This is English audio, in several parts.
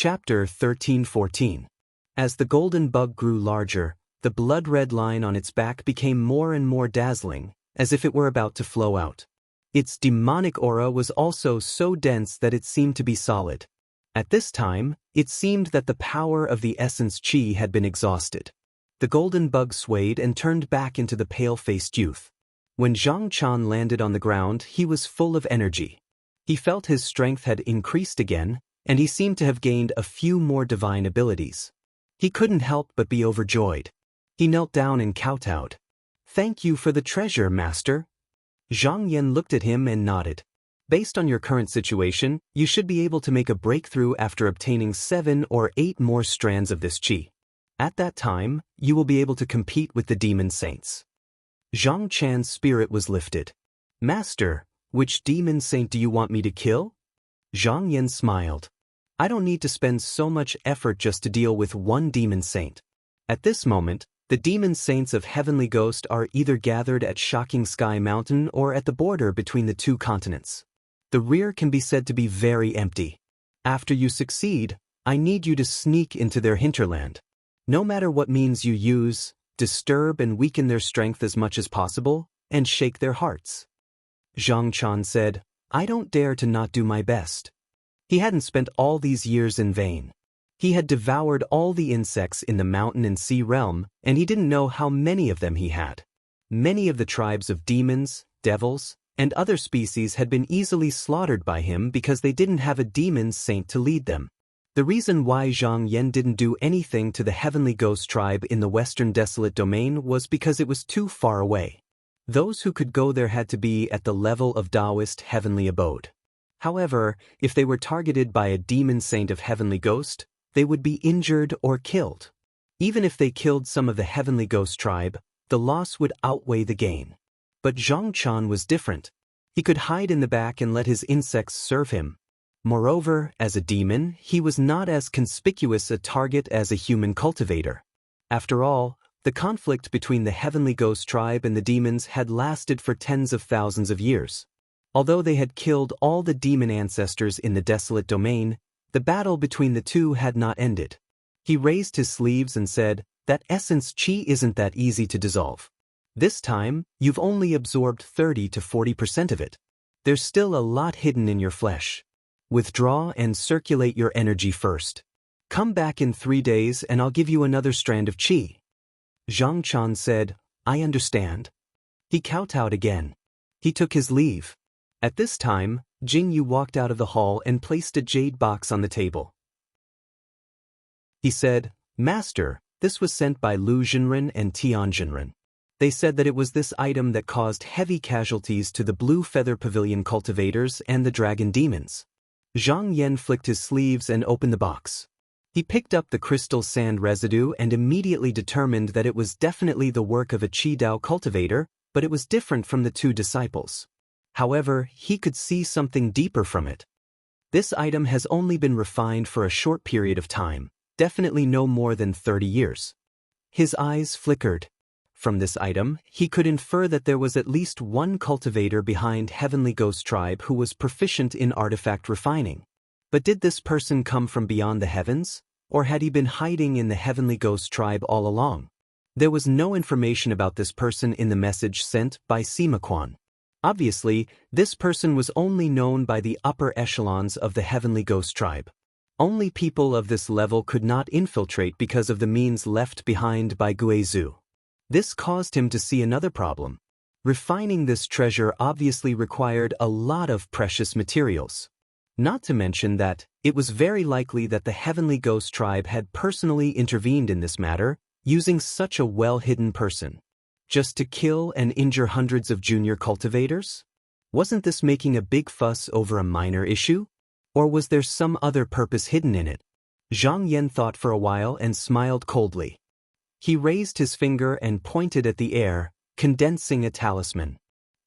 Chapter 13-14. As the golden bug grew larger, the blood-red line on its back became more and more dazzling, as if it were about to flow out. Its demonic aura was also so dense that it seemed to be solid. At this time, it seemed that the power of the essence Qi had been exhausted. The golden bug swayed and turned back into the pale-faced youth. When Zhang Quan landed on the ground, he was full of energy. He felt his strength had increased again, and he seemed to have gained a few more divine abilities. He couldn't help but be overjoyed. He knelt down and kowtowed. "Thank you for the treasure, Master." Zhang Yan looked at him and nodded. "Based on your current situation, you should be able to make a breakthrough after obtaining 7 or 8 more strands of this qi. At that time, you will be able to compete with the demon saints." Zhang Chan's spirit was lifted. "Master, which demon saint do you want me to kill?" Zhang Yan smiled. "I don't need to spend so much effort just to deal with one demon saint. At this moment, the demon saints of Heavenly Ghost are either gathered at Shocking Sky Mountain or at the border between the 2 continents. The rear can be said to be very empty. After you succeed, I need you to sneak into their hinterland. No matter what means you use, disturb and weaken their strength as much as possible, and shake their hearts." Zhang Quan said, "I don't dare to not do my best." He hadn't spent all these years in vain. He had devoured all the insects in the mountain and sea realm, and he didn't know how many of them he had. Many of the tribes of demons, devils, and other species had been easily slaughtered by him because they didn't have a demon saint to lead them. The reason why Zhang Yan didn't do anything to the Heavenly Ghost tribe in the Western Desolate Domain was because it was too far away. Those who could go there had to be at the level of Taoist Heavenly Abode. However, if they were targeted by a demon saint of Heavenly Ghost, they would be injured or killed. Even if they killed some of the Heavenly Ghost tribe, the loss would outweigh the gain. But Zhang Quan was different. He could hide in the back and let his insects serve him. Moreover, as a demon, he was not as conspicuous a target as a human cultivator. After all, the conflict between the Heavenly Ghost tribe and the demons had lasted for tens of thousands of years. Although they had killed all the demon ancestors in the Desolate Domain, the battle between the 2 had not ended. He raised his sleeves and said, "That essence qi isn't that easy to dissolve. This time, you've only absorbed 30 to 40% of it. There's still a lot hidden in your flesh. Withdraw and circulate your energy first. Come back in 3 days and I'll give you another strand of qi." Zhang Quan said, "I understand." He kowtowed again. He took his leave. At this time, Jing Yu walked out of the hall and placed a jade box on the table. He said, "Master, this was sent by Lu Jinren and Tian Jinren. They said that it was this item that caused heavy casualties to the Blue Feather Pavilion cultivators and the dragon demons." Zhang Yan flicked his sleeves and opened the box. He picked up the crystal sand residue and immediately determined that it was definitely the work of a Qi Dao cultivator, but it was different from the 2 disciples. However, he could see something deeper from it. This item has only been refined for a short period of time, definitely no more than 30 years. His eyes flickered. From this item, he could infer that there was at least one cultivator behind Heavenly Ghost tribe who was proficient in artifact refining. But did this person come from beyond the heavens, or had he been hiding in the Heavenly Ghost tribe all along? There was no information about this person in the message sent by Sima Quan. Obviously, this person was only known by the upper echelons of the Heavenly Ghost tribe. Only people of this level could not infiltrate because of the means left behind by Guizhu. This caused him to see another problem. Refining this treasure obviously required a lot of precious materials. Not to mention that it was very likely that the Heavenly Ghost tribe had personally intervened in this matter, using such a well-hidden person. Just to kill and injure hundreds of junior cultivators? Wasn't this making a big fuss over a minor issue? Or was there some other purpose hidden in it? Zhang Yan thought for a while and smiled coldly. He raised his finger and pointed at the air, condensing a talisman.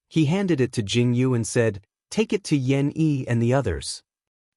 He handed it to Jing Yu and said, "Take it to Yen Yi and the others."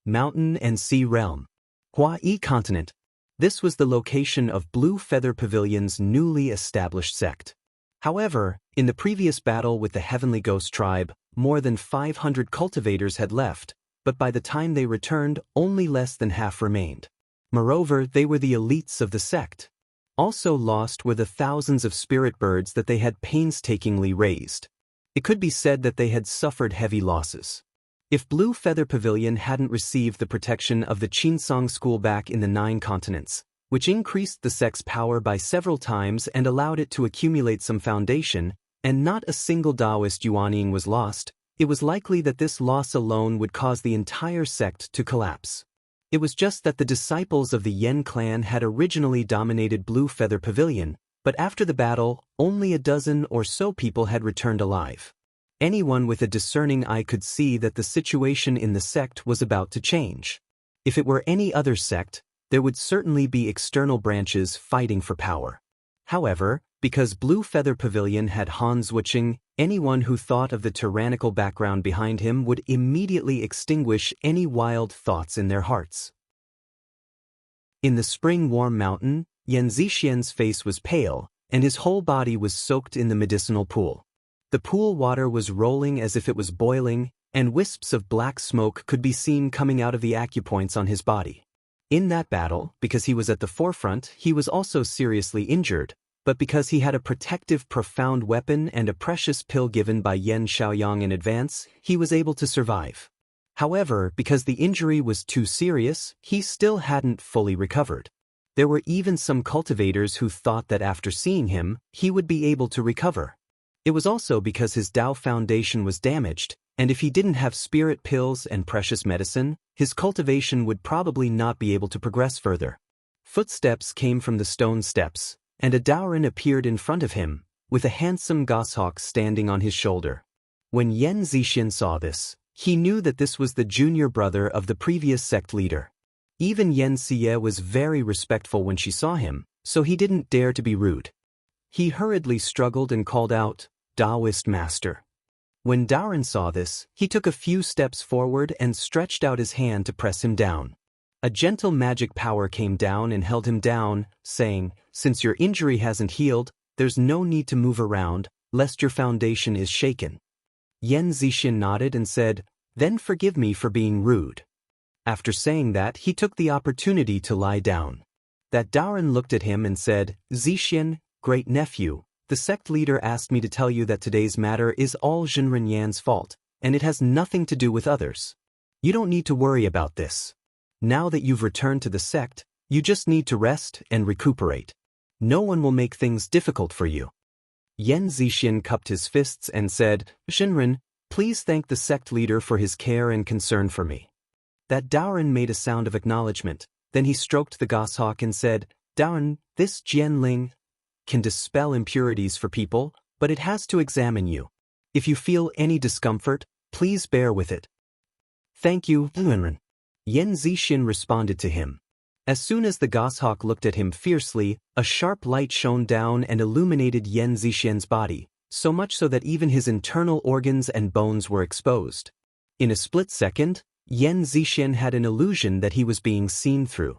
Mountain and Sea Realm. Hua Yi Continent. This was the location of Blue Feather Pavilion's newly established sect. However, in the previous battle with the Heavenly Ghost tribe, more than 500 cultivators had left, but by the time they returned, only less than half remained. Moreover, they were the elites of the sect. Also lost were the thousands of spirit birds that they had painstakingly raised. It could be said that they had suffered heavy losses. If Blue Feather Pavilion hadn't received the protection of the Qinsong school back in the 9 continents, which increased the sect's power by several times and allowed it to accumulate some foundation, and not a single Taoist Yuanying was lost, it was likely that this loss alone would cause the entire sect to collapse. It was just that the disciples of the Yen clan had originally dominated Blue Feather Pavilion, but after the battle, only a dozen or so people had returned alive. Anyone with a discerning eye could see that the situation in the sect was about to change. If it were any other sect, there would certainly be external branches fighting for power. However, because Blue Feather Pavilion had Han Zhuoqing, anyone who thought of the tyrannical background behind him would immediately extinguish any wild thoughts in their hearts. In the spring-warm mountain, Yan Zixian's face was pale, and his whole body was soaked in the medicinal pool. The pool water was rolling as if it was boiling, and wisps of black smoke could be seen coming out of the acupoints on his body. In that battle, because he was at the forefront, he was also seriously injured, but because he had a protective profound weapon and a precious pill given by Yen Xiaoyang in advance, he was able to survive. However, because the injury was too serious, he still hadn't fully recovered. There were even some cultivators who thought that after seeing him, he would be able to recover. It was also because his Tao foundation was damaged, and if he didn't have spirit pills and precious medicine, his cultivation would probably not be able to progress further. Footsteps came from the stone steps, and a Daoran appeared in front of him, with a handsome goshawk standing on his shoulder. When Yan Zixian saw this, he knew that this was the junior brother of the previous sect leader. Even Yan Xie was very respectful when she saw him, so he didn't dare to be rude. He hurriedly struggled and called out, "Taoist master." When Daoran saw this, he took a few steps forward and stretched out his hand to press him down. A gentle magic power came down and held him down, saying, "Since your injury hasn't healed, there's no need to move around, lest your foundation is shaken." Yan Zixian nodded and said, "Then forgive me for being rude." After saying that, he took the opportunity to lie down. That Daoran looked at him and said, "Zixian, great nephew, the sect leader asked me to tell you that today's matter is all Zhenren Yan's fault, and it has nothing to do with others. You don't need to worry about this. Now that you've returned to the sect, you just need to rest and recuperate. No one will make things difficult for you." Yan Zixian cupped his fists and said, "Zhenren, please thank the sect leader for his care and concern for me." That Daoran made a sound of acknowledgement, then he stroked the goshawk and said, "Daoran, this Jianling can dispel impurities for people, but it has to examine you. If you feel any discomfort, please bear with it." "Thank you, Zhenren." Yan Zixian responded to him. As soon as the goshawk looked at him fiercely, a sharp light shone down and illuminated Yan Zixian's body, so much so that even his internal organs and bones were exposed. In a split second, Yan Zixian had an illusion that he was being seen through.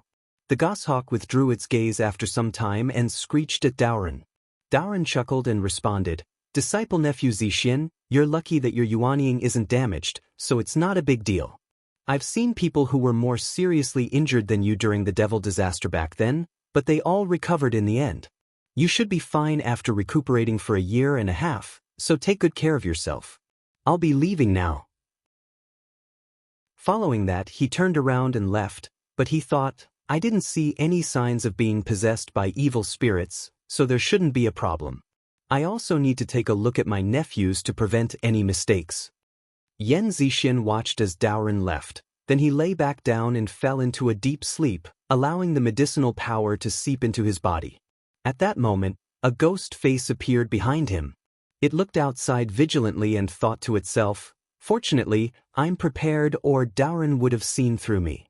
The goshawk withdrew its gaze after some time and screeched at Daoran. Daoran chuckled and responded, "Disciple nephew Zixian, you're lucky that your Yuanying isn't damaged, so it's not a big deal. I've seen people who were more seriously injured than you during the devil disaster back then, but they all recovered in the end. You should be fine after recuperating for a year and a half, so take good care of yourself. I'll be leaving now." Following that, he turned around and left, but he thought, "I didn't see any signs of being possessed by evil spirits, so there shouldn't be a problem. I also need to take a look at my nephews to prevent any mistakes." Yan Zixian watched as Daoran left, then he lay back down and fell into a deep sleep, allowing the medicinal power to seep into his body. At that moment, a ghost face appeared behind him. It looked outside vigilantly and thought to itself, "Fortunately, I'm prepared or Daoran would have seen through me."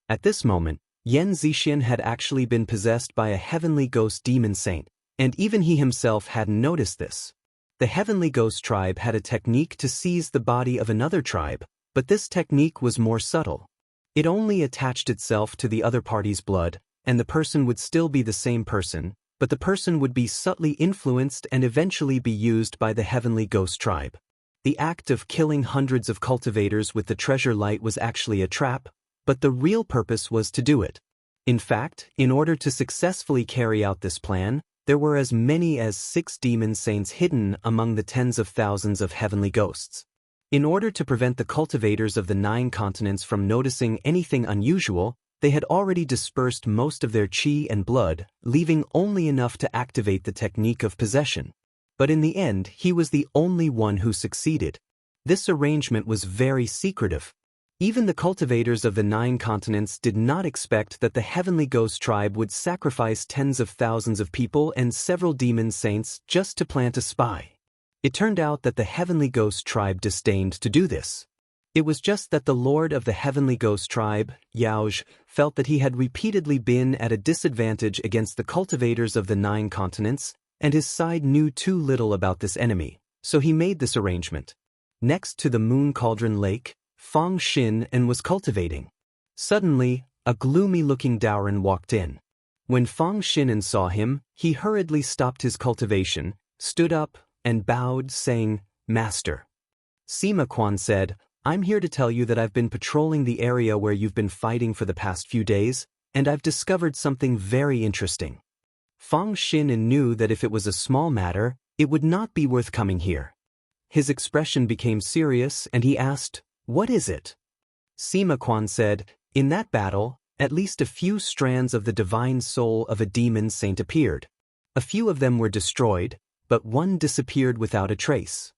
At this moment, Yan Zixian had actually been possessed by a heavenly ghost demon saint, and even he himself hadn't noticed this. The heavenly ghost tribe had a technique to seize the body of another tribe, but this technique was more subtle. It only attached itself to the other party's blood, and the person would still be the same person, but the person would be subtly influenced and eventually be used by the heavenly ghost tribe. The act of killing hundreds of cultivators with the treasure light was actually a trap, but the real purpose was to do it. In fact, in order to successfully carry out this plan, there were as many as 6 demon saints hidden among the tens of thousands of heavenly ghosts. In order to prevent the cultivators of the 9 continents from noticing anything unusual, they had already dispersed most of their chi and blood, leaving only enough to activate the technique of possession. But in the end, he was the only one who succeeded. This arrangement was very secretive. Even the cultivators of the 9 continents did not expect that the heavenly ghost tribe would sacrifice tens of thousands of people and several demon saints just to plant a spy. It turned out that the heavenly ghost tribe disdained to do this. It was just that the lord of the heavenly ghost tribe, Yaozh, felt that he had repeatedly been at a disadvantage against the cultivators of the 9 continents, and his side knew too little about this enemy, so he made this arrangement. Next to the Moon Cauldron Lake, Fang Xin and was cultivating. Suddenly, a gloomy-looking Daoran walked in. When Fang Xin saw him, he hurriedly stopped his cultivation, stood up, and bowed, saying, "Master." Sima Quan said, "I'm here to tell you that I've been patrolling the area where you've been fighting for the past few days, and I've discovered something very interesting." Fang Xin knew that if it was a small matter, it would not be worth coming here. His expression became serious, and he asked, "What is it?" Sima Quan said, "In that battle, at least a few strands of the divine soul of a demon saint appeared. A few of them were destroyed, but one disappeared without a trace."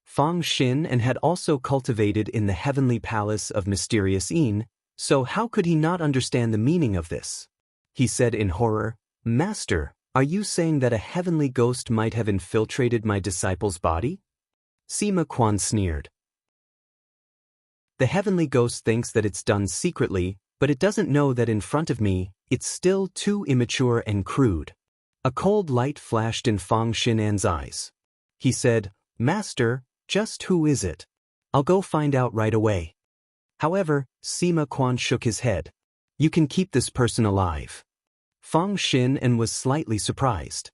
Fang Xin had also cultivated in the heavenly palace of mysterious Yin, so how could he not understand the meaning of this? He said in horror, "Master, are you saying that a heavenly ghost might have infiltrated my disciple's body?" Sima Quan sneered. "The heavenly ghost thinks that it's done secretly, but it doesn't know that in front of me, it's still too immature and crude." A cold light flashed in Fang Xinan's eyes. He said, "Master, just who is it? I'll go find out right away." However, Sima Quan shook his head. "You can keep this person alive." Fang Xin was slightly surprised.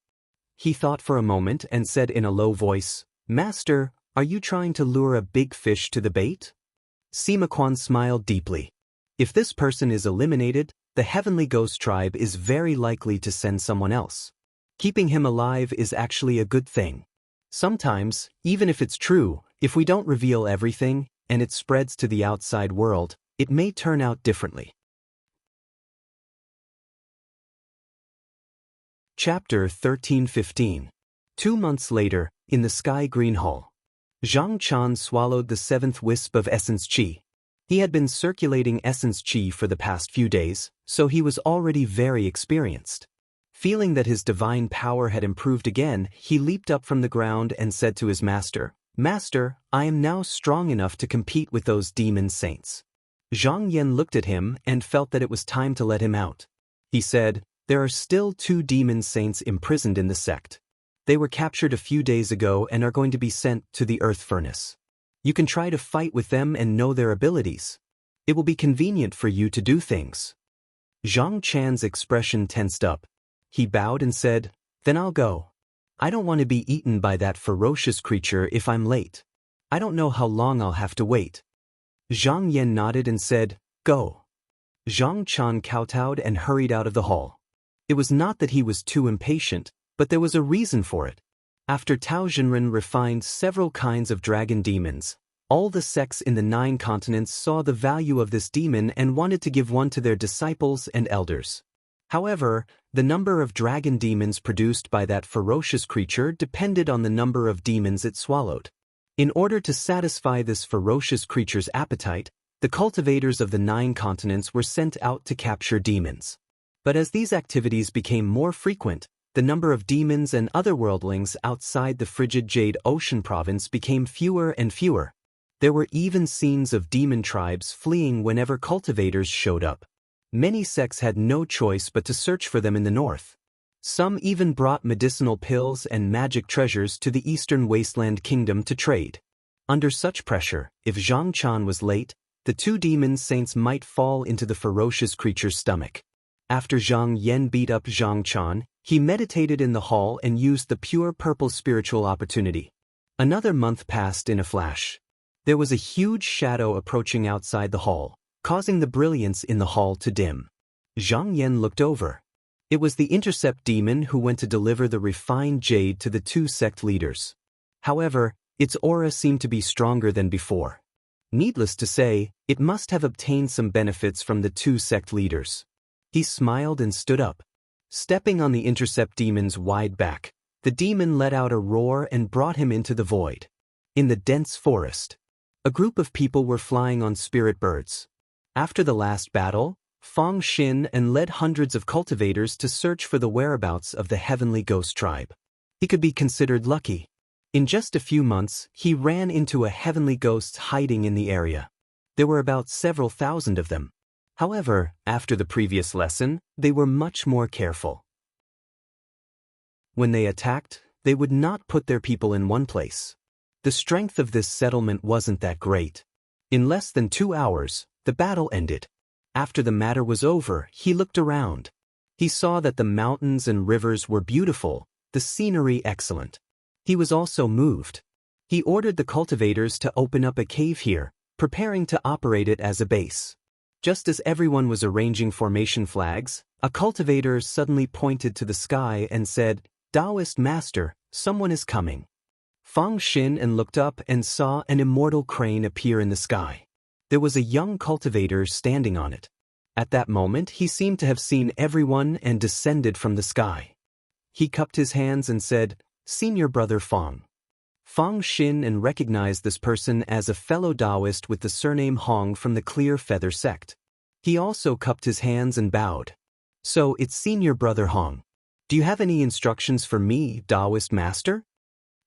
He thought for a moment and said in a low voice, "Master, are you trying to lure a big fish to the bait?" Sima Quan smiled deeply. "If this person is eliminated, the heavenly ghost tribe is very likely to send someone else. Keeping him alive is actually a good thing. Sometimes, even if it's true, if we don't reveal everything, and it spreads to the outside world, it may turn out differently." Chapter 13-15. 2 months later, in the Sky Green Hall, Zhang Chan swallowed the 7th wisp of essence qi. He had been circulating essence qi for the past few days, so he was already very experienced. Feeling that his divine power had improved again, he leaped up from the ground and said to his master, "Master, I am now strong enough to compete with those demon saints." Zhang Yan looked at him and felt that it was time to let him out. He said, "There are still 2 demon saints imprisoned in the sect. They were captured a few days ago and are going to be sent to the earth furnace. You can try to fight with them and know their abilities. It will be convenient for you to do things." Zhang Chan's expression tensed up. He bowed and said, "Then I'll go. I don't want to be eaten by that ferocious creature if I'm late. I don't know how long I'll have to wait." Zhang Yan nodded and said, "Go." Zhang Chan kowtowed and hurried out of the hall. It was not that he was too impatient, but there was a reason for it. After Tao Zhenren refined several kinds of dragon demons, all the sects in the 9 continents saw the value of this demon and wanted to give one to their disciples and elders. However, the number of dragon demons produced by that ferocious creature depended on the number of demons it swallowed. In order to satisfy this ferocious creature's appetite, the cultivators of the 9 continents were sent out to capture demons. But as these activities became more frequent, the number of demons and other worldlings outside the frigid Jade Ocean province became fewer and fewer. There were even scenes of demon tribes fleeing whenever cultivators showed up. Many sects had no choice but to search for them in the north. Some even brought medicinal pills and magic treasures to the eastern wasteland kingdom to trade. Under such pressure, if Zhang Chan was late, the 2 demon saints might fall into the ferocious creature's stomach. After Zhang Yan beat up Zhang Chan, he meditated in the hall and used the pure purple spiritual opportunity. Another month passed in a flash. There was a huge shadow approaching outside the hall, causing the brilliance in the hall to dim. Zhang Yan looked over. It was the intercept demon who went to deliver the refined jade to the two sect leaders. However, its aura seemed to be stronger than before. Needless to say, it must have obtained some benefits from the two sect leaders. He smiled and stood up. Stepping on the intercept demon's wide back, the demon let out a roar and brought him into the void. In the dense forest, a group of people were flying on spirit birds. After the last battle, Fang Xin and led hundreds of cultivators to search for the whereabouts of the heavenly ghost tribe. He could be considered lucky. In just a few months, he ran into a heavenly ghost hiding in the area. There were about several thousand of them. However, after the previous lesson, they were much more careful. When they attacked, they would not put their people in one place. The strength of this settlement wasn't that great. In less than 2 hours, the battle ended. After the matter was over, he looked around. He saw that the mountains and rivers were beautiful, the scenery excellent. He was also moved. He ordered the cultivators to open up a cave here, preparing to operate it as a base. Just as everyone was arranging formation flags, a cultivator suddenly pointed to the sky and said, "Taoist Master, someone is coming." Fang Xin and looked up and saw an immortal crane appear in the sky. There was a young cultivator standing on it. At that moment, he seemed to have seen everyone and descended from the sky. He cupped his hands and said, "Senior brother Fang." Fang Xin and recognized this person as a fellow Taoist with the surname Hong from the Clear Feather sect. He also cupped his hands and bowed. "So it's senior brother Hong. Do you have any instructions for me, Taoist master?"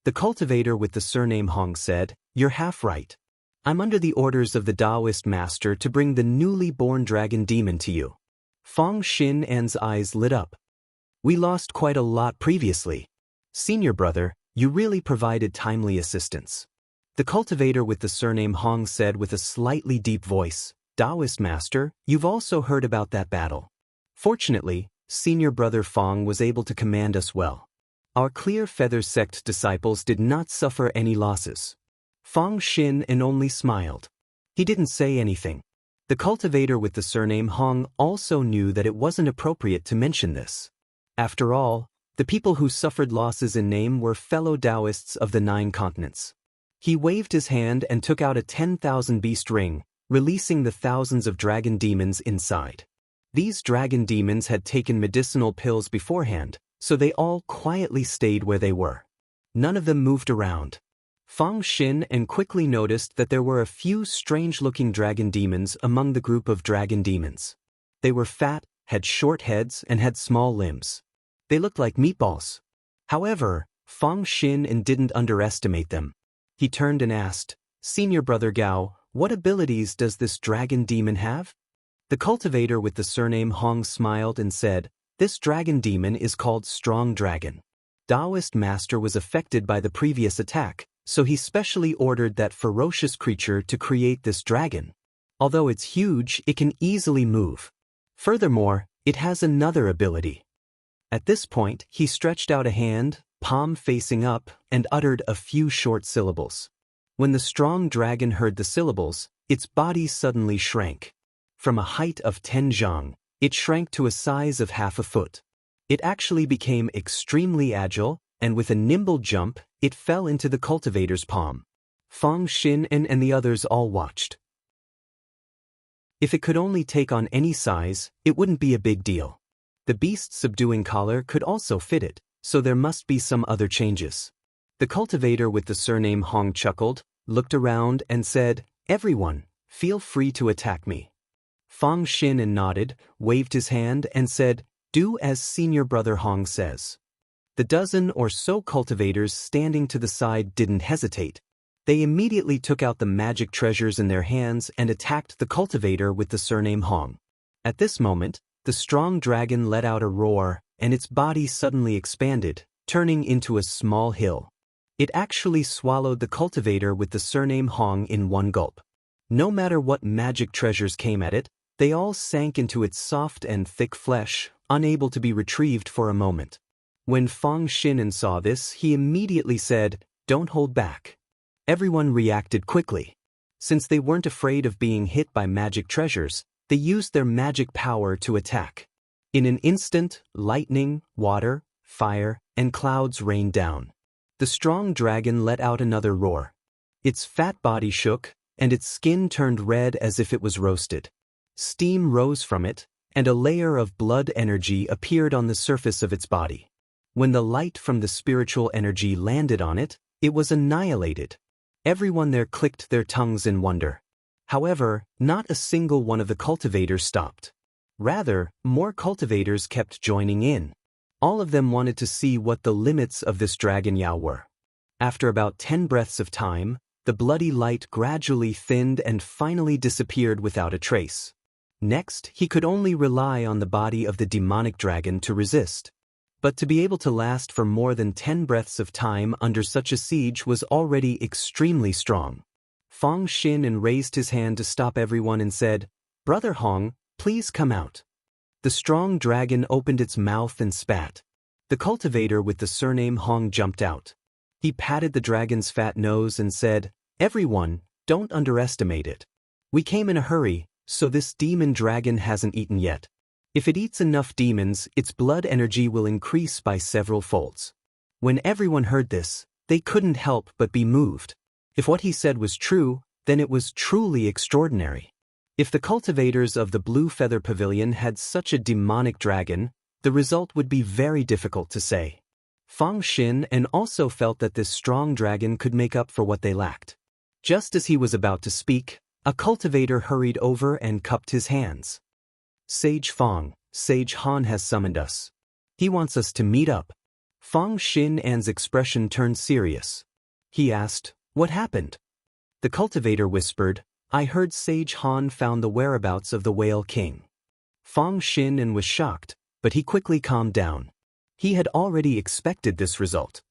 The cultivator with the surname Hong said, "You're half right. I'm under the orders of the Taoist master to bring the newly born dragon demon to you." Fang Xin An's eyes lit up. "We lost quite a lot previously. Senior brother, you really provided timely assistance." The cultivator with the surname Hong said with a slightly deep voice, "Taoist master, you've also heard about that battle. Fortunately, senior brother Fang was able to command us well. Our Clear Feather sect disciples did not suffer any losses." Fang Xin and only smiled. He didn't say anything. The cultivator with the surname Hong also knew that it wasn't appropriate to mention this. After all, the people who suffered losses in name were fellow Taoists of the 9 continents. He waved his hand and took out a 10,000 beast ring, releasing the thousands of dragon demons inside. These dragon demons had taken medicinal pills beforehand, so they all quietly stayed where they were. None of them moved around. Fang Xin and quickly noticed that there were a few strange-looking dragon demons among the group of dragon demons. They were fat, had short heads, and had small limbs. They looked like meatballs. However, Fang Xin didn't underestimate them. He turned and asked, "Senior brother Gao, what abilities does this dragon demon have?" The cultivator with the surname Hong smiled and said, "This dragon demon is called Strong Dragon. Taoist master was affected by the previous attack, so he specially ordered that ferocious creature to create this dragon. Although it's huge, it can easily move. Furthermore, it has another ability." At this point, he stretched out a hand, palm facing up, and uttered a few short syllables. When the strong dragon heard the syllables, its body suddenly shrank. From a height of 10 zhang, it shrank to a size of half a foot. It actually became extremely agile, and with a nimble jump, it fell into the cultivator's palm. Fang Xin and the others all watched. If it could only take on any size, it wouldn't be a big deal. The beast's subduing collar could also fit it, so there must be some other changes. The cultivator with the surname Hong chuckled, looked around and said, "Everyone, feel free to attack me." Fang Xin nodded, waved his hand and said, "Do as senior brother Hong says." The dozen or so cultivators standing to the side didn't hesitate. They immediately took out the magic treasures in their hands and attacked the cultivator with the surname Hong. At this moment, the strong dragon let out a roar, and its body suddenly expanded, turning into a small hill. It actually swallowed the cultivator with the surname Hong in one gulp. No matter what magic treasures came at it, they all sank into its soft and thick flesh, unable to be retrieved for a moment. When Fang Xin saw this, he immediately said, "Don't hold back." Everyone reacted quickly. Since they weren't afraid of being hit by magic treasures, they used their magic power to attack. In an instant, lightning, water, fire, and clouds rained down. The strong dragon let out another roar. Its fat body shook, and its skin turned red as if it was roasted. Steam rose from it, and a layer of blood energy appeared on the surface of its body. When the light from the spiritual energy landed on it, it was annihilated. Everyone there clicked their tongues in wonder. However, not a single one of the cultivators stopped. Rather, more cultivators kept joining in. All of them wanted to see what the limits of this dragon Yao were. After about 10 breaths of time, the bloody light gradually thinned and finally disappeared without a trace. Next, he could only rely on the body of the demonic dragon to resist. But to be able to last for more than 10 breaths of time under such a siege was already extremely strong. Fang Xin raised his hand to stop everyone and said, "Brother Hong, please come out." The strong dragon opened its mouth and spat. The cultivator with the surname Hong jumped out. He patted the dragon's fat nose and said, "Everyone, don't underestimate it. We came in a hurry, so this demon dragon hasn't eaten yet. If it eats enough demons, its blood energy will increase by several folds." When everyone heard this, they couldn't help but be moved. If what he said was true, then it was truly extraordinary. If the cultivators of the Blue Feather Pavilion had such a demonic dragon, the result would be very difficult to say. Fang Xin also felt that this strong dragon could make up for what they lacked. Just as he was about to speak, a cultivator hurried over and cupped his hands. "Sage Fang, Sage Han has summoned us. He wants us to meet up." Fang Xin's expression turned serious. He asked, "What happened?" The cultivator whispered, "I heard Sage Han found the whereabouts of the Whale King." Fang Xin was shocked, but he quickly calmed down. He had already expected this result.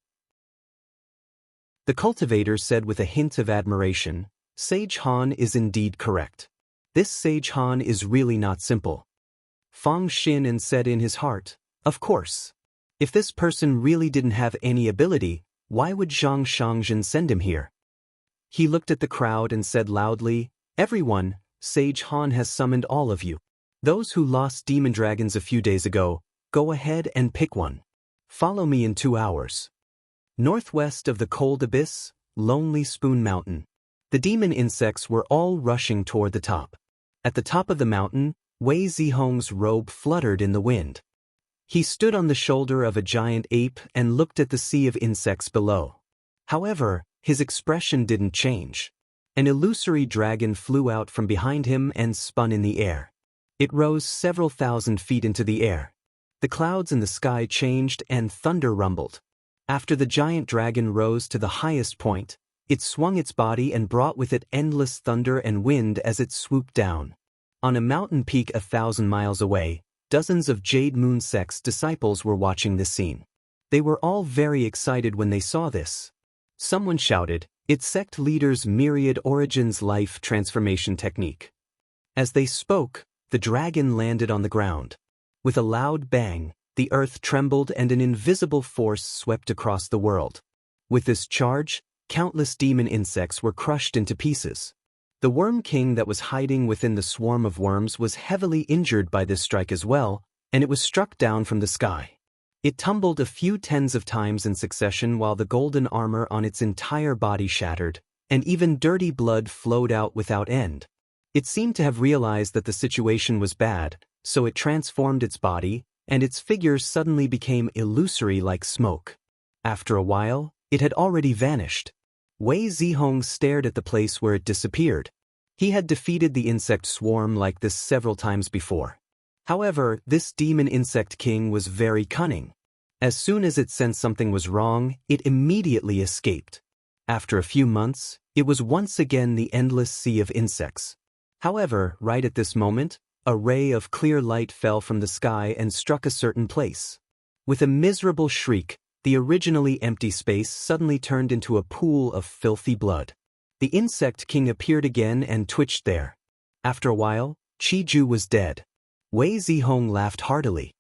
The cultivator said with a hint of admiration, "Sage Han is indeed correct. This Sage Han is really not simple." Fang Xin said in his heart, "Of course. If this person really didn't have any ability, why would Zhang Shangzhen send him here?" He looked at the crowd and said loudly, "Everyone, Sage Han has summoned all of you. Those who lost demon dragons a few days ago, go ahead and pick one. Follow me in 2 hours." Northwest of the cold abyss, Lonely Spoon Mountain. The demon insects were all rushing toward the top. At the top of the mountain, Wei Zihong's robe fluttered in the wind. He stood on the shoulder of a giant ape and looked at the sea of insects below. However, his expression didn't change. An illusory dragon flew out from behind him and spun in the air. It rose several thousand feet into the air. The clouds in the sky changed and thunder rumbled. After the giant dragon rose to the highest point, it swung its body and brought with it endless thunder and wind as it swooped down. On a mountain peak 1,000 miles away, dozens of Jade Moon Sect's disciples were watching this scene. They were all very excited when they saw this. Someone shouted, "It's sect leader's Myriad Origins life transformation technique." As they spoke, the dragon landed on the ground. With a loud bang, the earth trembled and an invisible force swept across the world. With this charge, countless demon insects were crushed into pieces. The Worm King that was hiding within the swarm of worms was heavily injured by this strike as well, and it was struck down from the sky. It tumbled a few tens of times in succession while the golden armor on its entire body shattered, and even dirty blood flowed out without end. It seemed to have realized that the situation was bad, so it transformed its body, and its figure suddenly became illusory like smoke. After a while, it had already vanished. Wei Zihong stared at the place where it disappeared. He had defeated the insect swarm like this several times before. However, this demon insect king was very cunning. As soon as it sensed something was wrong, it immediately escaped. After a few months, it was once again the endless sea of insects. However, right at this moment, a ray of clear light fell from the sky and struck a certain place. With a miserable shriek, the originally empty space suddenly turned into a pool of filthy blood. The insect king appeared again and twitched there. After a while, Qiju was dead. Wei Zihong laughed heartily.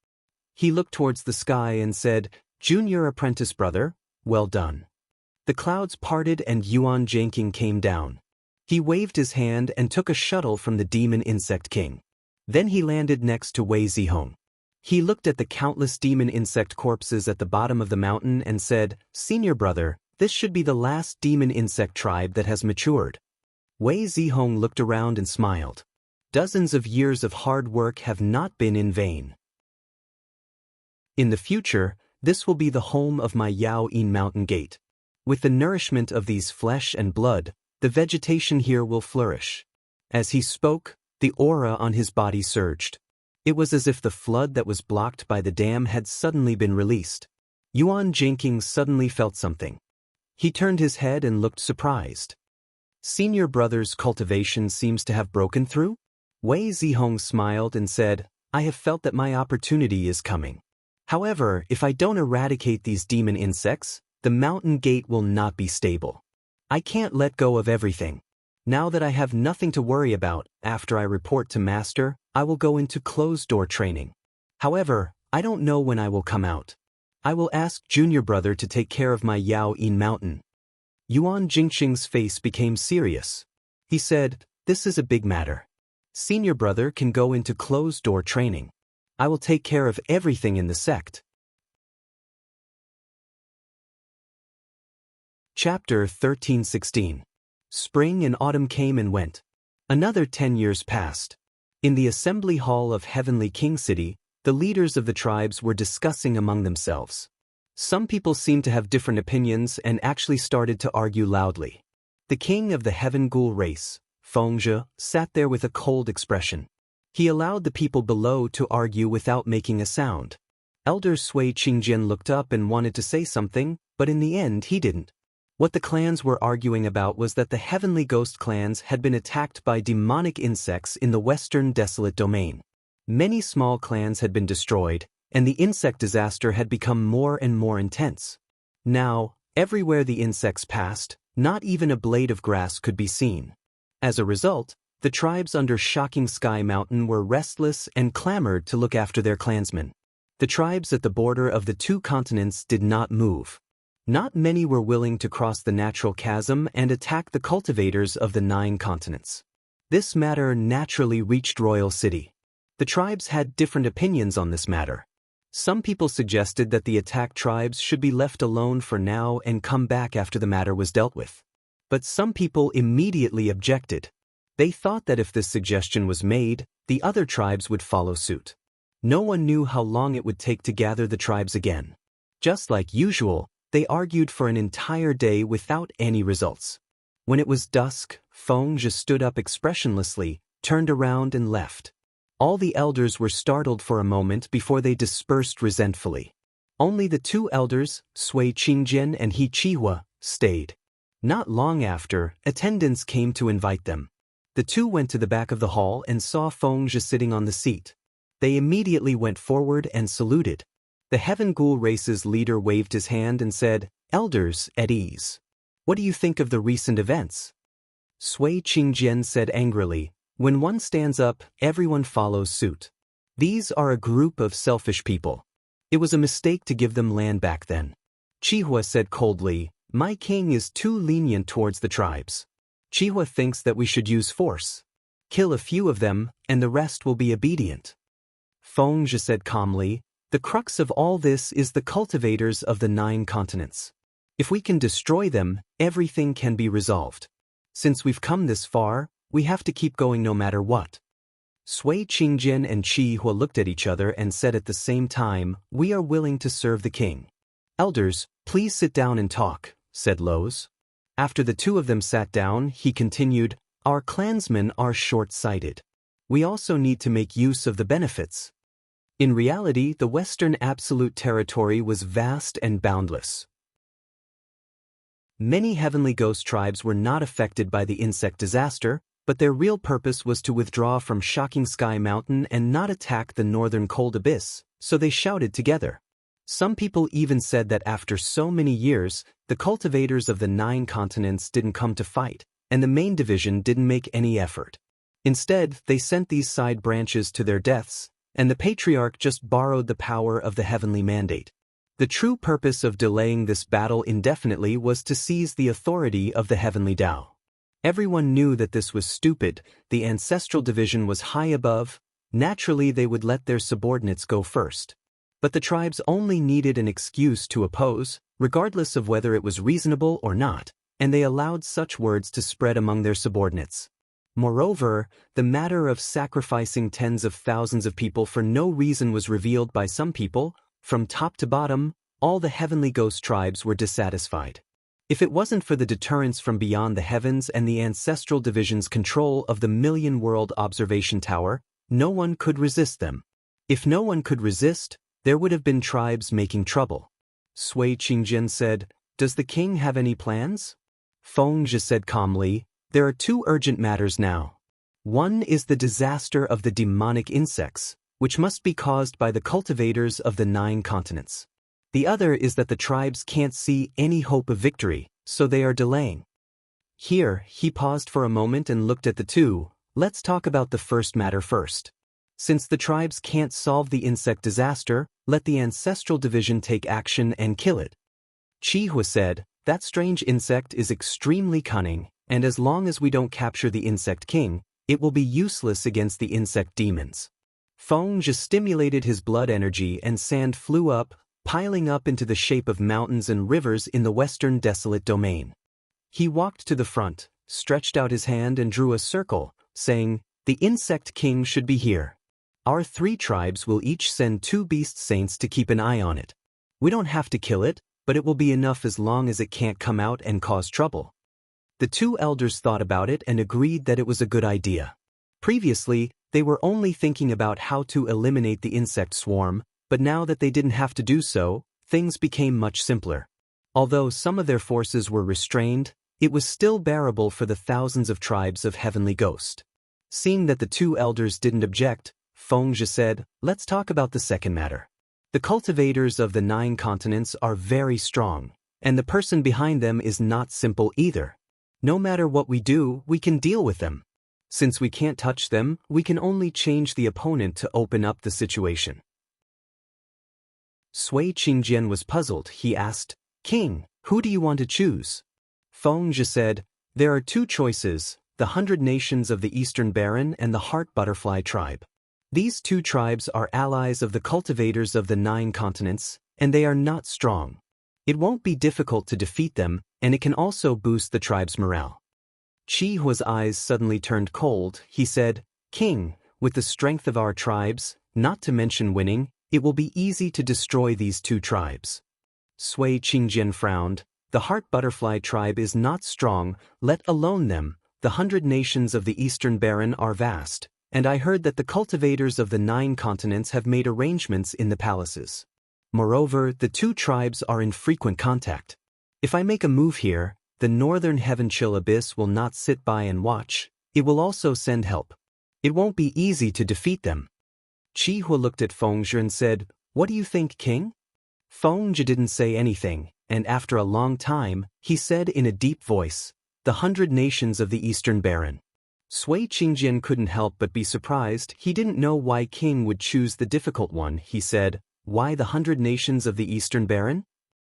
He looked towards the sky and said, "Junior apprentice brother, well done." The clouds parted and Yuan Zhangqing came down. He waved his hand and took a shuttle from the demon insect king. Then he landed next to Wei Zihong. He looked at the countless demon insect corpses at the bottom of the mountain and said, "Senior brother, this should be the last demon insect tribe that has matured." Wei Zihong looked around and smiled. Dozens of years of hard work have not been in vain. In the future, this will be the home of my Yao Yin Mountain Gate. With the nourishment of these flesh and blood, the vegetation here will flourish. As he spoke, the aura on his body surged. It was as if the flood that was blocked by the dam had suddenly been released. Yuan Jingqing suddenly felt something. He turned his head and looked surprised. Senior brother's cultivation seems to have broken through? Wei Zihong smiled and said, "I have felt that my opportunity is coming. However, if I don't eradicate these demon insects, the mountain gate will not be stable. I can't let go of everything. Now that I have nothing to worry about, after I report to Master, I will go into closed-door training. However, I don't know when I will come out. I will ask Junior Brother to take care of my Yao Yin Mountain." Yuan Jingqing's face became serious. He said, "This is a big matter. Senior Brother can go into closed-door training. I will take care of everything in the sect." Chapter 13:16. Spring and autumn came and went. Another 10 years passed. In the assembly hall of Heavenly King City, the leaders of the tribes were discussing among themselves. Some people seemed to have different opinions and actually started to argue loudly. The king of the Heaven Ghoul race, Fengzhe, sat there with a cold expression. He allowed the people below to argue without making a sound. Elder Sui Qingjian looked up and wanted to say something, but in the end he didn't. What the clans were arguing about was that the Heavenly Ghost clans had been attacked by demonic insects in the Western Desolate Domain. Many small clans had been destroyed, and the insect disaster had become more and more intense. Now, everywhere the insects passed, not even a blade of grass could be seen. As a result, the tribes under Shocking Sky Mountain were restless and clamored to look after their clansmen. The tribes at the border of the two continents did not move. Not many were willing to cross the natural chasm and attack the cultivators of the 9 continents. This matter naturally reached Royal City. The tribes had different opinions on this matter. Some people suggested that the attacked tribes should be left alone for now and come back after the matter was dealt with. But some people immediately objected. They thought that if this suggestion was made, the other tribes would follow suit. No one knew how long it would take to gather the tribes again. Just like usual, they argued for an entire day without any results. When it was dusk, Fengzhe stood up expressionlessly, turned around and left. All the elders were startled for a moment before they dispersed resentfully. Only the 2 elders, Sui Qingjian and He Qihua, stayed. Not long after, attendants came to invite them. The 2 went to the back of the hall and saw Fengzhe sitting on the seat. They immediately went forward and saluted. The Heaven Ghoul race's leader waved his hand and said, "Elders, at ease. What do you think of the recent events?" Sui Qingjian said angrily, "When one stands up, everyone follows suit. These are a group of selfish people. It was a mistake to give them land back then." Qihua said coldly, "My king is too lenient towards the tribes. Qihua thinks that we should use force. Kill a few of them, and the rest will be obedient." Fengzhe said calmly, "The crux of all this is the cultivators of the 9 continents. If we can destroy them, everything can be resolved. Since we've come this far, we have to keep going no matter what." Sui Qingjian and Qihua looked at each other and said at the same time, "We are willing to serve the king." "Elders, please sit down and talk," said Lowe's. After the 2 of them sat down, he continued, "Our clansmen are short-sighted. We also need to make use of the benefits." In reality, the Western Absolute Territory was vast and boundless. Many Heavenly Ghost tribes were not affected by the insect disaster, but their real purpose was to withdraw from Shocking Sky Mountain and not attack the northern cold abyss, so they shouted together. Some people even said that after so many years, the cultivators of the 9 continents didn't come to fight, and the main division didn't make any effort. Instead, they sent these side branches to their deaths, and the Patriarch just borrowed the power of the heavenly mandate. The true purpose of delaying this battle indefinitely was to seize the authority of the heavenly Tao. Everyone knew that this was stupid. The ancestral division was high above, Naturally, they would let their subordinates go first. But the tribes only needed an excuse to oppose, regardless of whether it was reasonable or not, and they allowed such words to spread among their subordinates. Moreover, the matter of sacrificing tens of thousands of people for no reason was revealed by some people. From top to bottom, all the heavenly ghost tribes were dissatisfied. If it wasn't for the deterrence from beyond the heavens and the ancestral division's control of the million-world observation tower, no one could resist them. If no one could resist, there would have been tribes making trouble. Sui Qingjian said, "Does the king have any plans?" Feng Zhi said calmly, "There are two urgent matters now. One is the disaster of the demonic insects, which must be caused by the cultivators of the 9 continents. The other is that the tribes can't see any hope of victory, so they are delaying." Here, he paused for a moment and looked at the two. Let's talk about the first matter first. Since the tribes can't solve the insect disaster, let the ancestral division take action and kill it. Qi Hua said, "That strange insect is extremely cunning, and as long as we don't capture the insect king, it will be useless against the insect demons." Feng Zhi stimulated his blood energy and sand flew up, piling up into the shape of mountains and rivers in the western desolate domain. He walked to the front, stretched out his hand and drew a circle, saying, "The insect king should be here. Our 3 tribes will each send 2 beast saints to keep an eye on it. We don't have to kill it, but it will be enough as long as it can't come out and cause trouble." The 2 elders thought about it and agreed that it was a good idea. Previously, they were only thinking about how to eliminate the insect swarm, but now that they didn't have to do so, things became much simpler. Although some of their forces were restrained, it was still bearable for the thousands of tribes of heavenly ghost. Seeing that the 2 elders didn't object, Feng Zhi said, "Let's talk about the second matter. The cultivators of the 9 continents are very strong, and the person behind them is not simple either. No matter what we do, we can deal with them. Since we can't touch them, we can only change the opponent to open up the situation." Sui Qingjian was puzzled. He asked, "King, who do you want to choose?" Feng Zhi said, "There are 2 choices, the 100 nations of the Eastern Baron and the Heart Butterfly tribe. These 2 tribes are allies of the cultivators of the 9 continents, and they are not strong. It won't be difficult to defeat them, and it can also boost the tribe's morale." Qi Hua's eyes suddenly turned cold. He said, "King, with the strength of our tribes, not to mention winning, it will be easy to destroy these 2 tribes." Sui Qingjian frowned. "The Heart Butterfly tribe is not strong, let alone them. The 100 nations of the Eastern Baron are vast, and I heard that the cultivators of the 9 continents have made arrangements in the palaces. Moreover, the 2 tribes are in frequent contact. If I make a move here, the northern heaven chill abyss will not sit by and watch, it will also send help. It won't be easy to defeat them." Qi Hua looked at Feng Zhi and said, "What do you think, King?" Feng Zhi didn't say anything, and after a long time, he said in a deep voice, "The 100 nations of the Eastern Baron." Sui Qingjian couldn't help but be surprised. He didn't know why King would choose the difficult one. He said, "Why the 100 nations of the Eastern Baron?"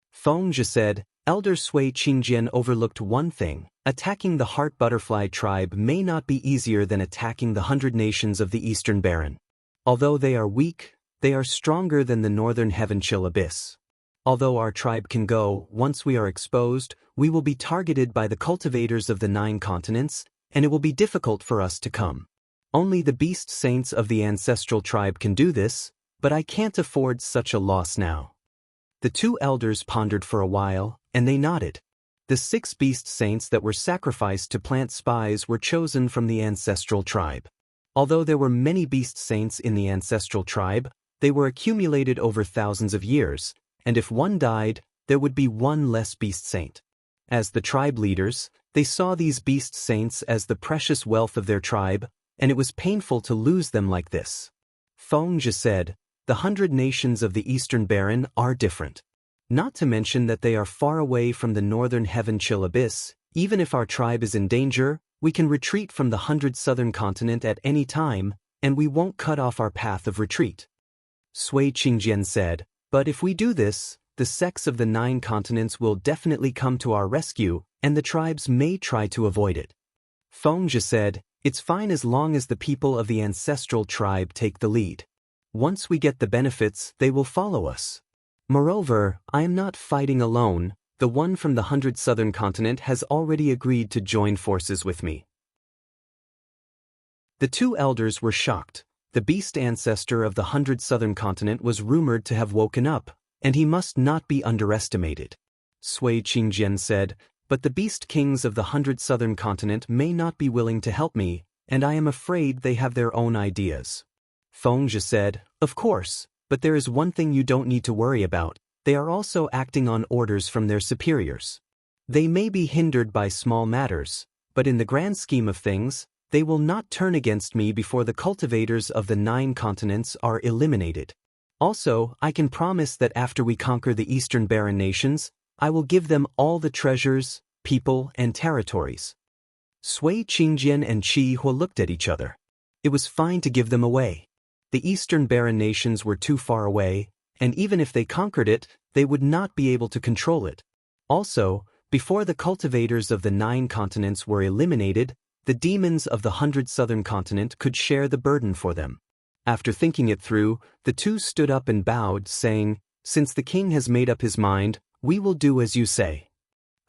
Feng Zhi said, "Elder Sui Qingjian overlooked one thing. Attacking the Heart Butterfly tribe may not be easier than attacking the 100 nations of the Eastern Baron. Although they are weak, they are stronger than the northern heaven chill abyss. Although our tribe can go, once we are exposed, we will be targeted by the cultivators of the 9 continents, and it will be difficult for us to come. Only the beast saints of the ancestral tribe can do this, but I can't afford such a loss now." The 2 elders pondered for a while, and they nodded. The 6 beast saints that were sacrificed to plant spies were chosen from the ancestral tribe. Although there were many beast saints in the ancestral tribe, they were accumulated over thousands of years, and if one died, there would be 1 less beast saint. As the tribe leaders, they saw these beast saints as the precious wealth of their tribe, and it was painful to lose them like this. Feng Zhi said, "The 100 nations of the Eastern Baron are different. Not to mention that they are far away from the northern heaven chill abyss. Even if our tribe is in danger, we can retreat from the 100 southern continent at any time, and we won't cut off our path of retreat." Sui Qingjian said, "But if we do this, the sects of the 9 continents will definitely come to our rescue, and the tribes may try to avoid it." Feng Zhi said, It's fine as long as the people of the ancestral tribe take the lead. Once we get the benefits, they will follow us. Moreover, I am not fighting alone. The one from the 100 Southern Continent has already agreed to join forces with me. The two elders were shocked. The beast ancestor of the 100 Southern Continent was rumored to have woken up, and he must not be underestimated. Sui Qingjian said, but the beast kings of the 100 Southern Continent may not be willing to help me, and I am afraid they have their own ideas. Fengzhi said, of course, but there is one thing you don't need to worry about. They are also acting on orders from their superiors. They may be hindered by small matters, but in the grand scheme of things, they will not turn against me before the cultivators of the 9 continents are eliminated. Also, I can promise that after we conquer the Eastern Barren nations, I will give them all the treasures, people, and territories. Sui Qingjian and Qi Hua looked at each other. It was fine to give them away. The Eastern Barren nations were too far away, and even if they conquered it, they would not be able to control it. Also, before the cultivators of the 9 continents were eliminated, the demons of the 100 Southern Continent could share the burden for them. After thinking it through, the two stood up and bowed, saying, since the king has made up his mind, we will do as you say.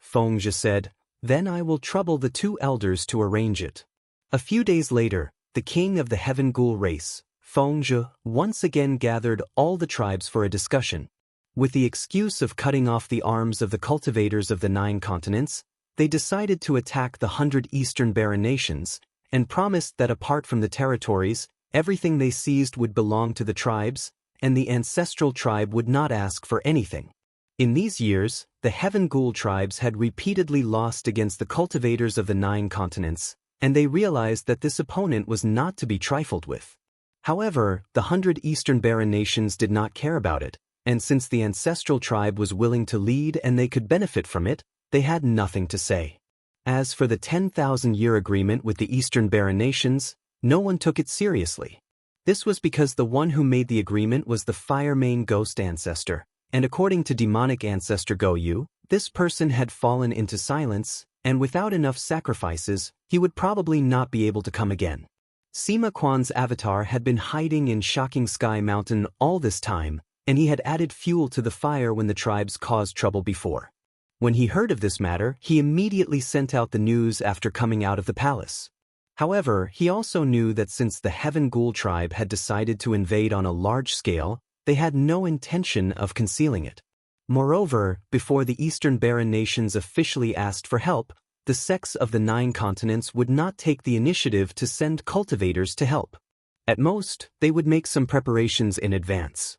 Fengzhi said, then I will trouble the two elders to arrange it. A few days later, the king of the Heaven Ghoul race, Fengzhi, once again gathered all the tribes for a discussion. With the excuse of cutting off the arms of the cultivators of the 9 continents, they decided to attack the 100 Eastern Barren nations, and promised that apart from the territories, everything they seized would belong to the tribes, and the ancestral tribe would not ask for anything. In these years, the Heaven Ghoul tribes had repeatedly lost against the cultivators of the 9 continents, and they realized that this opponent was not to be trifled with. However, the 100 Eastern Barren nations did not care about it, and since the ancestral tribe was willing to lead and they could benefit from it, they had nothing to say. As for the 10,000-year agreement with the Eastern Barren nations, no one took it seriously. This was because the one who made the agreement was the Fire Mane Ghost ancestor, and according to demonic ancestor Goyu, this person had fallen into silence, and without enough sacrifices, he would probably not be able to come again. Sima Quan's avatar had been hiding in Shocking Sky Mountain all this time, and he had added fuel to the fire when the tribes caused trouble before. When he heard of this matter, he immediately sent out the news after coming out of the palace. However, he also knew that since the Heaven Ghoul tribe had decided to invade on a large scale, they had no intention of concealing it. Moreover, before the Eastern Barren nations officially asked for help, the sects of the 9 continents would not take the initiative to send cultivators to help. At most, they would make some preparations in advance.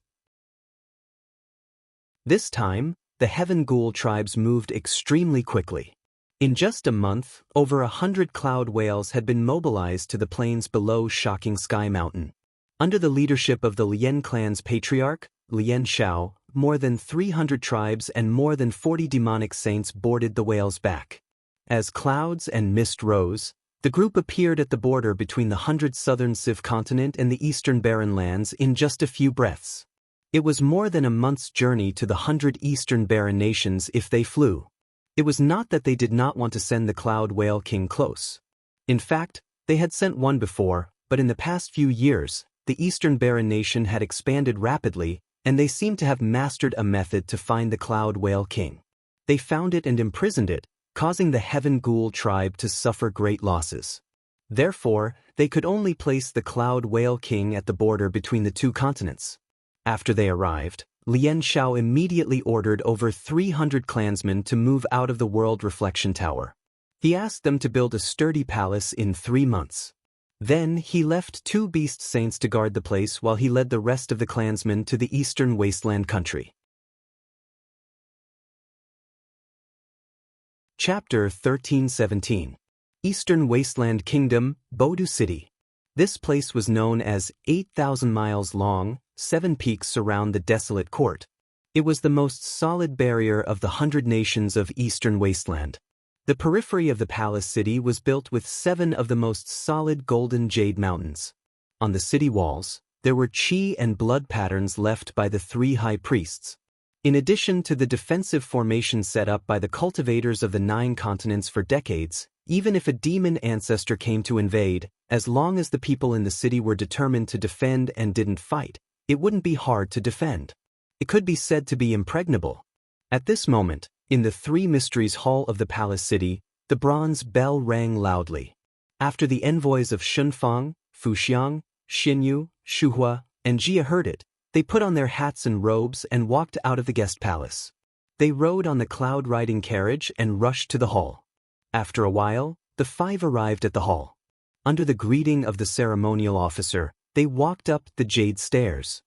This time, the Heaven Ghoul tribes moved extremely quickly. In just a month, over 100 cloud whales had been mobilized to the plains below Shocking Sky Mountain. Under the leadership of the Lian clan's patriarch, Lian Shao, more than 300 tribes and more than 40 demonic saints boarded the whales back. As clouds and mist rose, the group appeared at the border between the 100 Southern Civ continent and the Eastern Barren lands in just a few breaths. It was more than a month's journey to the 100 Eastern Barren nations if they flew. It was not that they did not want to send the Cloud Whale King close. In fact, they had sent one before, but in the past few years, the Eastern Barren nation had expanded rapidly, and they seemed to have mastered a method to find the Cloud Whale King. They found it and imprisoned it, causing the Heaven Ghoul tribe to suffer great losses. Therefore, they could only place the Cloud Whale King at the border between the 2 continents. After they arrived, Lian Shao immediately ordered over 300 clansmen to move out of the World Reflection Tower. He asked them to build a sturdy palace in 3 months. Then he left 2 beast saints to guard the place while he led the rest of the clansmen to the eastern wasteland country. Chapter 1317. Eastern Wasteland Kingdom, Bodu City. This place was known as 8,000 miles long, 7 peaks surround the desolate court. It was the most solid barrier of the 100 nations of Eastern Wasteland. The periphery of the palace city was built with 7 of the most solid golden jade mountains. On the city walls, there were chi and blood patterns left by the 3 high priests. In addition to the defensive formation set up by the cultivators of the 9 continents for decades, Even if a demon ancestor came to invade, as long as the people in the city were determined to defend and didn't fight, it wouldn't be hard to defend. It could be said to be impregnable. At this moment, in the Three Mysteries Hall of the Palace City, the bronze bell rang loudly. After the envoys of Shunfang, Fuxiang, Xinyu, Shuhua, and Jia heard it, they put on their hats and robes and walked out of the guest palace. They rode on the cloud-riding carriage and rushed to the hall. After a while, the five arrived at the hall. Under the greeting of the ceremonial officer, they walked up the jade stairs.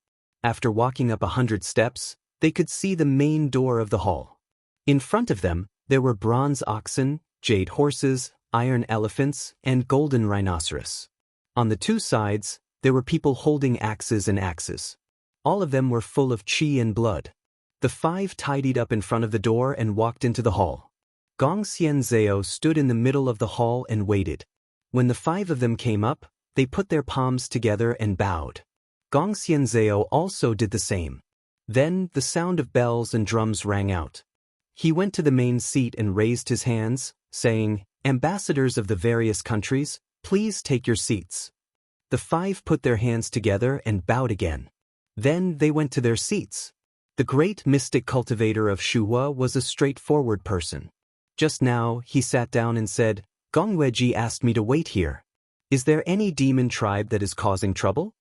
After walking up 100 steps, they could see the main door of the hall. In front of them, there were bronze oxen, jade horses, iron elephants, and golden rhinoceros. On the two sides, there were people holding axes and axes. All of them were full of qi and blood. The five tidied up in front of the door and walked into the hall. Gong Xianzhao stood in the middle of the hall and waited. When the five of them came up, they put their palms together and bowed. Gong Xianzhao also did the same. Then the sound of bells and drums rang out. He went to the main seat and raised his hands, saying, "Ambassadors of the various countries, please take your seats." The five put their hands together and bowed again. Then they went to their seats. The great mystic cultivator of Shuhua was a straightforward person. Just now, he sat down and said, "Gongweji asked me to wait here. Is there any demon tribe that is causing trouble?"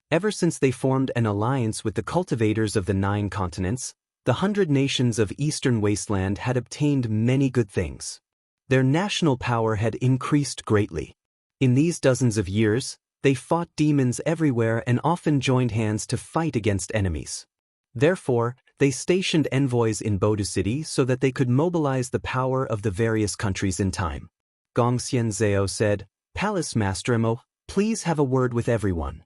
Ever since they formed an alliance with the cultivators of the 9 continents, the 100 nations of Eastern Wasteland had obtained many good things. Their national power had increased greatly. In these dozens of years, they fought demons everywhere and often joined hands to fight against enemies. Therefore, they stationed envoys in Bodu City so that they could mobilize the power of the various countries in time. Gong Xianzhao said, "Palace Master Mo, please have a word with everyone."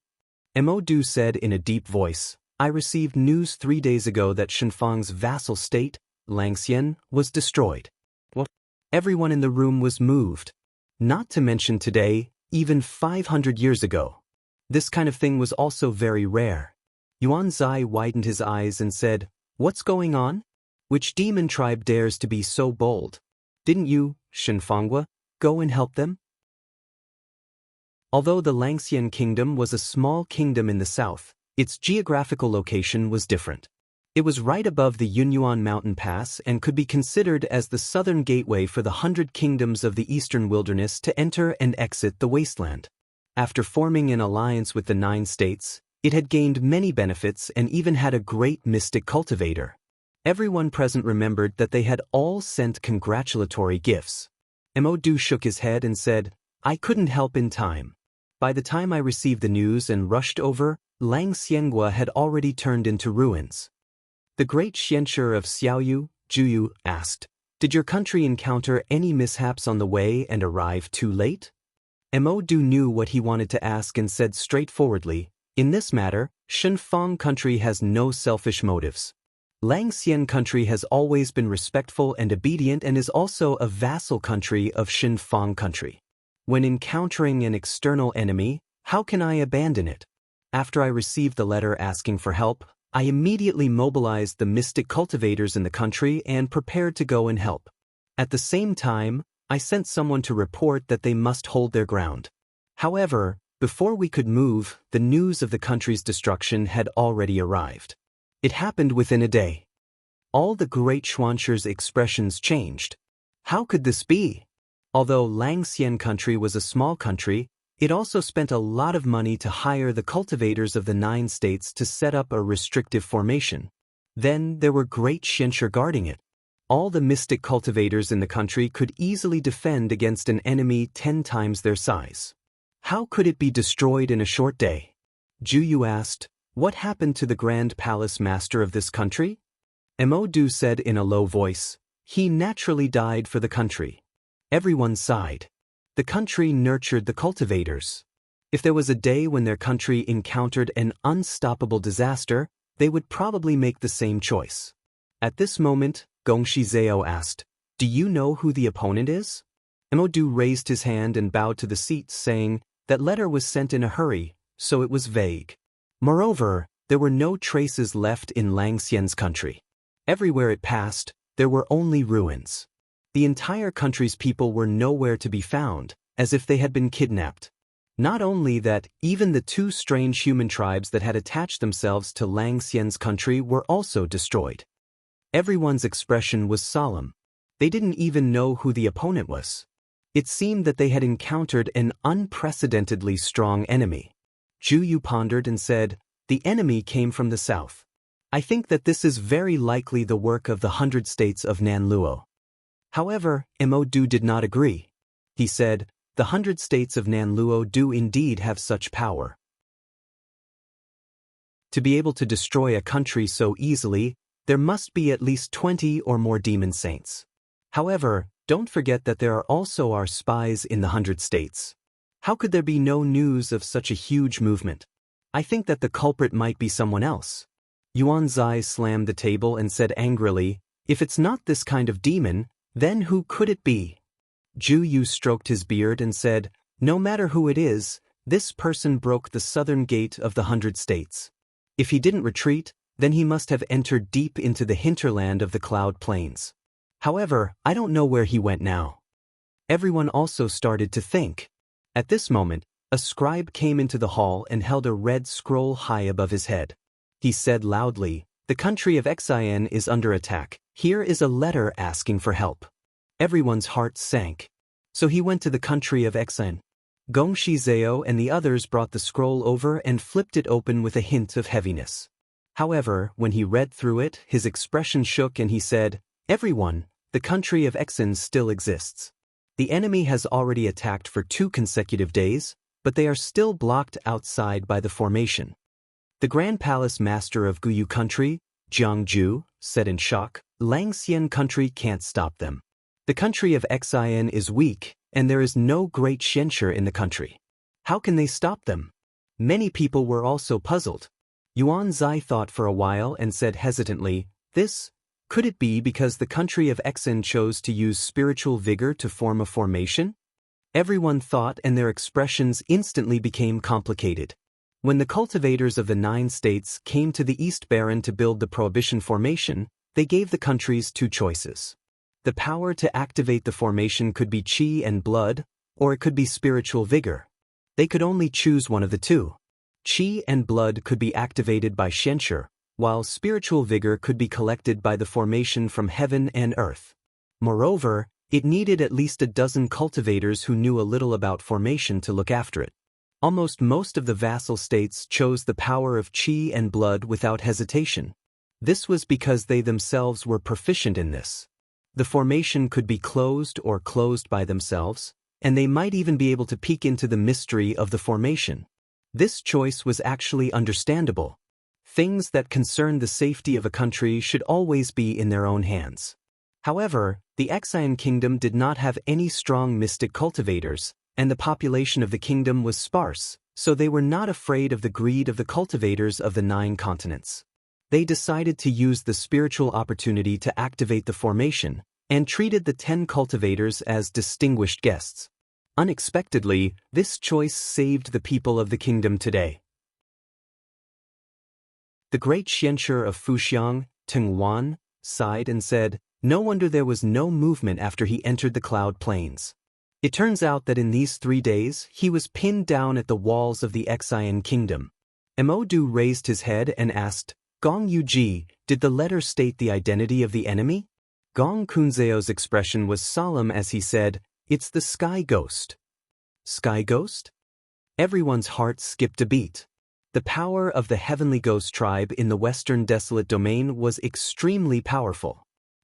Mo Du said in a deep voice, "I received news 3 days ago that Shunfang's vassal state, Langxian, was destroyed." What? Everyone in the room was moved. Not to mention today, even 500 years ago. This kind of thing was also very rare. Yuan Zai widened his eyes and said, "What's going on? Which demon tribe dares to be so bold? Didn't you, Shunfangwa, go and help them?" Although the Langxian kingdom was a small kingdom in the south, its geographical location was different. It was right above the Yunyuan mountain pass and could be considered as the southern gateway for the 100 kingdoms of the eastern wilderness to enter and exit the wasteland. After forming an alliance with the 9 states, it had gained many benefits and even had a great mystic cultivator. Everyone present remembered that they had all sent congratulatory gifts. Mo Du shook his head and said, "I couldn't help in time. By the time I received the news and rushed over, Lang Xiangua had already turned into ruins." The great Xianshi of Xiaoyu, Juyu, asked, "Did your country encounter any mishaps on the way and arrive too late?" Mo Du knew what he wanted to ask and said straightforwardly, "In this matter, Shunfang country has no selfish motives. Langxian country has always been respectful and obedient and is also a vassal country of Shunfang country. When encountering an external enemy, how can I abandon it? After I received the letter asking for help, I immediately mobilized the mystic cultivators in the country and prepared to go and help. At the same time, I sent someone to report that they must hold their ground. However, before we could move, the news of the country's destruction had already arrived. It happened within a day. All the great Xuanshir's expressions changed. How could this be? Although Langxian country was a small country, it also spent a lot of money to hire the cultivators of the 9 states to set up a restrictive formation. Then there were great Xianshi guarding it. All the mystic cultivators in the country could easily defend against an enemy 10 times their size. How could it be destroyed in a short day? Juyu asked, "What happened to the Grand Palace Master of this country?" Mo Du said in a low voice, "He naturally died for the country." Everyone sighed. The country nurtured the cultivators. If there was a day when their country encountered an unstoppable disaster, they would probably make the same choice. At this moment, Gongshi Zhao asked, "Do you know who the opponent is?" Mo Du raised his hand and bowed to the seat, saying, "That letter was sent in a hurry, so it was vague." Moreover, there were no traces left in Langxian's country. Everywhere it passed, there were only ruins. The entire country's people were nowhere to be found, as if they had been kidnapped. Not only that, even the two strange human tribes that had attached themselves to Lang Xian's country were also destroyed. Everyone's expression was solemn. They didn't even know who the opponent was. It seemed that they had encountered an unprecedentedly strong enemy. Zhu Yu pondered and said, "The enemy came from the south. I think that this is very likely the work of the 100 States of Nanluo." However, Mo Du did not agree. He said, "The 100 States of Nanluo do indeed have such power. To be able to destroy a country so easily, there must be at least 20 or more demon saints. However, don't forget that there are also our spies in the 100 States. How could there be no news of such a huge movement? I think that the culprit might be someone else." Yuan Zai slammed the table and said angrily, "If it's not this kind of demon, then who could it be?" Zhu Yu stroked his beard and said, "No matter who it is, this person broke the southern gate of the 100 States. If he didn't retreat, then he must have entered deep into the hinterland of the Cloud Plains. However, I don't know where he went now." Everyone also started to think. At this moment, a scribe came into the hall and held a red scroll high above his head. He said loudly, "The country of Xian is under attack. Here is a letter asking for help." Everyone's heart sank. So he went to the country of Xian. Gong Shizeo and the others brought the scroll over and flipped it open with a hint of heaviness. However, when he read through it, his expression shook and he said, "Everyone, the country of Xian still exists. The enemy has already attacked for 2 consecutive days, but they are still blocked outside by the formation." The Grand Palace Master of Guyu Country, Jiangju, said in shock, "Lang Xian country can't stop them. The country of Xian is weak, and there is no great Xianshi in the country. How can they stop them?" Many people were also puzzled. Yuan Zai thought for a while and said hesitantly, Could it be because the country of Xian chose to use spiritual vigor to form a formation?" Everyone thought and their expressions instantly became complicated. When the cultivators of the 9 states came to the East Baron to build the Prohibition Formation, they gave the countries 2 choices. The power to activate the formation could be qi and blood, or it could be spiritual vigor. They could only choose one of the 2. Qi and blood could be activated by Xianshi, while spiritual vigor could be collected by the formation from heaven and earth. Moreover, it needed at least a dozen cultivators who knew a little about formation to look after it. Almost most of the vassal states chose the power of qi and blood without hesitation. This was because they themselves were proficient in this. The formation could be closed or closed by themselves, and they might even be able to peek into the mystery of the formation. This choice was actually understandable. Things that concern the safety of a country should always be in their own hands. However, the Xian kingdom did not have any strong mystic cultivators, and the population of the kingdom was sparse, so they were not afraid of the greed of the cultivators of the 9 continents. They decided to use the spiritual opportunity to activate the formation, and treated the 10 cultivators as distinguished guests. Unexpectedly, this choice saved the people of the kingdom today. The great Xianshi of Fuxiang, Teng Wan, sighed and said, "No wonder there was no movement after he entered the Cloud Plains. It turns out that in these 3 days he was pinned down at the walls of the Xian kingdom." Mo Du raised his head and asked, "Gong Yuji, did the letter state the identity of the enemy?" Gong Kunzeo's expression was solemn as he said, "It's the Sky Ghost." Sky Ghost? Everyone's heart skipped a beat. The power of the Heavenly Ghost tribe in the Western Desolate Domain was extremely powerful.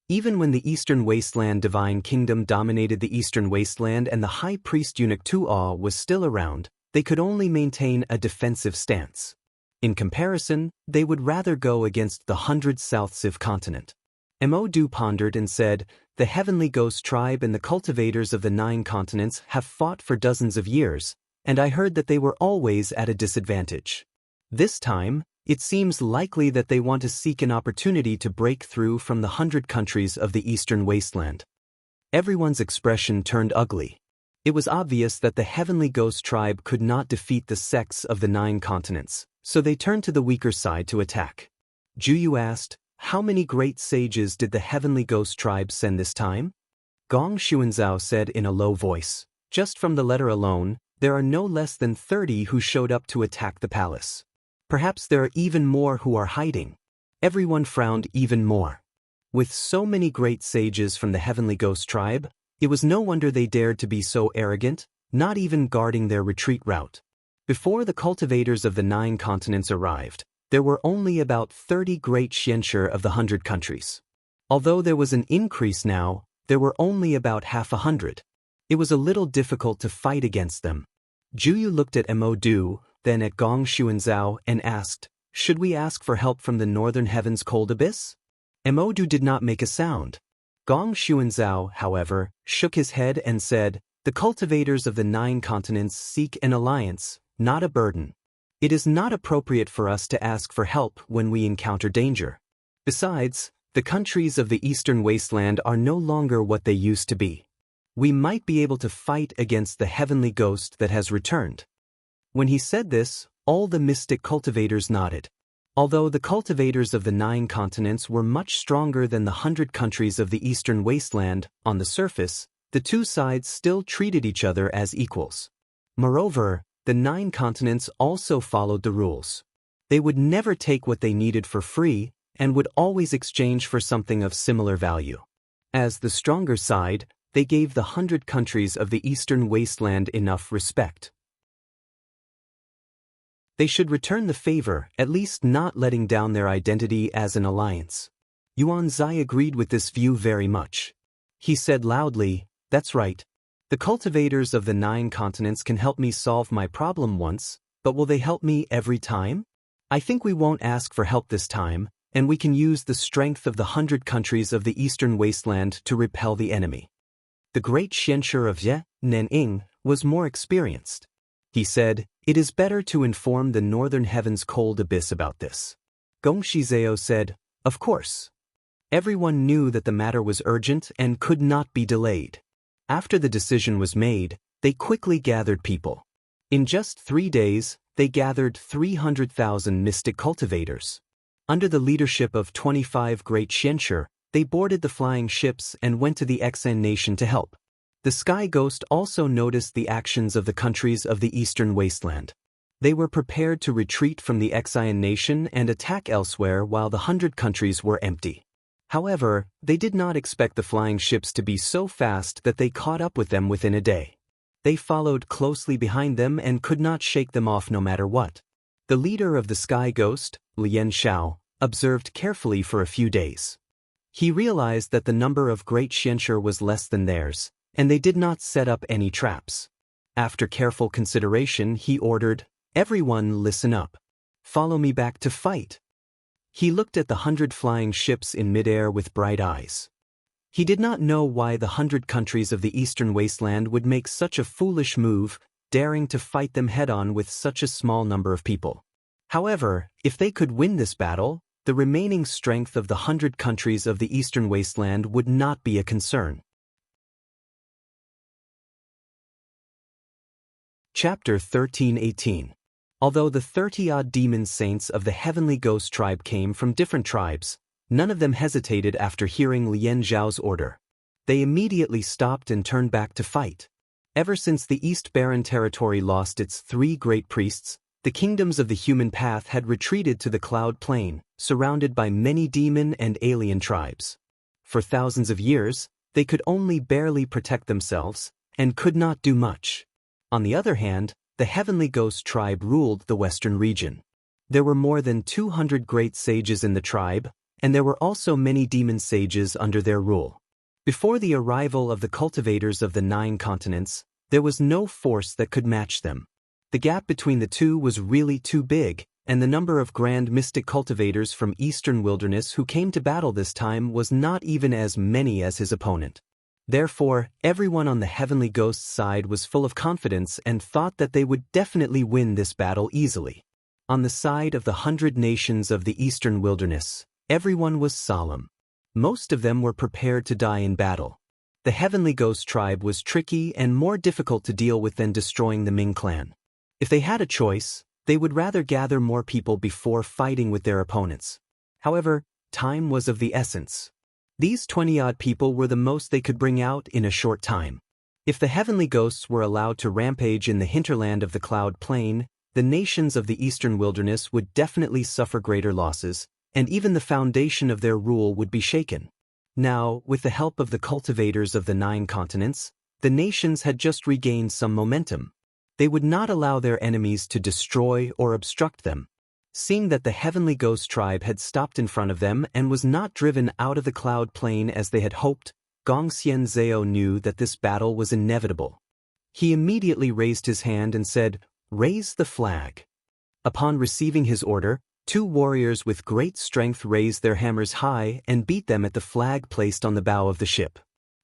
Even when the Eastern Wasteland Divine Kingdom dominated the Eastern Wasteland and the High Priest eunuch Tu'aw was still around, they could only maintain a defensive stance. In comparison, they would rather go against the 100 South Civ continent. Mo Du pondered and said, "The Heavenly Ghost tribe and the cultivators of the 9 continents have fought for dozens of years, and I heard that they were always at a disadvantage. This time, it seems likely that they want to seek an opportunity to break through from the 100 countries of the Eastern Wasteland." Everyone's expression turned ugly. It was obvious that the Heavenly Ghost tribe could not defeat the sects of the 9 continents, so they turned to the weaker side to attack. Juyu asked, "How many great sages did the Heavenly Ghost tribe send this time?" Gong Xuanzhao said in a low voice. Just from the letter alone, there are no less than 30 who showed up to attack the palace. Perhaps there are even more who are hiding. Everyone frowned even more. With so many great sages from the Heavenly Ghost tribe, it was no wonder they dared to be so arrogant, not even guarding their retreat route. Before the cultivators of the 9 continents arrived, there were only about 30 great xianshi of the 100 countries. Although there was an increase now, there were only about half 100. It was a little difficult to fight against them. Juyu looked at Mo Du, then at Gong Xuanzhao and asked, "Should we ask for help from the northern heaven's cold abyss?" Mo Du did not make a sound. Gong Xuanzhao, however, shook his head and said, "The cultivators of the 9 continents seek an alliance, not a burden. It is not appropriate for us to ask for help when we encounter danger. Besides, the countries of the eastern wasteland are no longer what they used to be. We might be able to fight against the heavenly ghost that has returned." When he said this, all the mystic cultivators nodded. Although the cultivators of the 9 continents were much stronger than the 100 countries of the eastern wasteland, on the surface, the two sides still treated each other as equals. Moreover, the 9 continents also followed the rules. They would never take what they needed for free, and would always exchange for something of similar value. As the stronger side, they gave the 100 countries of the eastern wasteland enough respect. They should return the favor, at least not letting down their identity as an alliance. Yuan Zai agreed with this view very much. He said loudly, "That's right. The cultivators of the 9 continents can help me solve my problem once, but will they help me every time? I think we won't ask for help this time, and we can use the strength of the 100 countries of the eastern wasteland to repel the enemy." The great xianshi of Ye, Nening, was more experienced. He said, "It is better to inform the northern heaven's cold abyss about this." Gong Shizhao said, "Of course." Everyone knew that the matter was urgent and could not be delayed. After the decision was made, they quickly gathered people. In just 3 days, they gathered 300,000 mystic cultivators. Under the leadership of 25 great xianshi, they boarded the flying ships and went to the Xan nation to help. The Sky Ghost also noticed the actions of the countries of the eastern wasteland. They were prepared to retreat from the Xian nation and attack elsewhere while the 100 countries were empty. However, they did not expect the flying ships to be so fast that they caught up with them within a day. They followed closely behind them and could not shake them off no matter what. The leader of the Sky Ghost, Lian Xiao, observed carefully for a few days. He realized that the number of great xianshi was less than theirs, and they did not set up any traps. After careful consideration, he ordered, "Everyone listen up. Follow me back to fight." He looked at the 100 flying ships in midair with bright eyes. He did not know why the 100 countries of the eastern wasteland would make such a foolish move, daring to fight them head-on with such a small number of people. However, if they could win this battle, the remaining strength of the 100 countries of the eastern wasteland would not be a concern. Chapter 13:18. Although the 30-odd demon saints of the Heavenly Ghost tribe came from different tribes, none of them hesitated after hearing Lian Zhao's order. They immediately stopped and turned back to fight. Ever since the East Barren territory lost its 3 great priests, the kingdoms of the human path had retreated to the Cloud Plain, surrounded by many demon and alien tribes. For thousands of years, they could only barely protect themselves, and could not do much. On the other hand, the Heavenly Ghost tribe ruled the western region. There were more than 200 great sages in the tribe, and there were also many demon sages under their rule. Before the arrival of the cultivators of the 9 continents, there was no force that could match them. The gap between the two was really too big, and the number of grand mystic cultivators from eastern wilderness who came to battle this time was not even as many as his opponent. Therefore, everyone on the Heavenly Ghost's side was full of confidence and thought that they would definitely win this battle easily. On the side of the 100 nations of the eastern wilderness, everyone was solemn. Most of them were prepared to die in battle. The Heavenly Ghost tribe was tricky and more difficult to deal with than destroying the Ming clan. If they had a choice, they would rather gather more people before fighting with their opponents. However, time was of the essence. These 20-odd people were the most they could bring out in a short time. If the heavenly ghosts were allowed to rampage in the hinterland of the cloud plain, the nations of the eastern wilderness would definitely suffer greater losses, and even the foundation of their rule would be shaken. Now, with the help of the cultivators of the 9 continents, the nations had just regained some momentum. They would not allow their enemies to destroy or obstruct them. Seeing that the heavenly ghost tribe had stopped in front of them and was not driven out of the cloud plain as they had hoped, Gongxian Zhao knew that this battle was inevitable. He immediately raised his hand and said, "Raise the flag." Upon receiving his order, 2 warriors with great strength raised their hammers high and beat them at the flag placed on the bow of the ship.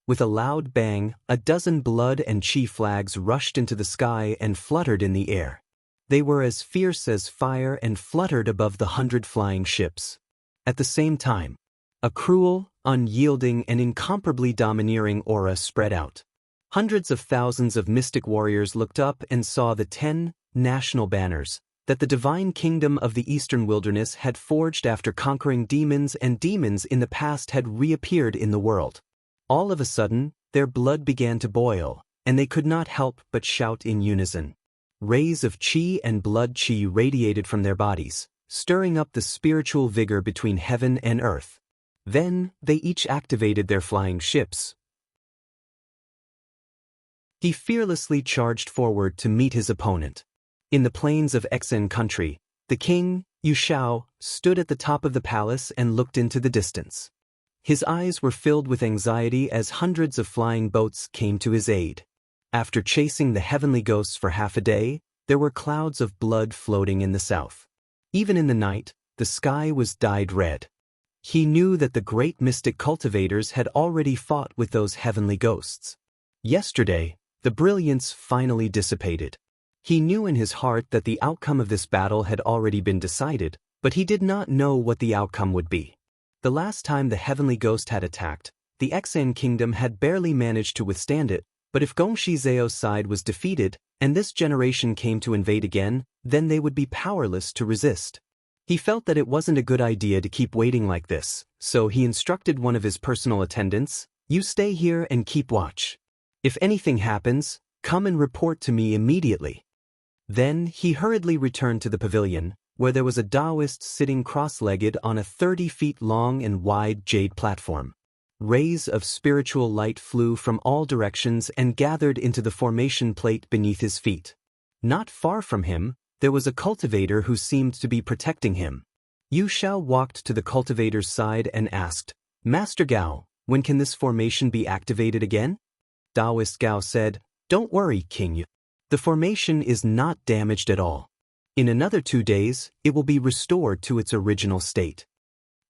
With a loud bang, a dozen blood and chi flags rushed into the sky and fluttered in the air. They were as fierce as fire and fluttered above the 100 flying ships. At the same time, a cruel, unyielding, and incomparably domineering aura spread out. Hundreds of thousands of mystic warriors looked up and saw the 10 national banners that the divine kingdom of the eastern wilderness had forged after conquering demons, and demons in the past had reappeared in the world. All of a sudden, their blood began to boil, and they could not help but shout in unison. Rays of chi and blood chi radiated from their bodies, stirring up the spiritual vigor between heaven and earth. Then, they each activated their flying ships. He fearlessly charged forward to meet his opponent. In the plains of Xen country, the king, Yu Shao, stood at the top of the palace and looked into the distance. His eyes were filled with anxiety as hundreds of flying boats came to his aid. After chasing the heavenly ghosts for half a day, there were clouds of blood floating in the south. Even in the night, the sky was dyed red. He knew that the great mystic cultivators had already fought with those heavenly ghosts. Yesterday, the brilliance finally dissipated. He knew in his heart that the outcome of this battle had already been decided, but he did not know what the outcome would be. The last time the heavenly ghost had attacked, the Xen kingdom had barely managed to withstand it, but if Gongxi Zhao's side was defeated, and this generation came to invade again, then they would be powerless to resist. He felt that it wasn't a good idea to keep waiting like this, so he instructed one of his personal attendants, "You stay here and keep watch. If anything happens, come and report to me immediately." Then he hurriedly returned to the pavilion, where there was a Taoist sitting cross-legged on a 30 feet long and wide jade platform. Rays of spiritual light flew from all directions and gathered into the formation plate beneath his feet. Not far from him, there was a cultivator who seemed to be protecting him. Yu Shao walked to the cultivator's side and asked, "Master Gao, when can this formation be activated again?" Taoist Gao said, "Don't worry, King Yu. The formation is not damaged at all. In another 2 days, it will be restored to its original state."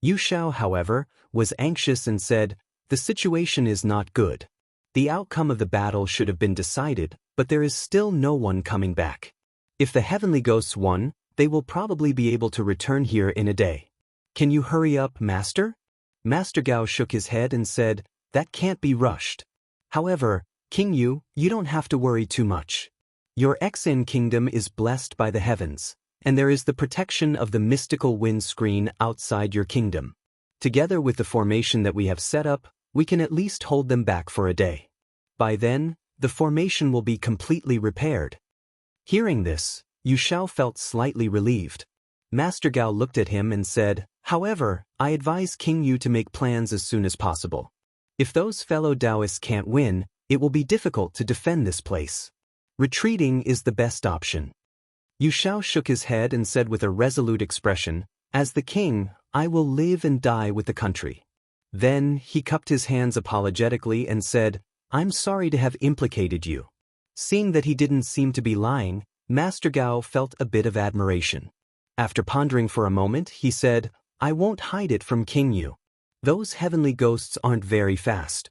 Yu Shao, however, was anxious and said, "The situation is not good. The outcome of the battle should have been decided, but there is still no one coming back. If the heavenly ghosts won, they will probably be able to return here in a day. Can you hurry up, Master?" Master Gao shook his head and said, "That can't be rushed. However, King Yu, you don't have to worry too much. Your Xen kingdom is blessed by the heavens, and there is the protection of the mystical wind screen outside your kingdom. Together with the formation that we have set up, we can at least hold them back for a day. By then, the formation will be completely repaired." Hearing this, Yu Shao felt slightly relieved. Master Gao looked at him and said, "However, I advise King Yu to make plans as soon as possible. If those fellow Taoists can't win, it will be difficult to defend this place. Retreating is the best option." Yu Shao shook his head and said with a resolute expression, "As the king, I will live and die with the country." Then he cupped his hands apologetically and said, "I'm sorry to have implicated you." Seeing that he didn't seem to be lying, Master Gao felt a bit of admiration. After pondering for a moment, he said, "I won't hide it from King Yu. Those heavenly ghosts aren't very fast.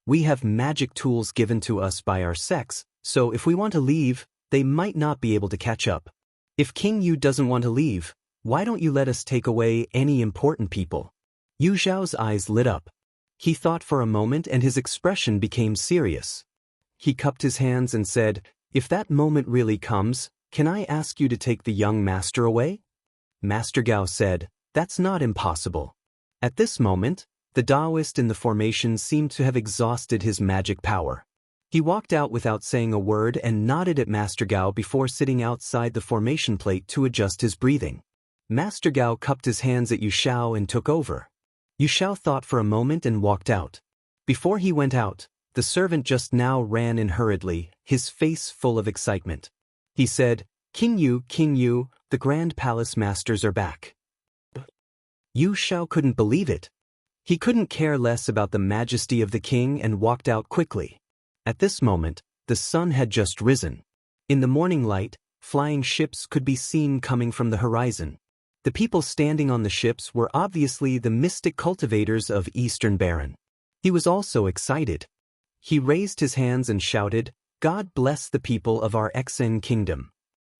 We have magic tools given to us by our sex, so if we want to leave, they might not be able to catch up. If King Yu doesn't want to leave, why don't you let us take away any important people?" Yu Zhao's eyes lit up. He thought for a moment and his expression became serious. He cupped his hands and said, "If that moment really comes, can I ask you to take the young master away?" Master Gao said, "That's not impossible. At this moment, the Taoist in the formation seemed to have exhausted his magic power. He walked out without saying a word and nodded at Master Gao before sitting outside the formation plate to adjust his breathing. Master Gao cupped his hands at Yu Xiao and took over. Yu Xiao thought for a moment and walked out. Before he went out, the servant just now ran in hurriedly, his face full of excitement. He said, King Yu, the Grand Palace Masters are back." Yu Xiao couldn't believe it. He couldn't care less about the majesty of the king and walked out quickly. At this moment, the sun had just risen. In the morning light, flying ships could be seen coming from the horizon. The people standing on the ships were obviously the mystic cultivators of Eastern Baron. He was also excited. He raised his hands and shouted, "God bless the people of our Xen kingdom."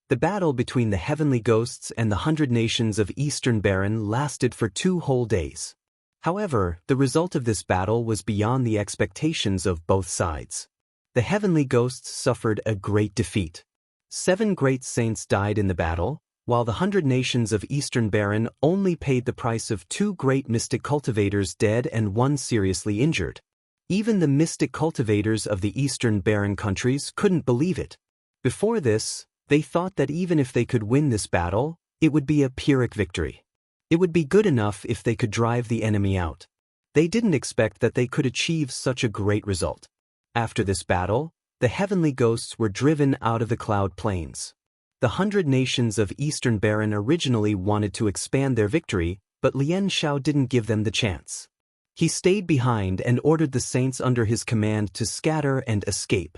The battle between the heavenly ghosts and the 100 nations of Eastern Baron lasted for 2 whole days. However, the result of this battle was beyond the expectations of both sides. The heavenly ghosts suffered a great defeat. 7 great saints died in the battle, while the 100 nations of Eastern Baron only paid the price of 2 great mystic cultivators dead and 1 seriously injured. Even the mystic cultivators of the Eastern Baron countries couldn't believe it. Before this, they thought that even if they could win this battle, it would be a Pyrrhic victory. It would be good enough if they could drive the enemy out. They didn't expect that they could achieve such a great result. After this battle, the heavenly ghosts were driven out of the cloud plains. The 100 nations of Eastern Baron originally wanted to expand their victory, but Lien Xiao didn't give them the chance. He stayed behind and ordered the saints under his command to scatter and escape.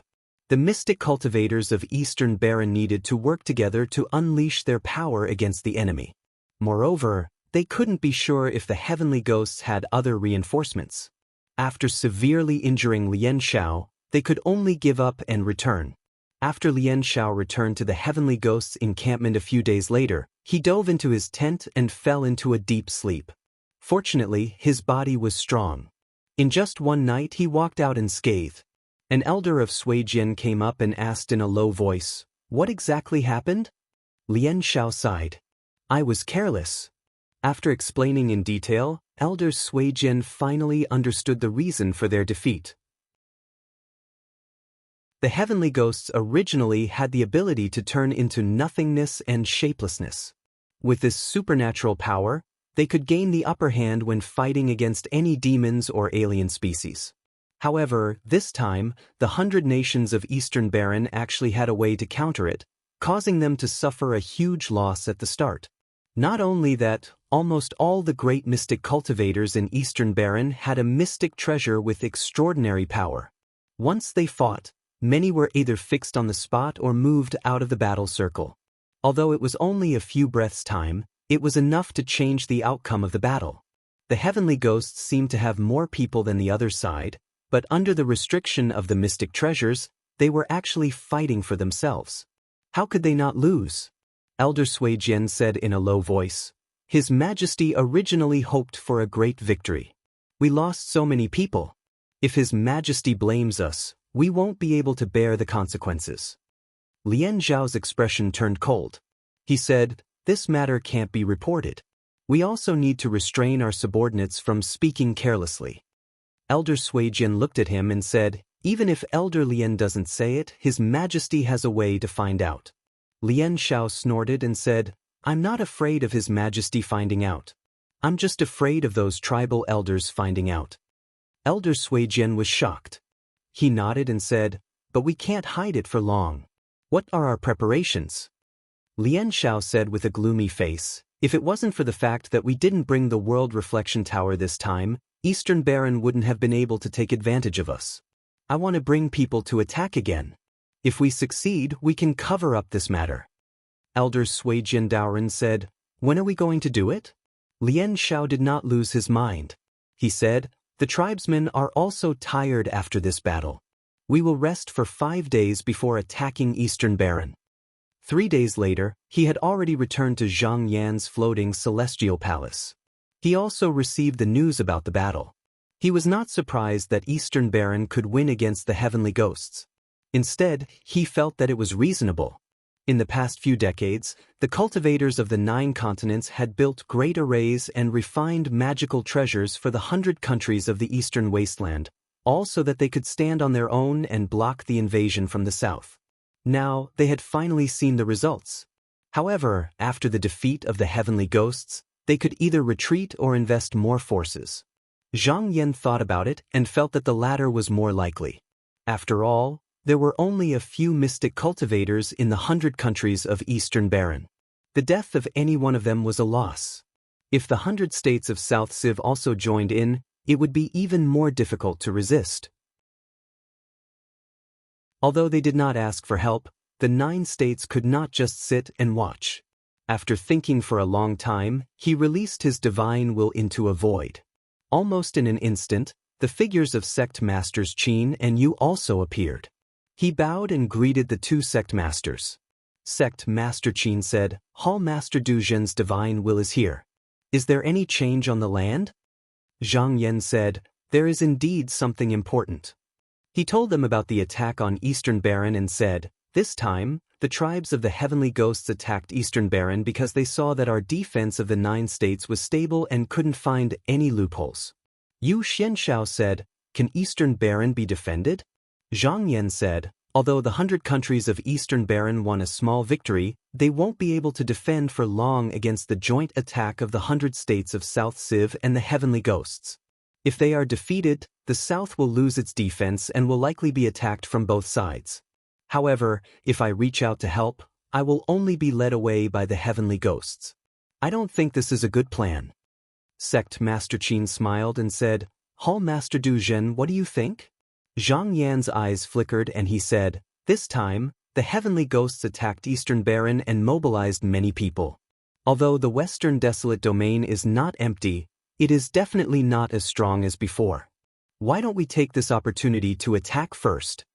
The mystic cultivators of Eastern Baron needed to work together to unleash their power against the enemy. Moreover, they couldn't be sure if the heavenly ghosts had other reinforcements. After severely injuring Lien Xiao, they could only give up and return. After Lien Xiao returned to the heavenly ghosts' encampment a few days later, he dove into his tent and fell into a deep sleep. Fortunately, his body was strong. In just one night he walked out unscathed. An elder of Suijian came up and asked in a low voice, "What exactly happened?" Lien Xiao sighed. "I was careless." After explaining in detail, Elder Suijian finally understood the reason for their defeat. The heavenly ghosts originally had the ability to turn into nothingness and shapelessness. With this supernatural power, they could gain the upper hand when fighting against any demons or alien species. However, this time, the 100 nations of Eastern Baron actually had a way to counter it, causing them to suffer a huge loss at the start. Not only that, almost all the great mystic cultivators in Eastern Baron had a mystic treasure with extraordinary power. Once they fought, many were either fixed on the spot or moved out of the battle circle. Although it was only a few breaths' time, it was enough to change the outcome of the battle. The heavenly ghosts seemed to have more people than the other side, but under the restriction of the mystic treasures, they were actually fighting for themselves. How could they not lose? Elder Suijian said in a low voice. His Majesty originally hoped for a great victory. We lost so many people. If His Majesty blames us, we won't be able to bear the consequences. Lien Xiao's expression turned cold. He said, "This matter can't be reported. We also need to restrain our subordinates from speaking carelessly." Elder Suijian looked at him and said, "Even if Elder Lien doesn't say it, His Majesty has a way to find out." Lien Xiao snorted and said, "I'm not afraid of His Majesty finding out. I'm just afraid of those tribal elders finding out." Elder Suijian was shocked. He nodded and said, "But we can't hide it for long. What are our preparations?" Lien Xiao said with a gloomy face, "If it wasn't for the fact that we didn't bring the World Reflection Tower this time, Eastern Baron wouldn't have been able to take advantage of us. I want to bring people to attack again. If we succeed, we can cover up this matter." Elder Suijian Daoren said, "When are we going to do it?" Lien Xiao did not lose his mind. He said, "The tribesmen are also tired after this battle. We will rest for 5 days before attacking Eastern Baron." 3 days later, he had already returned to Zhang Yan's floating celestial palace. He also received the news about the battle. He was not surprised that Eastern Baron could win against the heavenly ghosts. Instead, he felt that it was reasonable. In the past few decades, the cultivators of the 9 continents had built great arrays and refined magical treasures for the 100 countries of the eastern wasteland, all so that they could stand on their own and block the invasion from the south. Now, they had finally seen the results. However, after the defeat of the heavenly ghosts, they could either retreat or invest more forces. Zhang Yan thought about it and felt that the latter was more likely. After all, there were only a few mystic cultivators in the 100 countries of Eastern Baron. The death of any one of them was a loss. If the 100 states of South Civ also joined in, it would be even more difficult to resist. Although they did not ask for help, the 9 states could not just sit and watch. After thinking for a long time, he released his divine will into a void. Almost in an instant, the figures of sect masters Qin and Yu also appeared. He bowed and greeted the 2 sect masters. Sect Master Qin said, "Hall Master Du Zhen's divine will is here. Is there any change on the land?" Zhang Yan said, "There is indeed something important." He told them about the attack on Eastern Baron and said, "This time, the tribes of the heavenly ghosts attacked Eastern Baron because they saw that our defense of the 9 states was stable and couldn't find any loopholes." Yu Xianshao said, "Can Eastern Baron be defended?" Zhang Yan said, "Although the 100 countries of Eastern Baron won a small victory, they won't be able to defend for long against the joint attack of the 100 states of South Civ and the heavenly ghosts. If they are defeated, the South will lose its defense and will likely be attacked from both sides. However, if I reach out to help, I will only be led away by the heavenly ghosts. I don't think this is a good plan." Sect Master Qin smiled and said, "Hall Master Du Zhen, what do you think?" Zhang Yan's eyes flickered and he said, "This time, the heavenly ghosts attacked Eastern Baron and mobilized many people. Although the Western Desolate Domain is not empty, it is definitely not as strong as before. Why don't we take this opportunity to attack first?"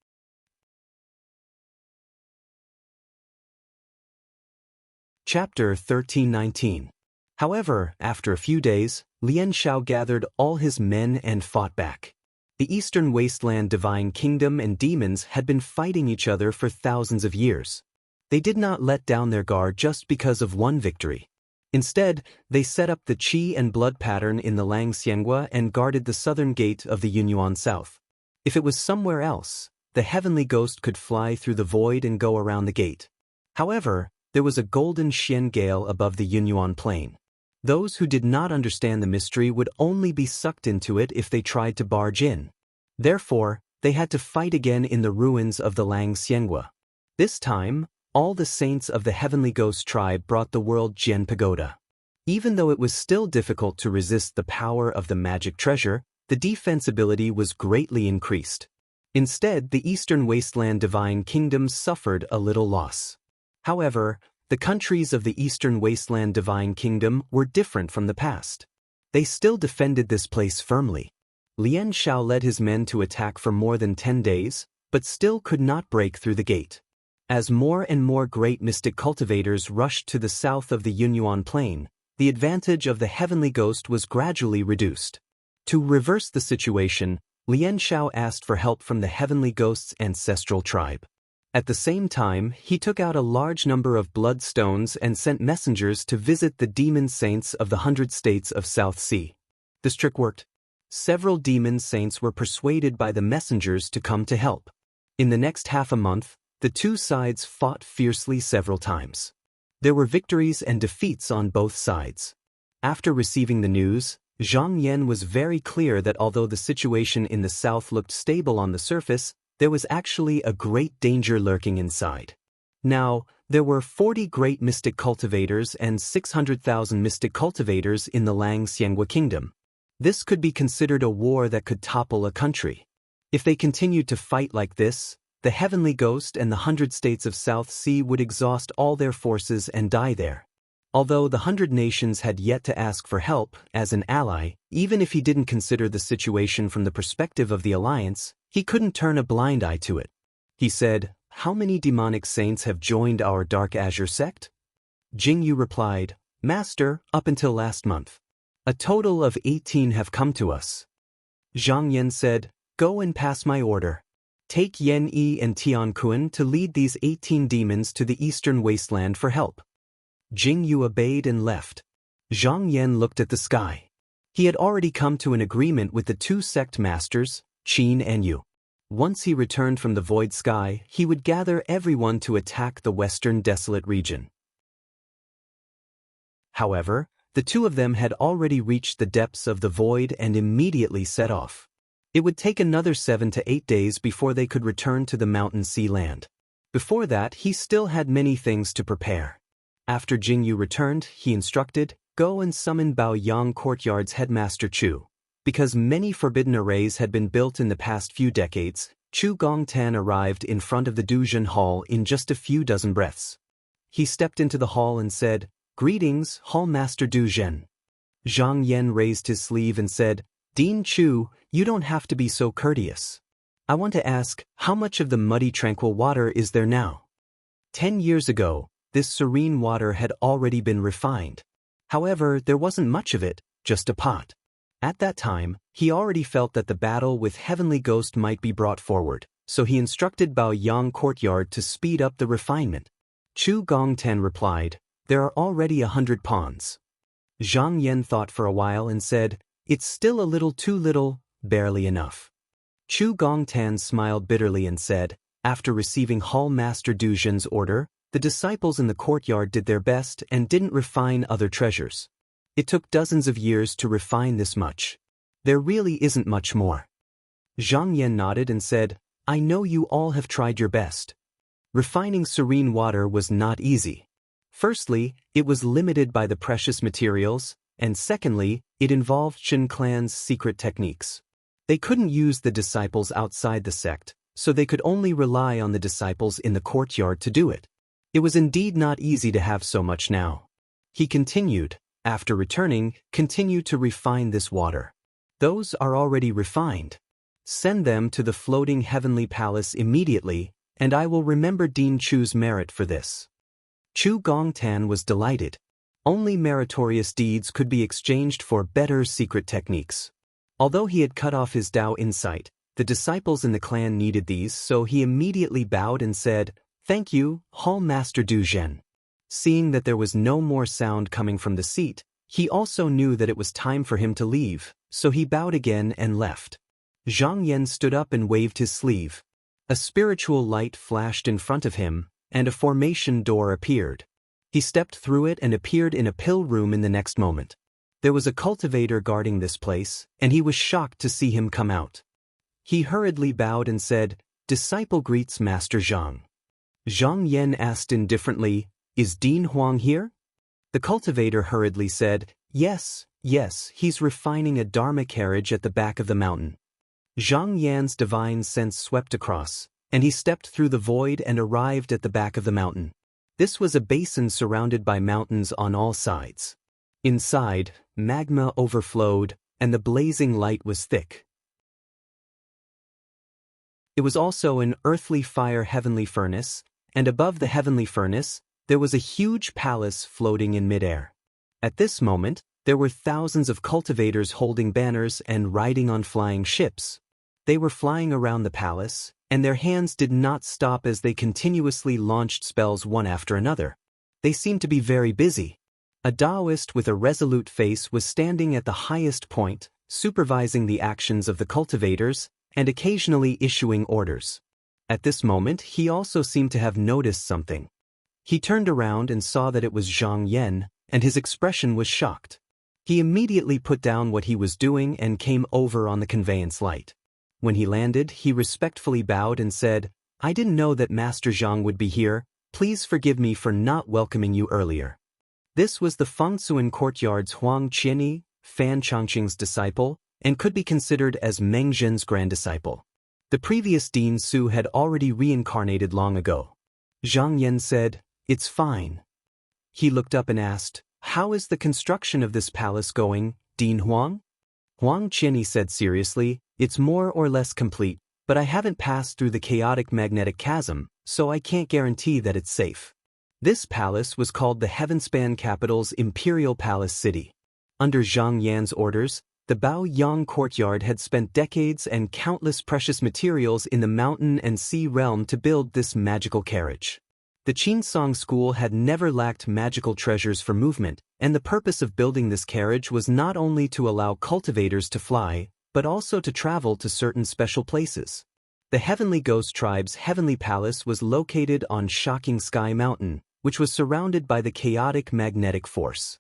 Chapter 13-19. However, after a few days, Lian Shao gathered all his men and fought back. The Eastern Wasteland Divine Kingdom and demons had been fighting each other for thousands of years. They did not let down their guard just because of one victory. Instead, they set up the Qi and blood pattern in the Lang Xianghua and guarded the southern gate of the Yunyuan South. If it was somewhere else, the heavenly ghost could fly through the void and go around the gate. However, there was a golden Xian gale above the Yunyuan plain. Those who did not understand the mystery would only be sucked into it if they tried to barge in. Therefore, they had to fight again in the ruins of the Lang Xianghua. This time, all the saints of the Heavenly Ghost tribe brought the world Jian Pagoda. Even though it was still difficult to resist the power of the magic treasure, the defense ability was greatly increased. Instead, the Eastern Wasteland Divine Kingdom suffered a little loss. However, the countries of the Eastern Wasteland Divine Kingdom were different from the past. They still defended this place firmly. Lian Shao led his men to attack for more than 10 days, but still could not break through the gate. As more and more great mystic cultivators rushed to the south of the Yunyuan plain, the advantage of the heavenly ghost was gradually reduced. To reverse the situation, Lian Shao asked for help from the heavenly ghost's ancestral tribe. At the same time, he took out a large number of blood stones and sent messengers to visit the demon saints of the 100 states of South Sea. This trick worked. Several demon saints were persuaded by the messengers to come to help. In the next half a month, the 2 sides fought fiercely several times. There were victories and defeats on both sides. After receiving the news, Zhang Yan was very clear that although the situation in the south looked stable on the surface, there was actually a great danger lurking inside. Now, there were 40 great mystic cultivators and 600,000 mystic cultivators in the Lang Xianghua kingdom. This could be considered a war that could topple a country. If they continued to fight like this, the Heavenly Ghost and the 100 states of South Sea would exhaust all their forces and die there. Although the 100 nations had yet to ask for help as an ally, even if he didn't consider the situation from the perspective of the alliance, he couldn't turn a blind eye to it. He said, "How many demonic saints have joined our Dark Azure sect?" Jingyu replied, "Master, up until last month. A total of 18 have come to us." Zhang Yan said, "Go and pass my order." Take Yen Yi and Tian Kun to lead these 18 demons to the eastern wasteland for help. Jing Yu obeyed and left. Zhang Yan looked at the sky. He had already come to an agreement with the two sect masters, Qin and Yu. Once he returned from the void sky, he would gather everyone to attack the western desolate region. However, the two of them had already reached the depths of the void and immediately set off. It would take another 7 to 8 days before they could return to the mountain sea land. Before that, he still had many things to prepare. After Jing Yu returned, he instructed, "Go and summon Bao Yang Courtyard's headmaster Chu." Because many forbidden arrays had been built in the past few decades, Chu Gongtan arrived in front of the Duzhen Hall in just a few dozen breaths. He stepped into the hall and said, "Greetings, Hall Master Duzhen." Zhang Yan raised his sleeve and said, "Dean Chu, you don't have to be so courteous. I want to ask, how much of the muddy tranquil water is there now?" 10 years ago, this serene water had already been refined. However, there wasn't much of it, just a pot. At that time, he already felt that the battle with Heavenly Ghost might be brought forward, so he instructed Bao Yang Courtyard to speed up the refinement. Chu Gongtan replied, "There are already 100 ponds." Zhang Yan thought for a while and said, "It's still a little too little, barely enough." Chu Gongtan smiled bitterly and said, "After receiving Hall Master Duzhen's order, the disciples in the courtyard did their best and didn't refine other treasures. It took dozens of years to refine this much. There really isn't much more." Zhang Yan nodded and said, "I know you all have tried your best. Refining serene water was not easy. Firstly, it was limited by the precious materials, and secondly, it involved Shen Clan's secret techniques. They couldn't use the disciples outside the sect, so they could only rely on the disciples in the courtyard to do it. It was indeed not easy to have so much now." He continued, "After returning, continue to refine this water. Those are already refined. Send them to the floating heavenly palace immediately, and I will remember Dean Chu's merit for this." Chu Gongtan was delighted. Only meritorious deeds could be exchanged for better secret techniques. Although he had cut off his Tao insight, the disciples in the clan needed these, so he immediately bowed and said, "Thank you, Hall Master Duzhen." Seeing that there was no more sound coming from the seat, he also knew that it was time for him to leave, so he bowed again and left. Zhang Yan stood up and waved his sleeve. A spiritual light flashed in front of him, and a formation door appeared. He stepped through it and appeared in a pill room in the next moment. There was a cultivator guarding this place, and he was shocked to see him come out. He hurriedly bowed and said, "Disciple greets Master Zhang." Zhang Yan asked indifferently, "Is Dean Huang here?" The cultivator hurriedly said, Yes, he's refining a Dharma carriage at the back of the mountain." Zhang Yan's divine sense swept across, and he stepped through the void and arrived at the back of the mountain. This was a basin surrounded by mountains on all sides. Inside, magma overflowed, and the blazing light was thick. It was also an earthly fire heavenly furnace, and above the heavenly furnace, there was a huge palace floating in midair. At this moment, there were thousands of cultivators holding banners and riding on flying ships. They were flying around the palace, and their hands did not stop as they continuously launched spells one after another. They seemed to be very busy. A Taoist with a resolute face was standing at the highest point, supervising the actions of the cultivators, and occasionally issuing orders. At this moment, he also seemed to have noticed something. He turned around and saw that it was Zhang Yan, and his expression was shocked. He immediately put down what he was doing and came over on the conveyance light. When he landed, he respectfully bowed and said, "I didn't know that Master Zhang would be here. Please forgive me for not welcoming you earlier." This was the Fengsuan courtyard's Huang Qianyi, Fan Changqing's disciple, and could be considered as Meng Zhen's grand-disciple. The previous Dean Su had already reincarnated long ago. Zhang Yan said, "It's fine." He looked up and asked, "How is the construction of this palace going, Dean Huang?" Huang Qianyi said seriously, "It's more or less complete, but I haven't passed through the chaotic magnetic chasm, so I can't guarantee that it's safe." This palace was called the Heavenspan capital's Imperial Palace City. Under Zhang Yan's orders, The Bao Yang courtyard had spent decades and countless precious materials in the mountain and sea realm to build this magical carriage. The Qinsong school had never lacked magical treasures for movement, and the purpose of building this carriage was not only to allow cultivators to fly, but also to travel to certain special places. The Heavenly Ghost Tribe's heavenly palace was located on Shocking Sky Mountain, which was surrounded by the chaotic magnetic force.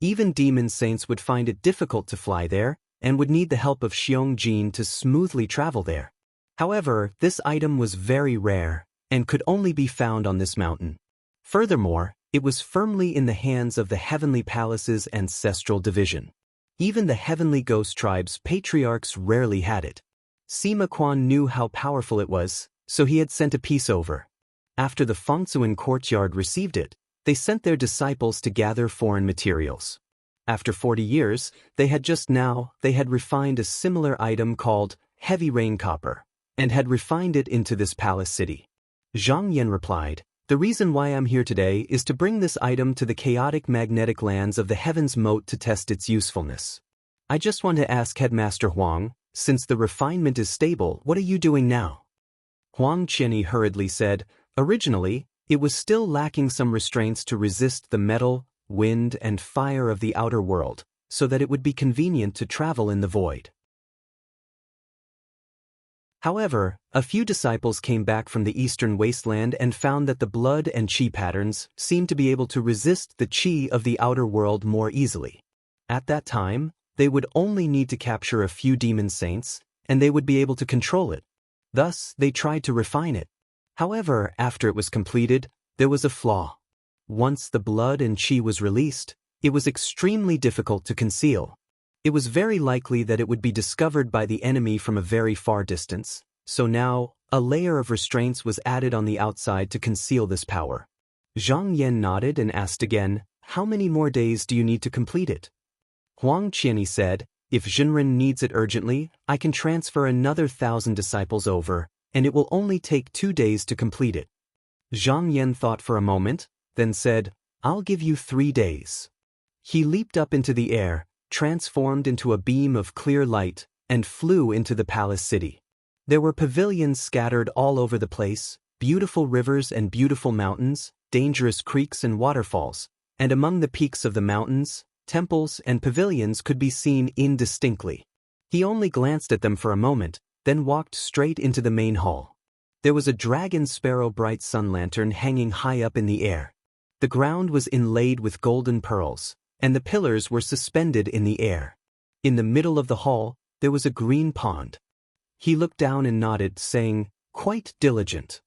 Even demon saints would find it difficult to fly there, and would need the help of Xiong Jin to smoothly travel there. However, this item was very rare, and could only be found on this mountain. Furthermore, it was firmly in the hands of the Heavenly Palace's ancestral division. Even the Heavenly Ghost Tribe's patriarchs rarely had it. Sima Quan knew how powerful it was, so he had sent a piece over. After the Fengzuan courtyard received it, they sent their disciples to gather foreign materials. After 40 years, they had refined a similar item called heavy rain copper, and had refined it into this palace city. Zhang Yan replied, "The reason why I'm here today is to bring this item to the chaotic magnetic lands of the Heaven's Moat to test its usefulness. I just want to ask Headmaster Huang, since the refinement is stable, what are you doing now?" Huang Qianyi hurriedly said, "Originally, it was still lacking some restraints to resist the metal, wind, and fire of the outer world, so that it would be convenient to travel in the void. However, a few disciples came back from the eastern wasteland and found that the blood and qi patterns seemed to be able to resist the qi of the outer world more easily. At that time, they would only need to capture a few demon saints, and they would be able to control it. Thus, they tried to refine it. However, after it was completed, there was a flaw. Once the blood and qi was released, it was extremely difficult to conceal. It was very likely that it would be discovered by the enemy from a very far distance, so now, a layer of restraints was added on the outside to conceal this power. Zhang Yan nodded and asked again, "How many more days do you need to complete it?" Huang Qianyi said, "If Zhenren needs it urgently, I can transfer another 1,000 disciples over, and it will only take 2 days to complete it." Zhang Yan thought for a moment, then said, "I'll give you 3 days." He leaped up into the air, transformed into a beam of clear light, and flew into the palace city. There were pavilions scattered all over the place, beautiful rivers and beautiful mountains, dangerous creeks and waterfalls, and among the peaks of the mountains, temples and pavilions could be seen indistinctly. He only glanced at them for a moment, then walked straight into the main hall. There was a dragon sparrow bright sun lantern hanging high up in the air. The ground was inlaid with golden pearls, and the pillars were suspended in the air. In the middle of the hall, there was a green pond. He looked down and nodded, saying, "Quite diligent."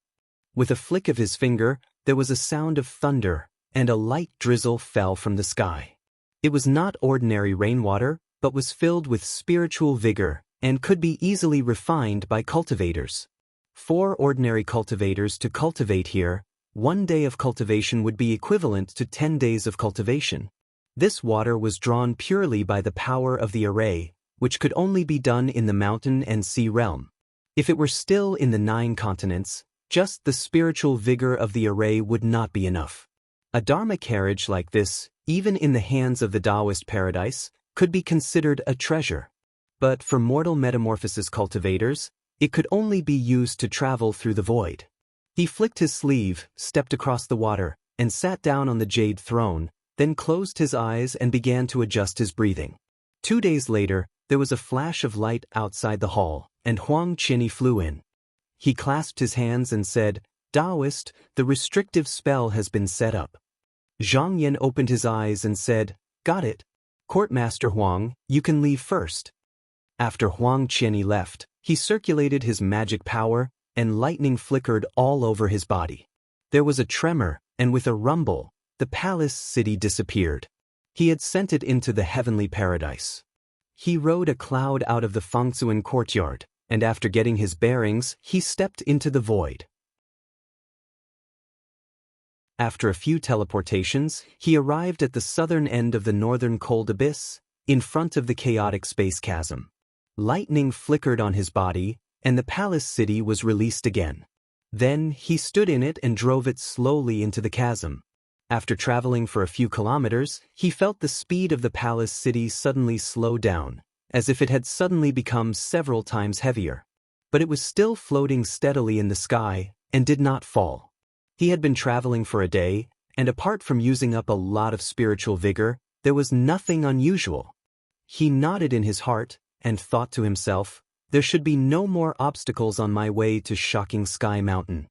With a flick of his finger, there was a sound of thunder, and a light drizzle fell from the sky. It was not ordinary rainwater, but was filled with spiritual vigor, and could be easily refined by cultivators. 4 ordinary cultivators to cultivate here, 1 day of cultivation would be equivalent to 10 days of cultivation. This water was drawn purely by the power of the array, which could only be done in the mountain and sea realm. If it were still in the 9 continents, just the spiritual vigor of the array would not be enough. A Dharma carriage like this, even in the hands of the Taoist paradise, could be considered a treasure. But for mortal metamorphosis cultivators, it could only be used to travel through the void. He flicked his sleeve, stepped across the water, and sat down on the jade throne, then closed his eyes and began to adjust his breathing. 2 days later, there was a flash of light outside the hall, and Huang Qianyi flew in. He clasped his hands and said, "Taoist, the restrictive spell has been set up." Zhang Yan opened his eyes and said, "Got it. Courtmaster Huang, you can leave first." After Huang Qianyi left, he circulated his magic power, and lightning flickered all over his body. There was a tremor, and with a rumble, the palace city disappeared. He had sent it into the heavenly paradise. He rode a cloud out of the Fengzuan courtyard, and after getting his bearings, he stepped into the void. After a few teleportations, he arrived at the southern end of the northern cold abyss, in front of the chaotic space chasm. Lightning flickered on his body, and the palace city was released again. Then he stood in it and drove it slowly into the chasm. After traveling for a few kilometers, he felt the speed of the palace city suddenly slow down, as if it had suddenly become several times heavier. But it was still floating steadily in the sky and did not fall. He had been traveling for a day, and apart from using up a lot of spiritual vigor, there was nothing unusual. He nodded in his heart and thought to himself, there should be no more obstacles on my way to Shocking Sky Mountain.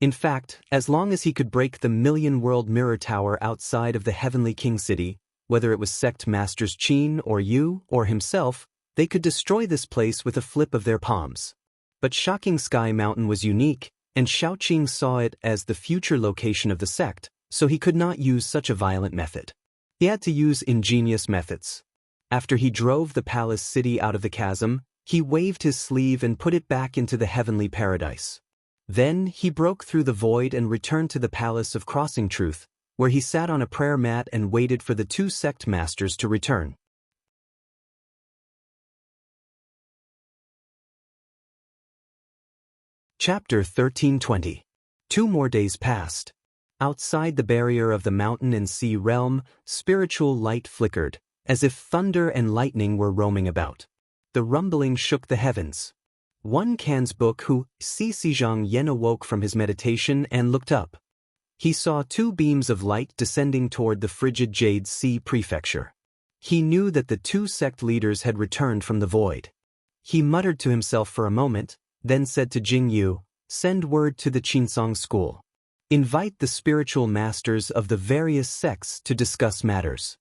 In fact, as long as he could break the million-world mirror tower outside of the Heavenly King City, whether it was sect masters Qin or Yu or himself, they could destroy this place with a flip of their palms. But Shocking Sky Mountain was unique, and Shaoqing saw it as the future location of the sect, so he could not use such a violent method. He had to use ingenious methods. After he drove the palace city out of the chasm, he waved his sleeve and put it back into the heavenly paradise. Then he broke through the void and returned to the palace of Crossing Truth, where he sat on a prayer mat and waited for the two sect masters to return. Chapter 1320. 2 more days passed. Outside the barrier of the mountain and sea realm, spiritual light flickered, as if thunder and lightning were roaming about. The rumbling shook the heavens. One Kan's book who, Si Sijang Yen awoke from his meditation and looked up. He saw 2 beams of light descending toward the frigid Jade Sea Prefecture. He knew that the 2 sect leaders had returned from the void. He muttered to himself for a moment, then said to Jing Yu, send word to the Qinsong school. Invite the spiritual masters of the various sects to discuss matters.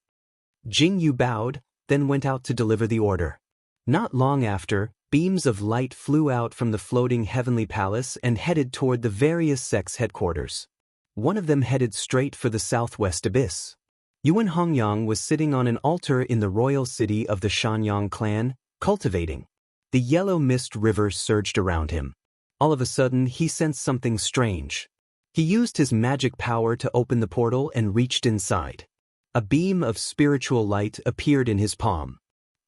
Jing Yu bowed, then went out to deliver the order. Not long after, beams of light flew out from the floating heavenly palace and headed toward the various sects' headquarters. One of them headed straight for the southwest abyss. Yuan Hongyang was sitting on an altar in the royal city of the Shanyang clan, cultivating. The yellow mist river surged around him. All of a sudden, he sensed something strange. He used his magic power to open the portal and reached inside. A beam of spiritual light appeared in his palm.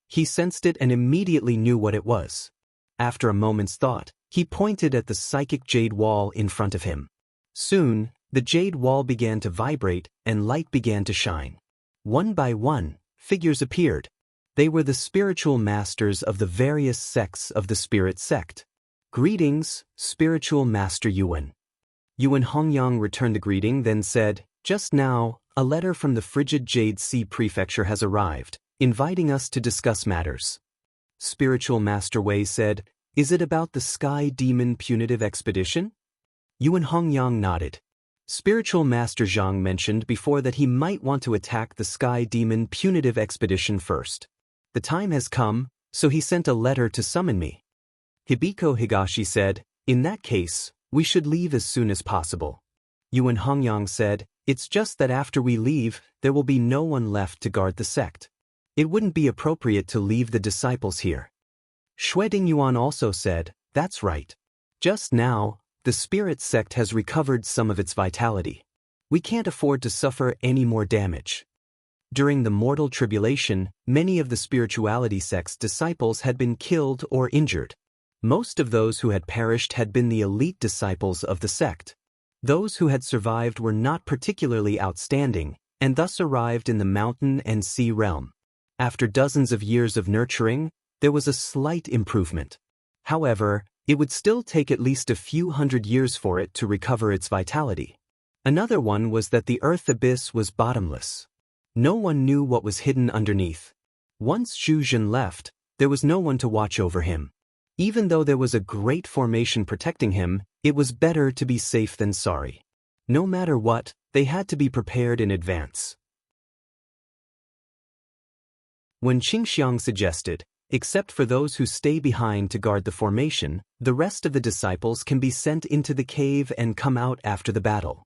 He sensed it and immediately knew what it was. After a moment's thought, he pointed at the psychic jade wall in front of him. Soon, the jade wall began to vibrate and light began to shine. One by one, figures appeared. They were the spiritual masters of the various sects of the spirit sect. Greetings, spiritual master Yuan. Yuan Hongyang returned the greeting, then said, just now, a letter from the frigid Jade Sea Prefecture has arrived, inviting us to discuss matters. Spiritual Master Wei said, is it about the Sky Demon Punitive Expedition? Yuan Hongyang nodded. Spiritual Master Zhang mentioned before that he might want to attack the Sky Demon Punitive Expedition first. The time has come, so he sent a letter to summon me. Hibiko Higashi said, in that case, we should leave as soon as possible. Yuan Hongyang said, it's just that after we leave, there will be no one left to guard the sect. It wouldn't be appropriate to leave the disciples here. Shueding Yuan also said, that's right. Just now, the spirit sect has recovered some of its vitality. We can't afford to suffer any more damage. During the mortal tribulation, many of the spirituality sect's disciples had been killed or injured. Most of those who had perished had been the elite disciples of the sect. Those who had survived were not particularly outstanding, and thus arrived in the mountain and sea realm. After dozens of years of nurturing, there was a slight improvement. However, it would still take at least a few hundred years for it to recover its vitality. Another one was that the earth abyss was bottomless. No one knew what was hidden underneath. Once Zhu Jin left, there was no one to watch over him. Even though there was a great formation protecting him, it was better to be safe than sorry. No matter what, they had to be prepared in advance. When Qingxiang suggested, except for those who stay behind to guard the formation, the rest of the disciples can be sent into the cave and come out after the battle.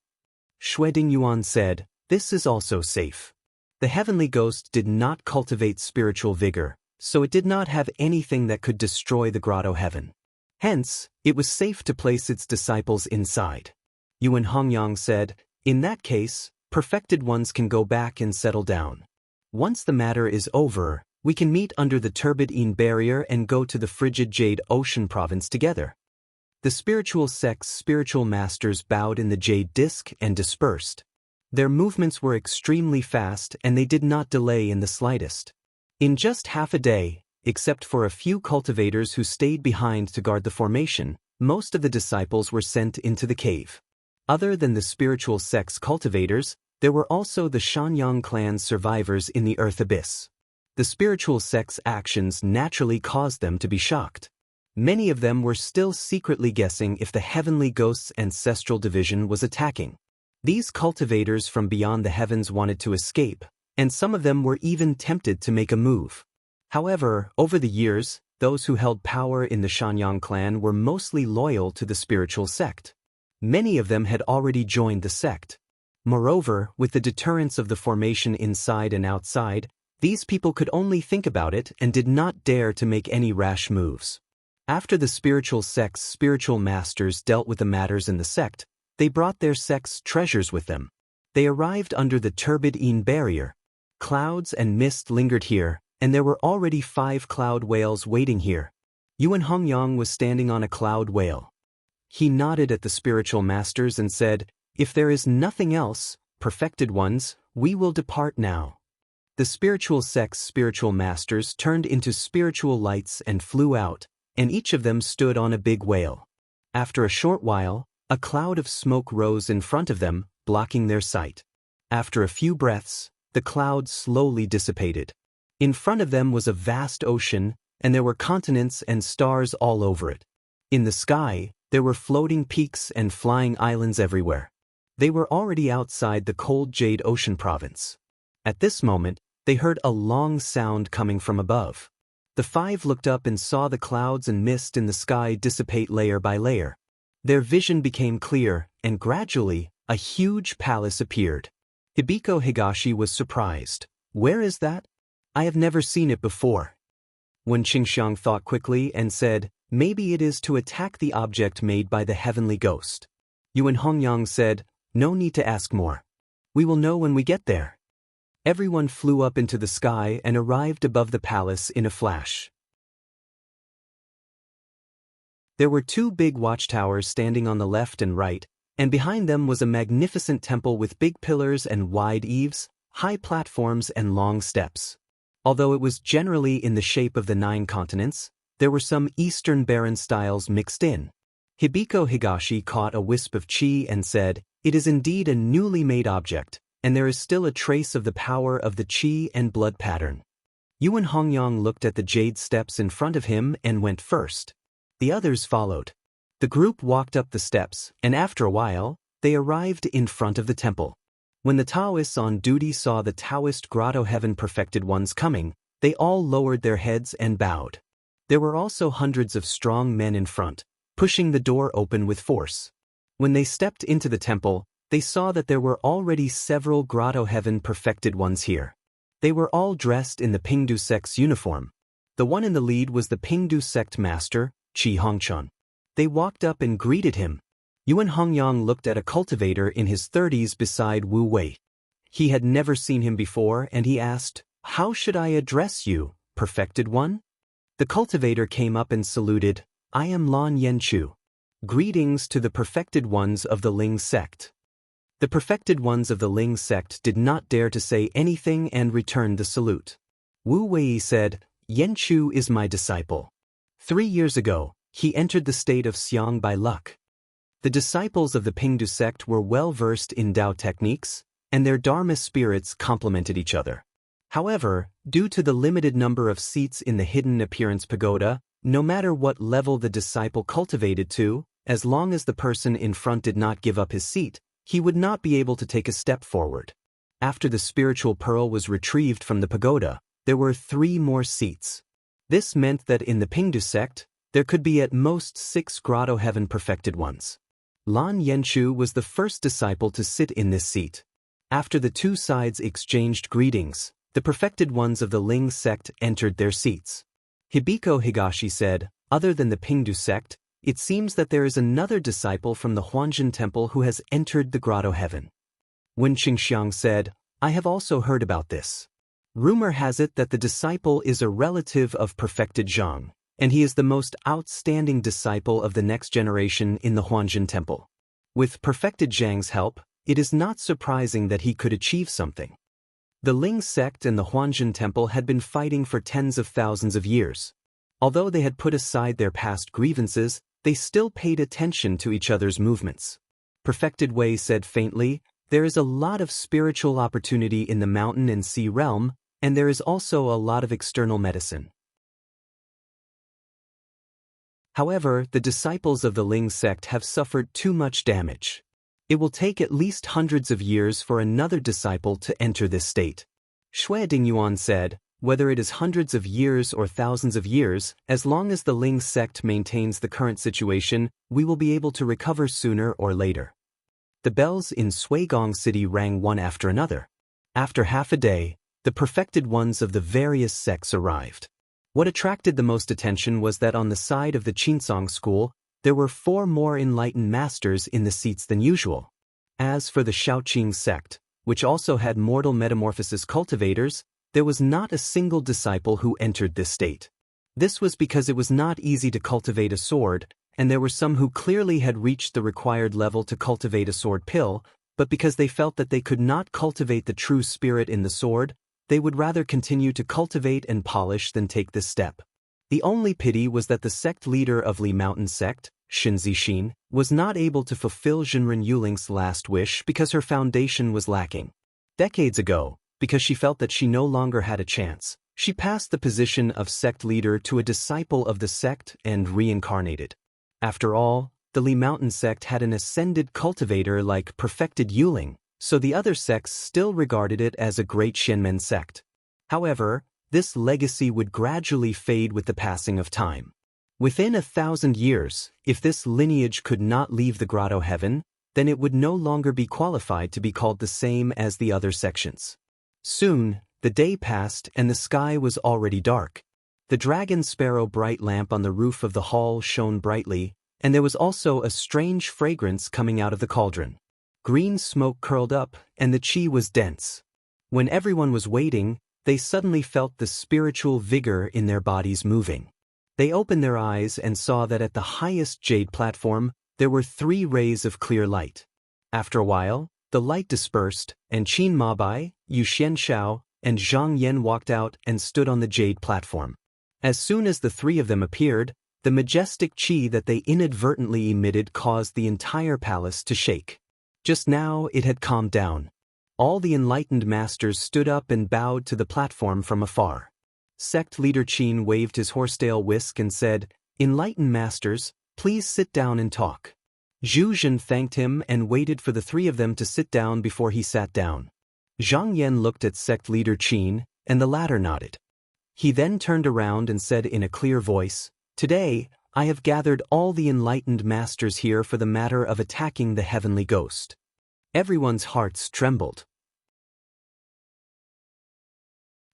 Shueding Yuan said, this is also safe. The heavenly ghost did not cultivate spiritual vigor, so it did not have anything that could destroy the grotto heaven. Hence, it was safe to place its disciples inside. Yuan Hongyang said, in that case, perfected ones can go back and settle down. Once the matter is over, we can meet under the Turbidine barrier and go to the frigid Jade Ocean province together. The spiritual sect's spiritual masters bowed in the jade disk and dispersed. Their movements were extremely fast and they did not delay in the slightest. In just half a day, Except for a few cultivators who stayed behind to guard the formation, most of the disciples were sent into the cave. Other than the spiritual sect's cultivators, there were also the Shanyang clan's survivors in the earth abyss. The spiritual sect's actions naturally caused them to be shocked. Many of them were still secretly guessing if the heavenly ghost's ancestral division was attacking. These cultivators from beyond the heavens wanted to escape, and some of them were even tempted to make a move. However, over the years, those who held power in the Shanyang clan were mostly loyal to the spiritual sect. Many of them had already joined the sect. Moreover, with the deterrence of the formation inside and outside, these people could only think about it and did not dare to make any rash moves. After the spiritual sect's spiritual masters dealt with the matters in the sect, they brought their sect's treasures with them. They arrived under the turbid barrier. Clouds and mist lingered here, and there were already 5 cloud whales waiting here. Yuan Hongyang was standing on a cloud whale. He nodded at the spiritual masters and said, "If there is nothing else, perfected ones, we will depart now." The spiritual sect's spiritual masters turned into spiritual lights and flew out, and each of them stood on a big whale. After a short while, a cloud of smoke rose in front of them, blocking their sight. After a few breaths, the cloud slowly dissipated. In front of them was a vast ocean, and there were continents and stars all over it. In the sky, there were floating peaks and flying islands everywhere. They were already outside the cold Jade Ocean province. At this moment, they heard a long sound coming from above. The 5 looked up and saw the clouds and mist in the sky dissipate layer by layer. Their vision became clear, and gradually, a huge palace appeared. Hibiko Higashi was surprised. "Where is that? I have never seen it before." Wen Qingxiang thought quickly and said, "Maybe it is to attack the object made by the heavenly ghost." Yuan Hongyang said, "No need to ask more. We will know when we get there." Everyone flew up into the sky and arrived above the palace in a flash. There were 2 big watchtowers standing on the left and right, and behind them was a magnificent temple with big pillars and wide eaves, high platforms and long steps. Although it was generally in the shape of the 9 continents, there were some Eastern barren styles mixed in. Hibiko Higashi caught a wisp of chi and said, "It is indeed a newly made object, and there is still a trace of the power of the chi and blood pattern." Yuan Hongyang looked at the jade steps in front of him and went first. The others followed. The group walked up the steps, and after a while, they arrived in front of the temple. When the Taoists on duty saw the Taoist grotto heaven perfected ones coming, they all lowered their heads and bowed. There were also hundreds of strong men in front, pushing the door open with force. When they stepped into the temple, they saw that there were already several grotto heaven perfected ones here. They were all dressed in the Pingdu sect's uniform. The one in the lead was the Pingdu sect master, Qi Hongchun. They walked up and greeted him. Yuan Hongyang looked at a cultivator in his 30s beside Wu Wei. He had never seen him before and he asked, "How should I address you, perfected one?" The cultivator came up and saluted, "I am Lan Yanchu. Greetings to the perfected ones of the Ling sect." The perfected ones of the Ling sect did not dare to say anything and returned the salute. Wu Wei said, "Yanchu is my disciple. 3 years ago, he entered the state of Xiang by luck." The disciples of the Pingdu sect were well versed in Tao techniques, and their Dharma spirits complemented each other. However, due to the limited number of seats in the hidden appearance pagoda, no matter what level the disciple cultivated to, as long as the person in front did not give up his seat, he would not be able to take a step forward. After the spiritual pearl was retrieved from the pagoda, there were 3 more seats. This meant that in the Pingdu sect, there could be at most 6 grotto heaven perfected ones. Lan Yanchu was the first disciple to sit in this seat. After the 2 sides exchanged greetings, the perfected ones of the Ling sect entered their seats. Hibiko Higashi said, "Other than the Pingdu sect, it seems that there is another disciple from the Huanjin temple who has entered the grotto heaven." Wen Qingxiang said, "I have also heard about this. Rumor has it that the disciple is a relative of perfected Zhang, and he is the most outstanding disciple of the next generation in the Huanjin temple. With perfected Zhang's help, it is not surprising that he could achieve something." The Ling sect and the Huanzhen temple had been fighting for tens of thousands of years. Although they had put aside their past grievances, they still paid attention to each other's movements. Perfected Wei said faintly, "There is a lot of spiritual opportunity in the mountain and sea realm, and there is also a lot of external medicine." However, the disciples of the Ling sect have suffered too much damage. It will take at least hundreds of years for another disciple to enter this state. Xue Dingyuan said, "Whether it is hundreds of years or thousands of years, as long as the Ling sect maintains the current situation, we will be able to recover sooner or later." The bells in Suigong City rang one after another. After half a day, the perfected ones of the various sects arrived. What attracted the most attention was that on the side of the Qinsong school, there were 4 more enlightened masters in the seats than usual. As for the Shaoqing sect, which also had mortal metamorphosis cultivators, there was not a single disciple who entered this state. This was because it was not easy to cultivate a sword, and there were some who clearly had reached the required level to cultivate a sword pill, but because they felt that they could not cultivate the true spirit in the sword, they would rather continue to cultivate and polish than take this step. The only pity was that the sect leader of Li Mountain sect, Xin Zixin, was not able to fulfill Zhenren Yuling's last wish because her foundation was lacking. Decades ago, because she felt that she no longer had a chance, she passed the position of sect leader to a disciple of the sect and reincarnated. After all, the Li Mountain sect had an ascended cultivator like Perfected Yuling, so the other sects still regarded it as a great Xianmen sect. However, this legacy would gradually fade with the passing of time. Within 1,000 years, if this lineage could not leave the grotto heaven, then it would no longer be qualified to be called the same as the other sections. Soon, the day passed and the sky was already dark. The dragon sparrow bright lamp on the roof of the hall shone brightly, and there was also a strange fragrance coming out of the cauldron. Green smoke curled up, and the qi was dense. When everyone was waiting, they suddenly felt the spiritual vigor in their bodies moving. They opened their eyes and saw that at the highest jade platform, there were 3 rays of clear light. After a while, the light dispersed, and Qin Mabai, Yu Xianshao, and Zhang Yan walked out and stood on the jade platform. As soon as the 3 of them appeared, the majestic qi that they inadvertently emitted caused the entire palace to shake. Just now it had calmed down. All the enlightened masters stood up and bowed to the platform from afar. Sect leader Qin waved his horsetail whisk and said, "Enlightened masters, please sit down and talk." Zhu Zhen thanked him and waited for the 3 of them to sit down before he sat down. Zhang Yan looked at sect leader Qin, and the latter nodded. He then turned around and said in a clear voice, "Today, I have gathered all the enlightened masters here for the matter of attacking the heavenly ghost." Everyone's hearts trembled.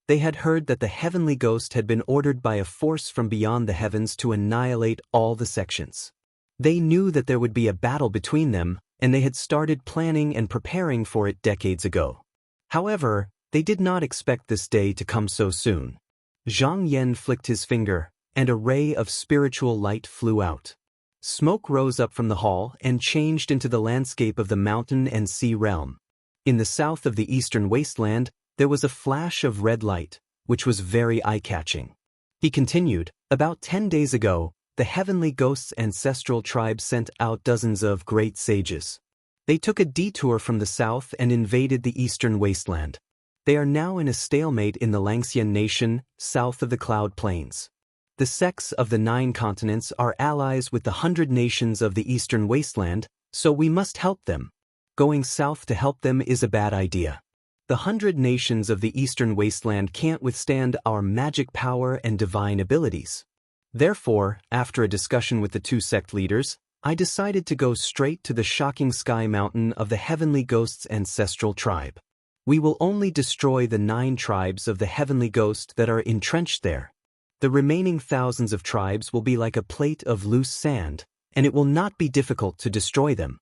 They had heard that the heavenly ghost had been ordered by a force from beyond the heavens to annihilate all the sections. They knew that there would be a battle between them, and they had started planning and preparing for it decades ago. However, they did not expect this day to come so soon. Zhang Yan flicked his finger, and a ray of spiritual light flew out. Smoke rose up from the hall and changed into the landscape of the mountain and sea realm. In the south of the eastern wasteland, there was a flash of red light, which was very eye-catching. He continued, "About 10 days ago, the heavenly ghost's ancestral tribe sent out dozens of great sages. They took a detour from the south and invaded the eastern wasteland. They are now in a stalemate in the Langxian nation, south of the Cloud Plains. The sects of the 9 continents are allies with the 100 nations of the eastern wasteland, so we must help them. Going south to help them is a bad idea. The 100 nations of the eastern wasteland can't withstand our magic power and divine abilities. Therefore, after a discussion with the 2 sect leaders, I decided to go straight to the shocking sky mountain of the heavenly ghost's ancestral tribe. We will only destroy the 9 tribes of the heavenly ghost that are entrenched there. The remaining thousands of tribes will be like a plate of loose sand, and it will not be difficult to destroy them."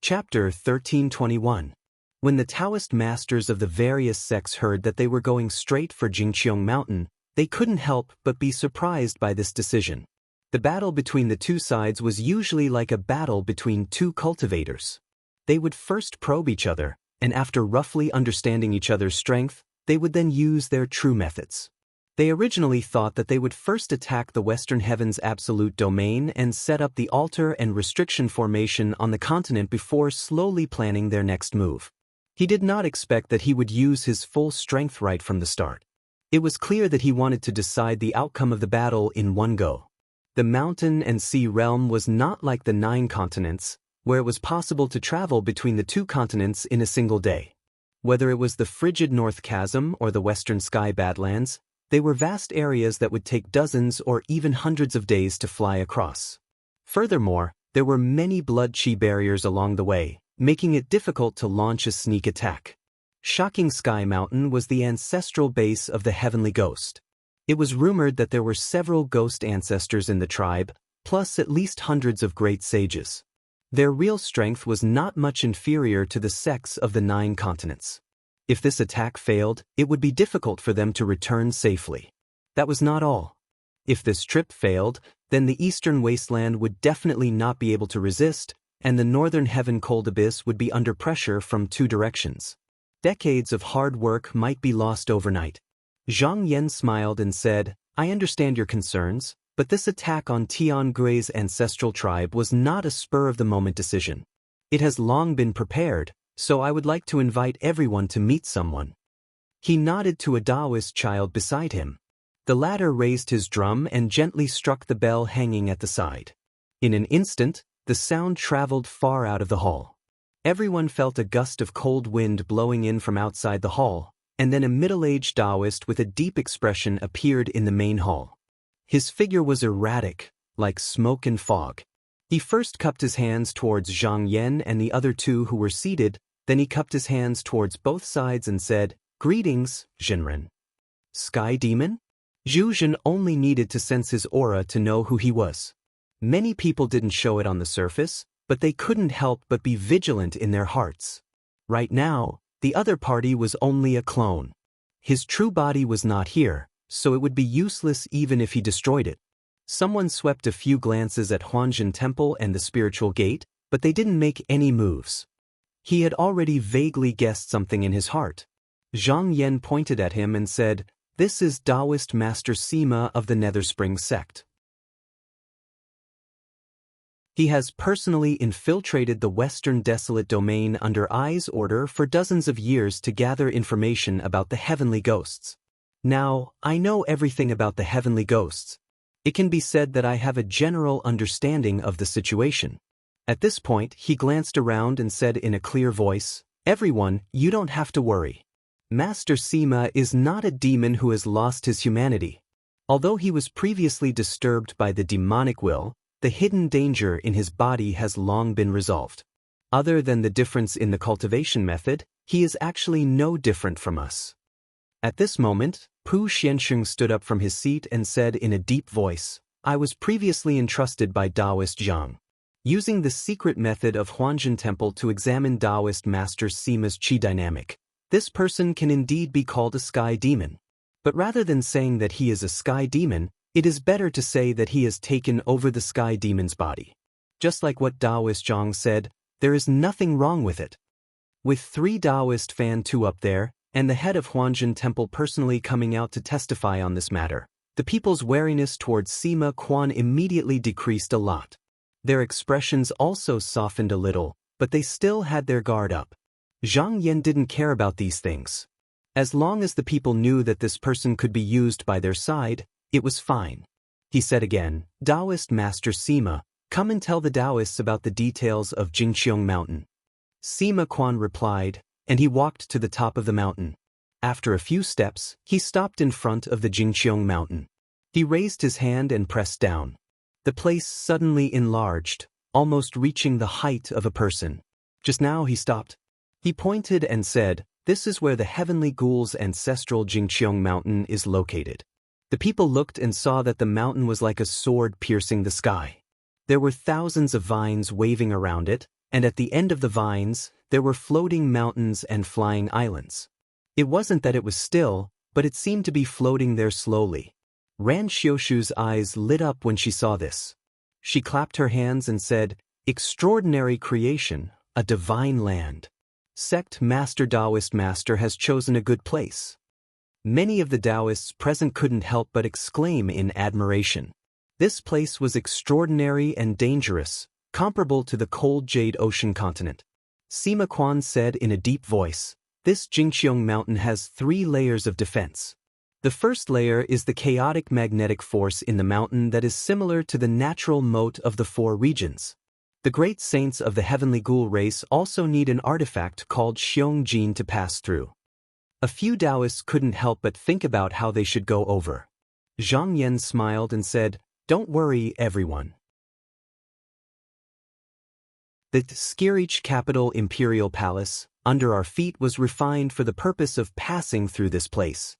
Chapter 1321. When the Taoist masters of the various sects heard that they were going straight for Jingqiong Mountain, they couldn't help but be surprised by this decision. The battle between the two sides was usually like a battle between two cultivators. They would first probe each other, and after roughly understanding each other's strength, they would then use their true methods. They originally thought that they would first attack the Western Heavens' absolute domain and set up the altar and restriction formation on the continent before slowly planning their next move. He did not expect that he would use his full strength right from the start. It was clear that he wanted to decide the outcome of the battle in one go. The mountain and sea realm was not like the 9 continents, where it was possible to travel between the 2 continents in a single day. Whether it was the frigid North Chasm or the Western Sky Badlands, they were vast areas that would take dozens or even hundreds of days to fly across. Furthermore, there were many blood-chi barriers along the way, making it difficult to launch a sneak attack. Shocking Sky Mountain was the ancestral base of the Heavenly Ghost. It was rumored that there were several ghost ancestors in the tribe, plus at least hundreds of great sages. Their real strength was not much inferior to the sects of the 9 continents. If this attack failed, it would be difficult for them to return safely. That was not all. If this trip failed, then the eastern wasteland would definitely not be able to resist, and the northern heaven cold abyss would be under pressure from 2 directions. Decades of hard work might be lost overnight. Zhang Yan smiled and said, "I understand your concerns, but this attack on Tian Gui's ancestral tribe was not a spur-of-the-moment decision. It has long been prepared, so I would like to invite everyone to meet someone." He nodded to a Taoist child beside him. The latter raised his drum and gently struck the bell hanging at the side. In an instant, the sound traveled far out of the hall. Everyone felt a gust of cold wind blowing in from outside the hall, and then a middle-aged Taoist with a deep expression appeared in the main hall. His figure was erratic, like smoke and fog. He first cupped his hands towards Zhang Yan and the other 2 who were seated, then he cupped his hands towards both sides and said, "Greetings, Jinren." Sky Demon? Zhu Zhen only needed to sense his aura to know who he was. Many people didn't show it on the surface, but they couldn't help but be vigilant in their hearts. Right now, the other party was only a clone. His true body was not here, so it would be useless even if he destroyed it. Someone swept a few glances at Huanzhen Temple and the spiritual gate, but they didn't make any moves. He had already vaguely guessed something in his heart. Zhang Yan pointed at him and said, "This is Taoist Master Sima of the Netherspring sect. He has personally infiltrated the Western Desolate Domain under Ai's order for dozens of years to gather information about the heavenly ghosts. Now, I know everything about the heavenly ghosts. It can be said that I have a general understanding of the situation." At this point, he glanced around and said in a clear voice, "Everyone, you don't have to worry. Master Sima is not a demon who has lost his humanity. Although he was previously disturbed by the demonic will, the hidden danger in his body has long been resolved. Other than the difference in the cultivation method, he is actually no different from us." At this moment, Pu Xiansheng stood up from his seat and said in a deep voice, "I was previously entrusted by Taoist Zhang, using the secret method of Huanzhen Temple to examine Taoist Master Sima's qi dynamic. This person can indeed be called a sky demon. But rather than saying that he is a sky demon, it is better to say that he has taken over the sky demon's body. Just like what Taoist Zhang said, there is nothing wrong with it." With 3 Taoist Fan 2 up there, and the head of Huanzhen Temple personally coming out to testify on this matter, the people's wariness towards Sima Quan immediately decreased a lot. Their expressions also softened a little, but they still had their guard up. Zhang Yan didn't care about these things. As long as the people knew that this person could be used by their side, it was fine. He said again, "Taoist Master Sima, come and tell the Taoists about the details of Jingqiong Mountain." Sima Quan replied, and he walked to the top of the mountain. After a few steps, he stopped in front of the Jingqiong Mountain. He raised his hand and pressed down. The place suddenly enlarged, almost reaching the height of a person. Just now he stopped. He pointed and said, "This is where the heavenly ghoul's ancestral Jingqiong Mountain is located." The people looked and saw that the mountain was like a sword piercing the sky. There were thousands of vines waving around it, and at the end of the vines, there were floating mountains and flying islands. It wasn't that it was still, but it seemed to be floating there slowly. Ran Xiushu's eyes lit up when she saw this. She clapped her hands and said, "Extraordinary creation, a divine land. Sect Master Taoist Master has chosen a good place." Many of the Taoists present couldn't help but exclaim in admiration. This place was extraordinary and dangerous, comparable to the cold jade ocean continent. Sima Quan said in a deep voice, "This Jingqiong mountain has 3 layers of defense. The first layer is the chaotic magnetic force in the mountain that is similar to the natural moat of the 4 regions. The great saints of the heavenly ghoul race also need an artifact called Xiong Jin to pass through." A few Taoists couldn't help but think about how they should go over. Zhang Yan smiled and said, "Don't worry, everyone. The Skirich capital imperial palace, under our feet, was refined for the purpose of passing through this place."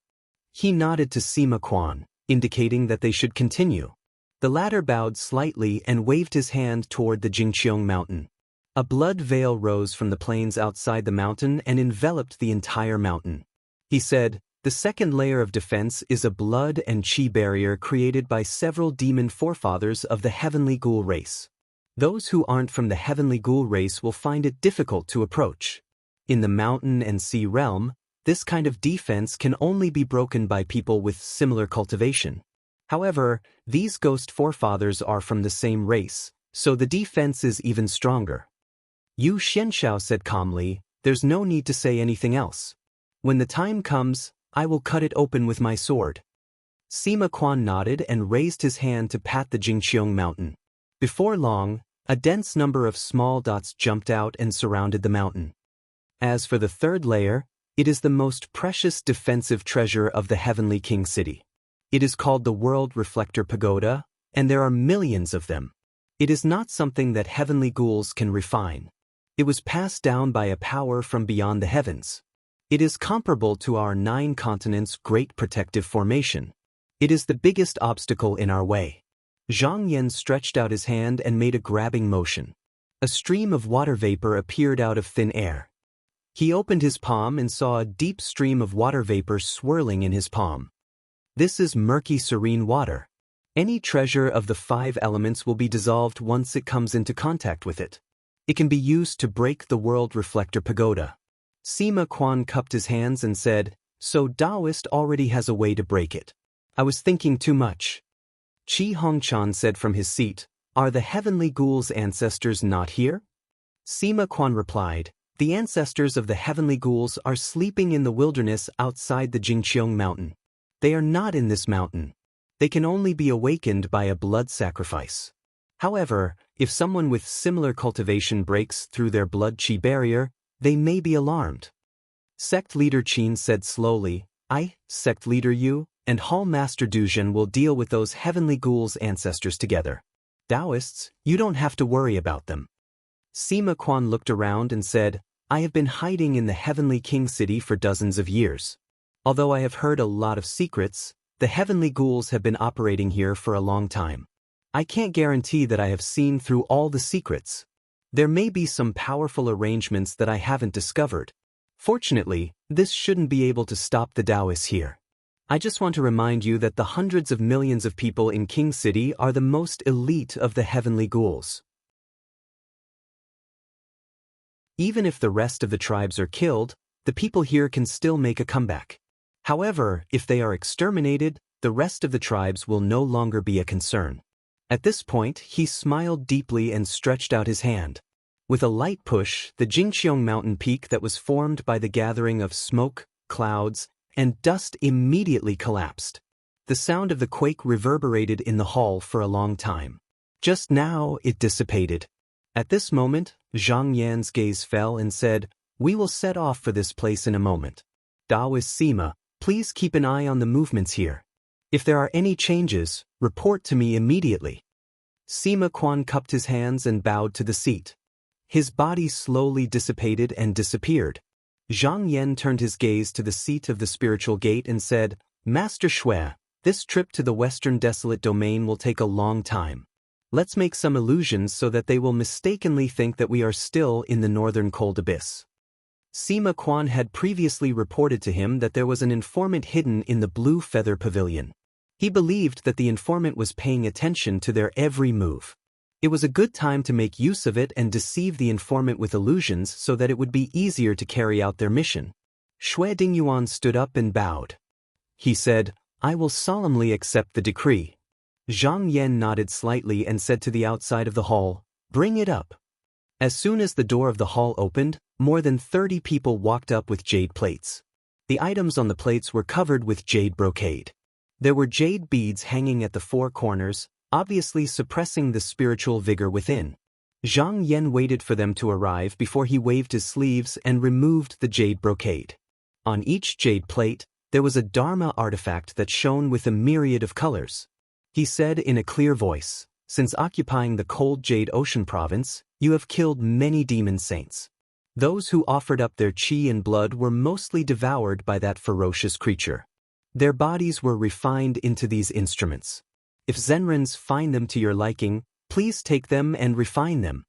He nodded to Sima Quan, indicating that they should continue. The latter bowed slightly and waved his hand toward the Jingqiong mountain. A blood veil rose from the plains outside the mountain and enveloped the entire mountain. He said, "The second layer of defense is a blood and qi barrier created by several demon forefathers of the heavenly ghoul race. Those who aren't from the heavenly ghoul race will find it difficult to approach. In the mountain and sea realm, this kind of defense can only be broken by people with similar cultivation. However, these ghost forefathers are from the same race, so the defense is even stronger." Yu Xianshao said calmly, "There's no need to say anything else. When the time comes, I will cut it open with my sword." Sima Quan nodded and raised his hand to pat the Jingqiong mountain. Before long, a dense number of small dots jumped out and surrounded the mountain. As for the third layer, it is the most precious defensive treasure of the Heavenly King City. It is called the World Reflector Pagoda, and there are millions of them. It is not something that heavenly ghouls can refine. It was passed down by a power from beyond the heavens. It is comparable to our 9 continents' great protective formation. It is the biggest obstacle in our way. Zhang Yan stretched out his hand and made a grabbing motion. A stream of water vapor appeared out of thin air. He opened his palm and saw a deep stream of water vapor swirling in his palm. This is murky serene water. Any treasure of the 5 elements will be dissolved once it comes into contact with it. It can be used to break the World Reflector Pagoda. Sima Quan cupped his hands and said, "So Taoist already has a way to break it. I was thinking too much." Qi Hongchan said from his seat, "Are the heavenly ghouls' ancestors not here?" Sima Quan replied, "The ancestors of the heavenly ghouls are sleeping in the wilderness outside the Jingqiong mountain. They are not in this mountain. They can only be awakened by a blood sacrifice. However, if someone with similar cultivation breaks through their blood qi barrier, they may be alarmed." Sect leader Qin said slowly, "I, sect leader Yu, and Hall Master Duzhen will deal with those heavenly ghouls' ancestors together. Taoists, you don't have to worry about them." Sima Quan looked around and said, "I have been hiding in the Heavenly King City for dozens of years. Although I have heard a lot of secrets, the heavenly ghouls have been operating here for a long time. I can't guarantee that I have seen through all the secrets. There may be some powerful arrangements that I haven't discovered. Fortunately, this shouldn't be able to stop the Taoists here. I just want to remind you that the hundreds of millions of people in King City are the most elite of the heavenly ghouls. Even if the rest of the tribes are killed, the people here can still make a comeback. However, if they are exterminated, the rest of the tribes will no longer be a concern." At this point, he smiled deeply and stretched out his hand. With a light push, the Jingqiong mountain peak that was formed by the gathering of smoke, clouds, and dust immediately collapsed. The sound of the quake reverberated in the hall for a long time. Just now, it dissipated. At this moment, Zhang Yan's gaze fell and said, "We will set off for this place in a moment. Taoist Sima, please keep an eye on the movements here. If there are any changes, report to me immediately." Sima Quan cupped his hands and bowed to the seat. His body slowly dissipated and disappeared. Zhang Yan turned his gaze to the seat of the spiritual gate and said, "Master Shui, this trip to the Western Desolate Domain will take a long time. Let's make some illusions so that they will mistakenly think that we are still in the northern cold abyss." Sima Quan had previously reported to him that there was an informant hidden in the Blue Feather Pavilion. He believed that the informant was paying attention to their every move. It was a good time to make use of it and deceive the informant with illusions so that it would be easier to carry out their mission. Xue Dingyuan stood up and bowed. He said, "I will solemnly accept the decree." Zhang Yan nodded slightly and said to the outside of the hall, "Bring it up." As soon as the door of the hall opened, more than 30 people walked up with jade plates. The items on the plates were covered with jade brocade. There were jade beads hanging at the four corners, obviously suppressing the spiritual vigor within. Zhang Yan waited for them to arrive before he waved his sleeves and removed the jade brocade. On each jade plate, there was a Dharma artifact that shone with a myriad of colors. He said in a clear voice, "Since occupying the cold Jade Ocean province, you have killed many demon saints. Those who offered up their qi and blood were mostly devoured by that ferocious creature. Their bodies were refined into these instruments. If Zenrens find them to your liking, please take them and refine them."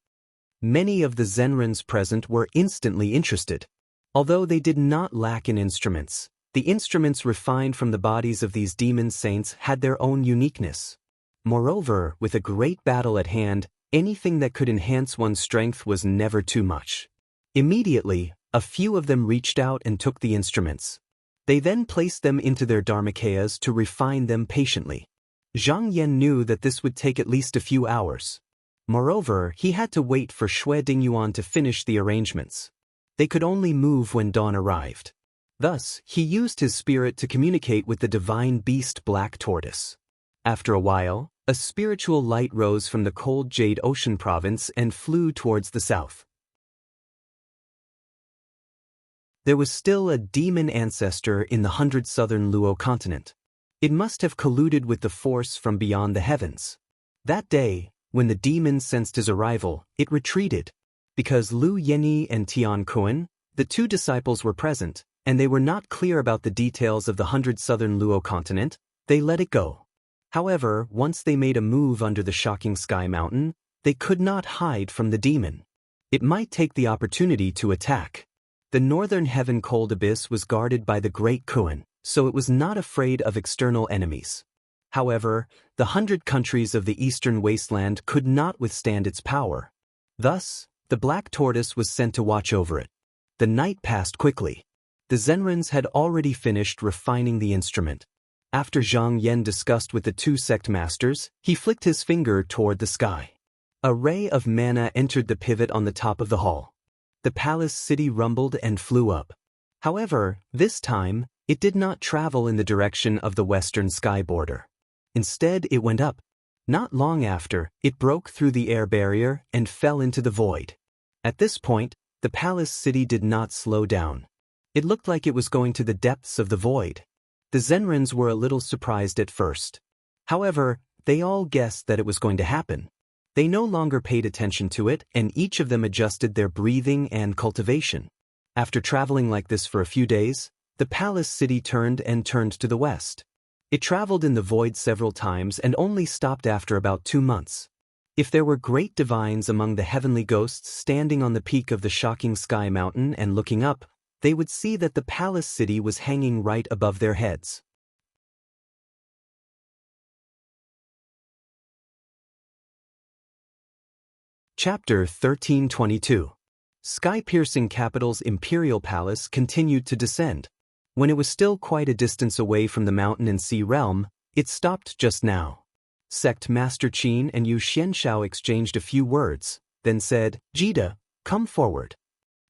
Many of the Zenrens present were instantly interested. Although they did not lack in instruments, the instruments refined from the bodies of these demon saints had their own uniqueness. Moreover, with a great battle at hand, anything that could enhance one's strength was never too much. Immediately, a few of them reached out and took the instruments. They then placed them into their dharmakayas to refine them patiently. Zhang Yan knew that this would take at least a few hours. Moreover, he had to wait for Xue Dingyuan to finish the arrangements. They could only move when dawn arrived. Thus, he used his spirit to communicate with the divine beast Black Tortoise. After a while, a spiritual light rose from the cold Jade Ocean province and flew towards the south. There was still a demon ancestor in the 100 southern Luo continent. It must have colluded with the force from beyond the heavens. That day, when the demon sensed his arrival, it retreated. Because Lu Yenyi and Tian Kuan, the two disciples, were present, and they were not clear about the details of the 100 southern Luo continent, they let it go. However, once they made a move under the shocking sky mountain, they could not hide from the demon. It might take the opportunity to attack. The northern heaven cold abyss was guarded by the great Kuan, so it was not afraid of external enemies. However, the 100 countries of the eastern wasteland could not withstand its power. Thus, the Black Tortoise was sent to watch over it. The night passed quickly. The Zenrens had already finished refining the instrument. After Zhang Yan discussed with the two sect masters, he flicked his finger toward the sky. A ray of mana entered the pivot on the top of the hall. The palace city rumbled and flew up. However, this time, it did not travel in the direction of the western sky border. Instead, it went up. Not long after, it broke through the air barrier and fell into the void. At this point, the palace city did not slow down. It looked like it was going to the depths of the void. The Zenrens were a little surprised at first. However, they all guessed that it was going to happen. They no longer paid attention to it, and each of them adjusted their breathing and cultivation. After traveling like this for a few days, the palace city turned to the west. It traveled in the void several times and only stopped after about 2 months. If there were great divines among the heavenly ghosts standing on the peak of the shocking sky mountain and looking up, they would see that the palace city was hanging right above their heads. Chapter 1322. Sky-piercing capital's imperial palace continued to descend. When it was still quite a distance away from the mountain and sea realm, it stopped just now. Sect Master Qin and Yu Xianshao exchanged a few words, then said, "Jida, come forward."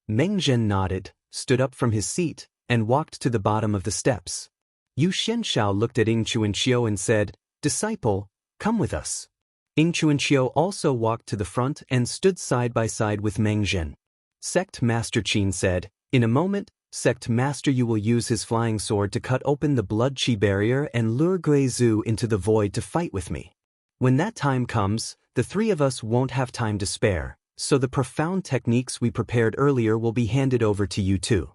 Meng Zhen nodded, stood up from his seat, and walked to the bottom of the steps. Yu Xianshao looked at Ing Chuanqiu and said, "Disciple, come with us." Ing Chuanqiu also walked to the front and stood side by side with Meng Zhen. Sect Master Qin said, "In a moment, Sect Master Yu will use his flying sword to cut open the blood qi barrier and lure Guizhu into the void to fight with me. When that time comes, the three of us won't have time to spare, so the profound techniques we prepared earlier will be handed over to you too."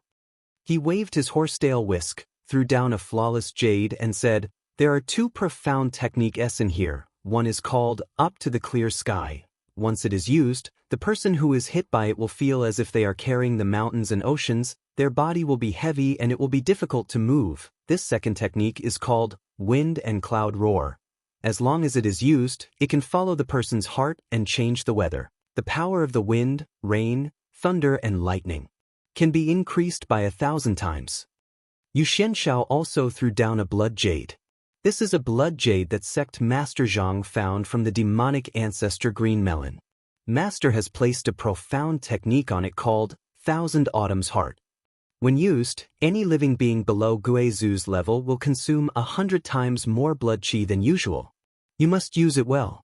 He waved his horsetail whisk, threw down a flawless jade and said, "There are 2 profound techniques in here. One is called Up to the Clear Sky. Once it is used, the person who is hit by it will feel as if they are carrying the mountains and oceans, their body will be heavy and it will be difficult to move. This second technique is called wind and cloud roar. As long as it is used, it can follow the person's heart and change the weather. The power of the wind, rain, thunder and lightning can be increased by 1,000 times. Yu Xianxiao also threw down a blood jade. This is a blood jade that sect Master Zhang found from the demonic ancestor Green Melon. Master has placed a profound technique on it called Thousand Autumn's Heart. When used, any living being below Guizu's level will consume 100 times more blood qi than usual. You must use it well.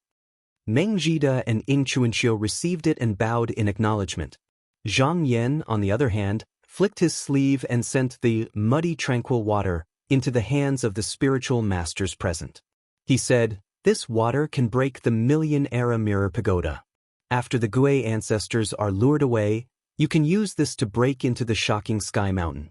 Meng Jida and Ying Chuanxiu received it and bowed in acknowledgement. Zhang Yan, on the other hand, flicked his sleeve and sent the muddy tranquil water into the hands of the spiritual masters present. He said, "This water can break the million-era mirror pagoda. After the Gui ancestors are lured away, you can use this to break into the shocking sky mountain."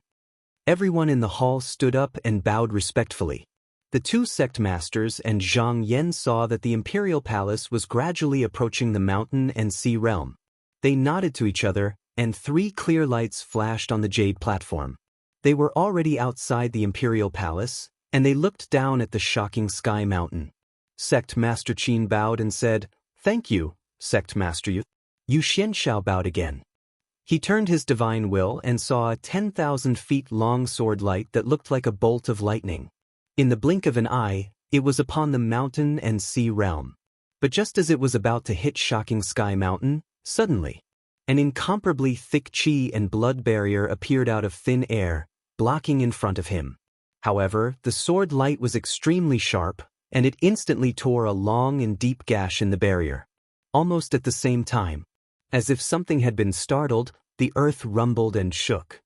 Everyone in the hall stood up and bowed respectfully. The two sect masters and Zhang Yan saw that the imperial palace was gradually approaching the mountain and sea realm. They nodded to each other, and 3 clear lights flashed on the jade platform. They were already outside the imperial palace, and they looked down at the shocking sky mountain. Sect Master Qin bowed and said, "Thank you, Sect Master Yu." Yu Xianxiao bowed again. He turned his divine will and saw a 10,000 feet long sword light that looked like a bolt of lightning. In the blink of an eye, it was upon the mountain and sea realm. But just as it was about to hit shocking sky mountain, suddenly, an incomparably thick qi and blood barrier appeared out of thin air, blocking in front of him. However, the sword light was extremely sharp, and it instantly tore a long and deep gash in the barrier. Almost at the same time, as if something had been startled, the earth rumbled and shook.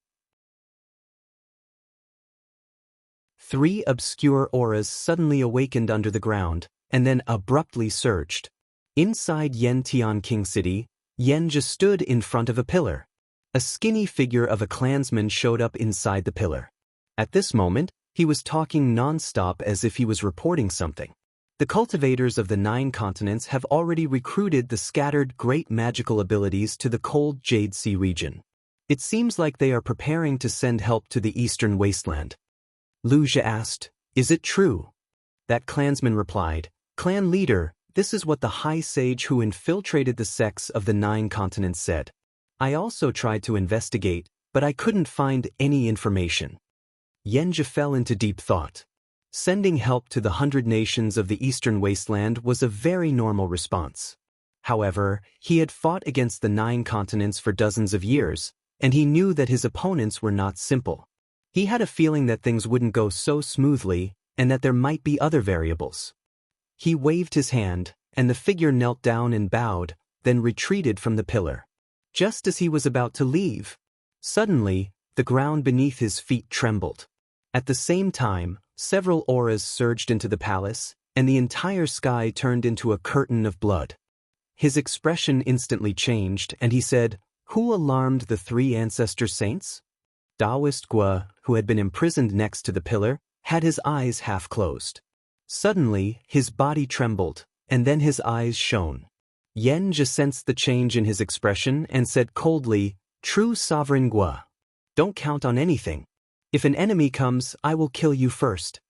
3 obscure auras suddenly awakened under the ground, and then abruptly surged. Inside Yantian King City, Yanjia stood in front of a pillar. A skinny figure of a clansman showed up inside the pillar. At this moment, he was talking non-stop as if he was reporting something. The cultivators of the 9 continents have already recruited the scattered great magical abilities to the cold Jade Sea region. It seems like they are preparing to send help to the eastern wasteland. Lu Jia asked, "Is it true?" That clansman replied, "Clan leader, this is what the high sage who infiltrated the sects of the 9 continents said. I also tried to investigate, but I couldn't find any information." Yanjia fell into deep thought. Sending help to the 100 nations of the eastern wasteland was a very normal response. However, he had fought against the 9 continents for dozens of years, and he knew that his opponents were not simple. He had a feeling that things wouldn't go so smoothly, and that there might be other variables. He waved his hand, and the figure knelt down and bowed, then retreated from the pillar. Just as he was about to leave, suddenly, the ground beneath his feet trembled. At the same time, several auras surged into the palace, and the entire sky turned into a curtain of blood. His expression instantly changed, and he said, "Who alarmed the 3 ancestor saints?" Taoist Gua, who had been imprisoned next to the pillar, had his eyes half closed. Suddenly, his body trembled, and then his eyes shone. Yanjia sensed the change in his expression and said coldly, "True Sovereign Gua. Don't count on anything. If an enemy comes, I will kill you first."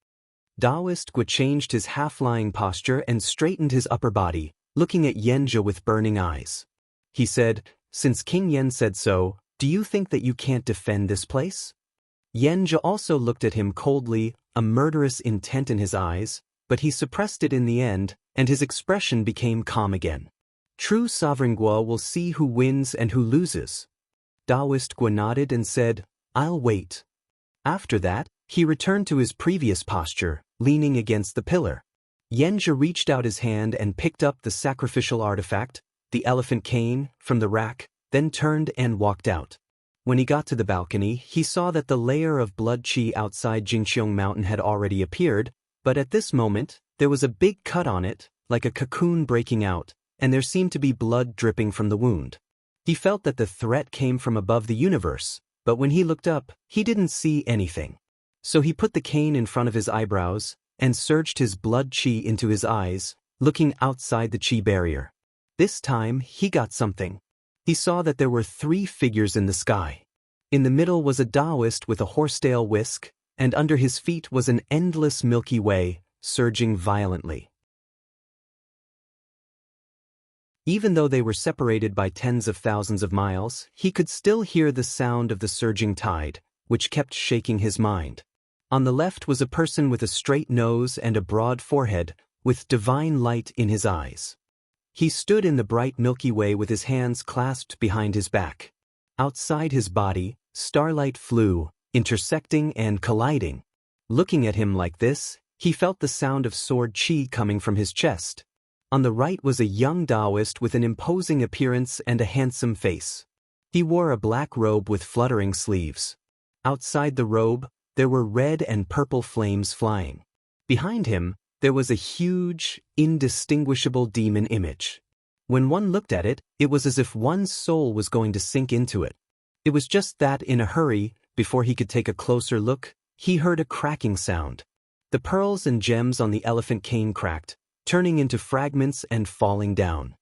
Taoist Gua changed his half-lying posture and straightened his upper body, looking at Yanjia with burning eyes. He said, "Since King Yan said so, do you think that you can't defend this place?" Yanjia also looked at him coldly, a murderous intent in his eyes, but he suppressed it in the end, and his expression became calm again. "True Sovereign Gua will see who wins and who loses." Taoist Gua nodded and said, "I'll wait." After that, he returned to his previous posture, leaning against the pillar. Yanjia reached out his hand and picked up the sacrificial artifact, the elephant cane, from the rack, then turned and walked out. When he got to the balcony, he saw that the layer of blood qi outside Jingqiong Mountain had already appeared, but at this moment, there was a big cut on it, like a cocoon breaking out, and there seemed to be blood dripping from the wound. He felt that the threat came from above the universe, but when he looked up, he didn't see anything. So he put the cane in front of his eyebrows, and surged his blood qi into his eyes, looking outside the qi barrier. This time, he got something. He saw that there were 3 figures in the sky. In the middle was a Taoist with a horsetail whisk, and under his feet was an endless Milky Way, surging violently. Even though they were separated by tens of thousands of miles, he could still hear the sound of the surging tide, which kept shaking his mind. On the left was a person with a straight nose and a broad forehead, with divine light in his eyes. He stood in the bright Milky Way with his hands clasped behind his back. Outside his body, starlight flew, intersecting and colliding. Looking at him like this, he felt the sound of sword chi coming from his chest. On the right was a young Taoist with an imposing appearance and a handsome face. He wore a black robe with fluttering sleeves. Outside the robe, there were red and purple flames flying. Behind him, there was a huge, indistinguishable demon image. When one looked at it, it was as if one's soul was going to sink into it. It was just that in a hurry, before he could take a closer look, he heard a cracking sound. The pearls and gems on the elephant cane cracked, turning into fragments and falling down.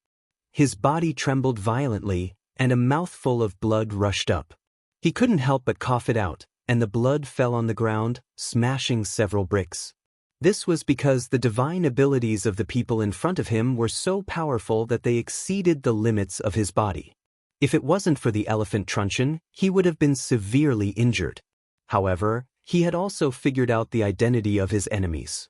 His body trembled violently, and a mouthful of blood rushed up. He couldn't help but cough it out, and the blood fell on the ground, smashing several bricks. This was because the divine abilities of the people in front of him were so powerful that they exceeded the limits of his body. If it wasn't for the elephant truncheon, he would have been severely injured. However, he had also figured out the identity of his enemies.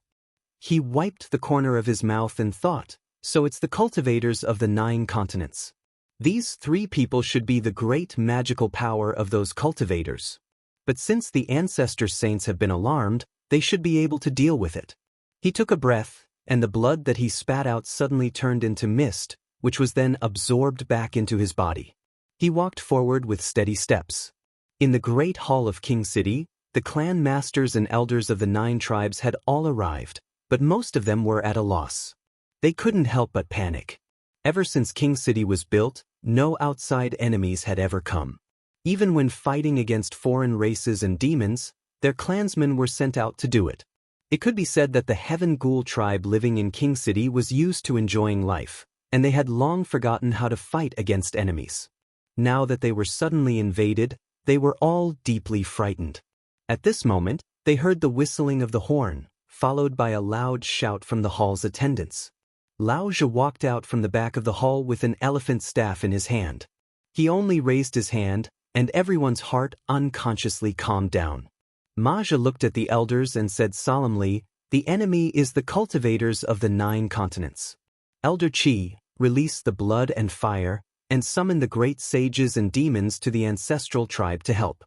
He wiped the corner of his mouth and thought, so it's the cultivators of the 9 continents. These 3 people should be the great magical power of those cultivators. But since the ancestor saints have been alarmed, they should be able to deal with it. He took a breath, and the blood that he spat out suddenly turned into mist, which was then absorbed back into his body. He walked forward with steady steps. In the great hall of King City, the clan masters and elders of the 9 tribes had all arrived, but most of them were at a loss. They couldn't help but panic. Ever since King City was built, no outside enemies had ever come. Even when fighting against foreign races and demons, their clansmen were sent out to do it. It could be said that the Heaven Ghoul tribe living in King City was used to enjoying life, and they had long forgotten how to fight against enemies. Now that they were suddenly invaded, they were all deeply frightened. At this moment, they heard the whistling of the horn, followed by a loud shout from the hall's attendants. Lao Zhe walked out from the back of the hall with an elephant staff in his hand. He only raised his hand, and everyone's heart unconsciously calmed down. Maja looked at the elders and said solemnly, "The enemy is the cultivators of the 9 continents. Elder Qi, release the blood and fire, and summon the great sages and demons to the ancestral tribe to help."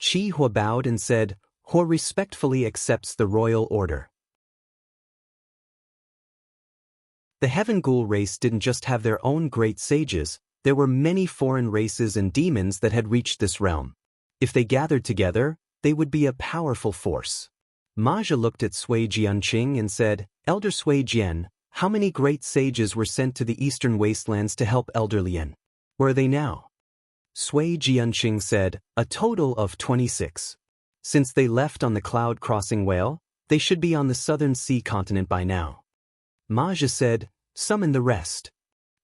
Qi Hua bowed and said, "Hua respectfully accepts the royal order." The Heaven Ghoul race didn't just have their own great sages, there were many foreign races and demons that had reached this realm. If they gathered together, they would be a powerful force. Maja looked at Sui Jianqing and said, "Elder Sui Jian, how many great sages were sent to the eastern wastelands to help Elder Lien? Where are they now?" Sui Jianqing said, "A total of 26. Since they left on the cloud-crossing whale, they should be on the southern sea continent by now." Maja said, "Summon the rest."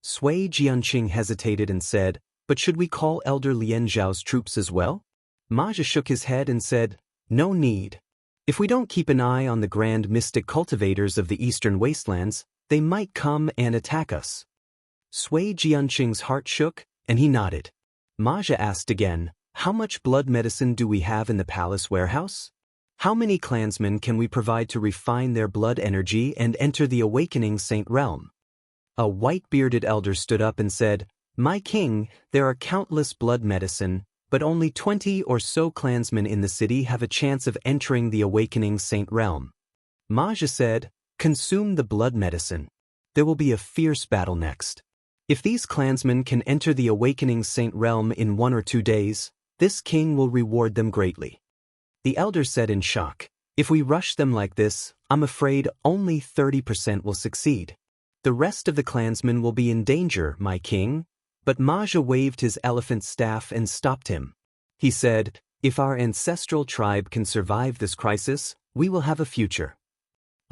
Sui Jianqing hesitated and said, "But should we call Elder Lien Zhao's troops as well?" Maja shook his head and said, "No need. If we don't keep an eye on the grand mystic cultivators of the eastern wastelands, they might come and attack us." Sui Jianqing's heart shook, and he nodded. Maja asked again, "How much blood medicine do we have in the palace warehouse? How many clansmen can we provide to refine their blood energy and enter the awakening saint realm?" A white-bearded elder stood up and said, "My king, there are countless blood medicine, but only 20 or so clansmen in the city have a chance of entering the awakening saint realm." Maja said, "Consume the blood medicine. There will be a fierce battle next. If these clansmen can enter the awakening saint realm in 1 or 2 days, this king will reward them greatly." The elder said in shock, "If we rush them like this, I'm afraid only 30% will succeed. The rest of the clansmen will be in danger, my king." But Maja waved his elephant staff and stopped him. He said, "If our ancestral tribe can survive this crisis, we will have a future."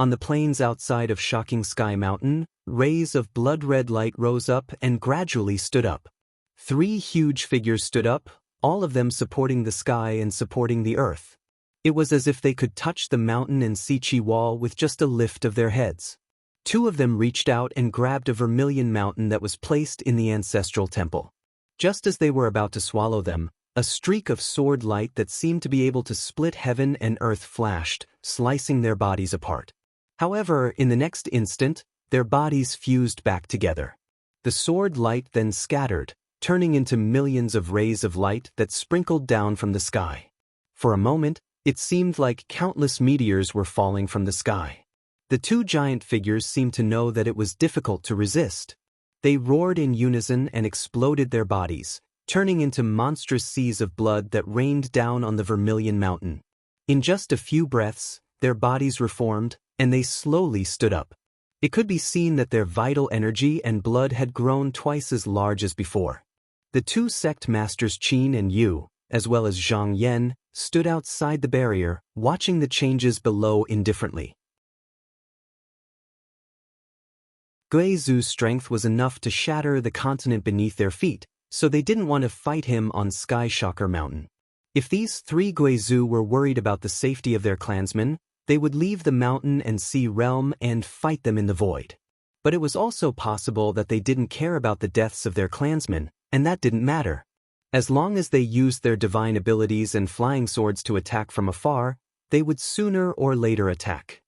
On the plains outside of Shocking Sky Mountain, rays of blood-red light rose up and gradually stood up. 3 huge figures stood up, all of them supporting the sky and supporting the earth. It was as if they could touch the mountain and Siqi wall with just a lift of their heads. Two of them reached out and grabbed a vermilion mountain that was placed in the ancestral temple. Just as they were about to swallow them, a streak of sword light that seemed to be able to split heaven and earth flashed, slicing their bodies apart. However, in the next instant, their bodies fused back together. The sword light then scattered, turning into millions of rays of light that sprinkled down from the sky. For a moment, it seemed like countless meteors were falling from the sky. The two giant figures seemed to know that it was difficult to resist. They roared in unison and exploded their bodies, turning into monstrous seas of blood that rained down on the Vermilion Mountain. In just a few breaths, their bodies reformed, and they slowly stood up. It could be seen that their vital energy and blood had grown twice as large as before. The two sect masters Qin and Yu, as well as Zhang Yan, stood outside the barrier, watching the changes below indifferently. Guizu's strength was enough to shatter the continent beneath their feet, so they didn't want to fight him on Sky Shocker Mountain. If these three Guizu were worried about the safety of their clansmen, they would leave the mountain and sea realm and fight them in the void. But it was also possible that they didn't care about the deaths of their clansmen, and that didn't matter. As long as they used their divine abilities and flying swords to attack from afar, they would sooner or later attack.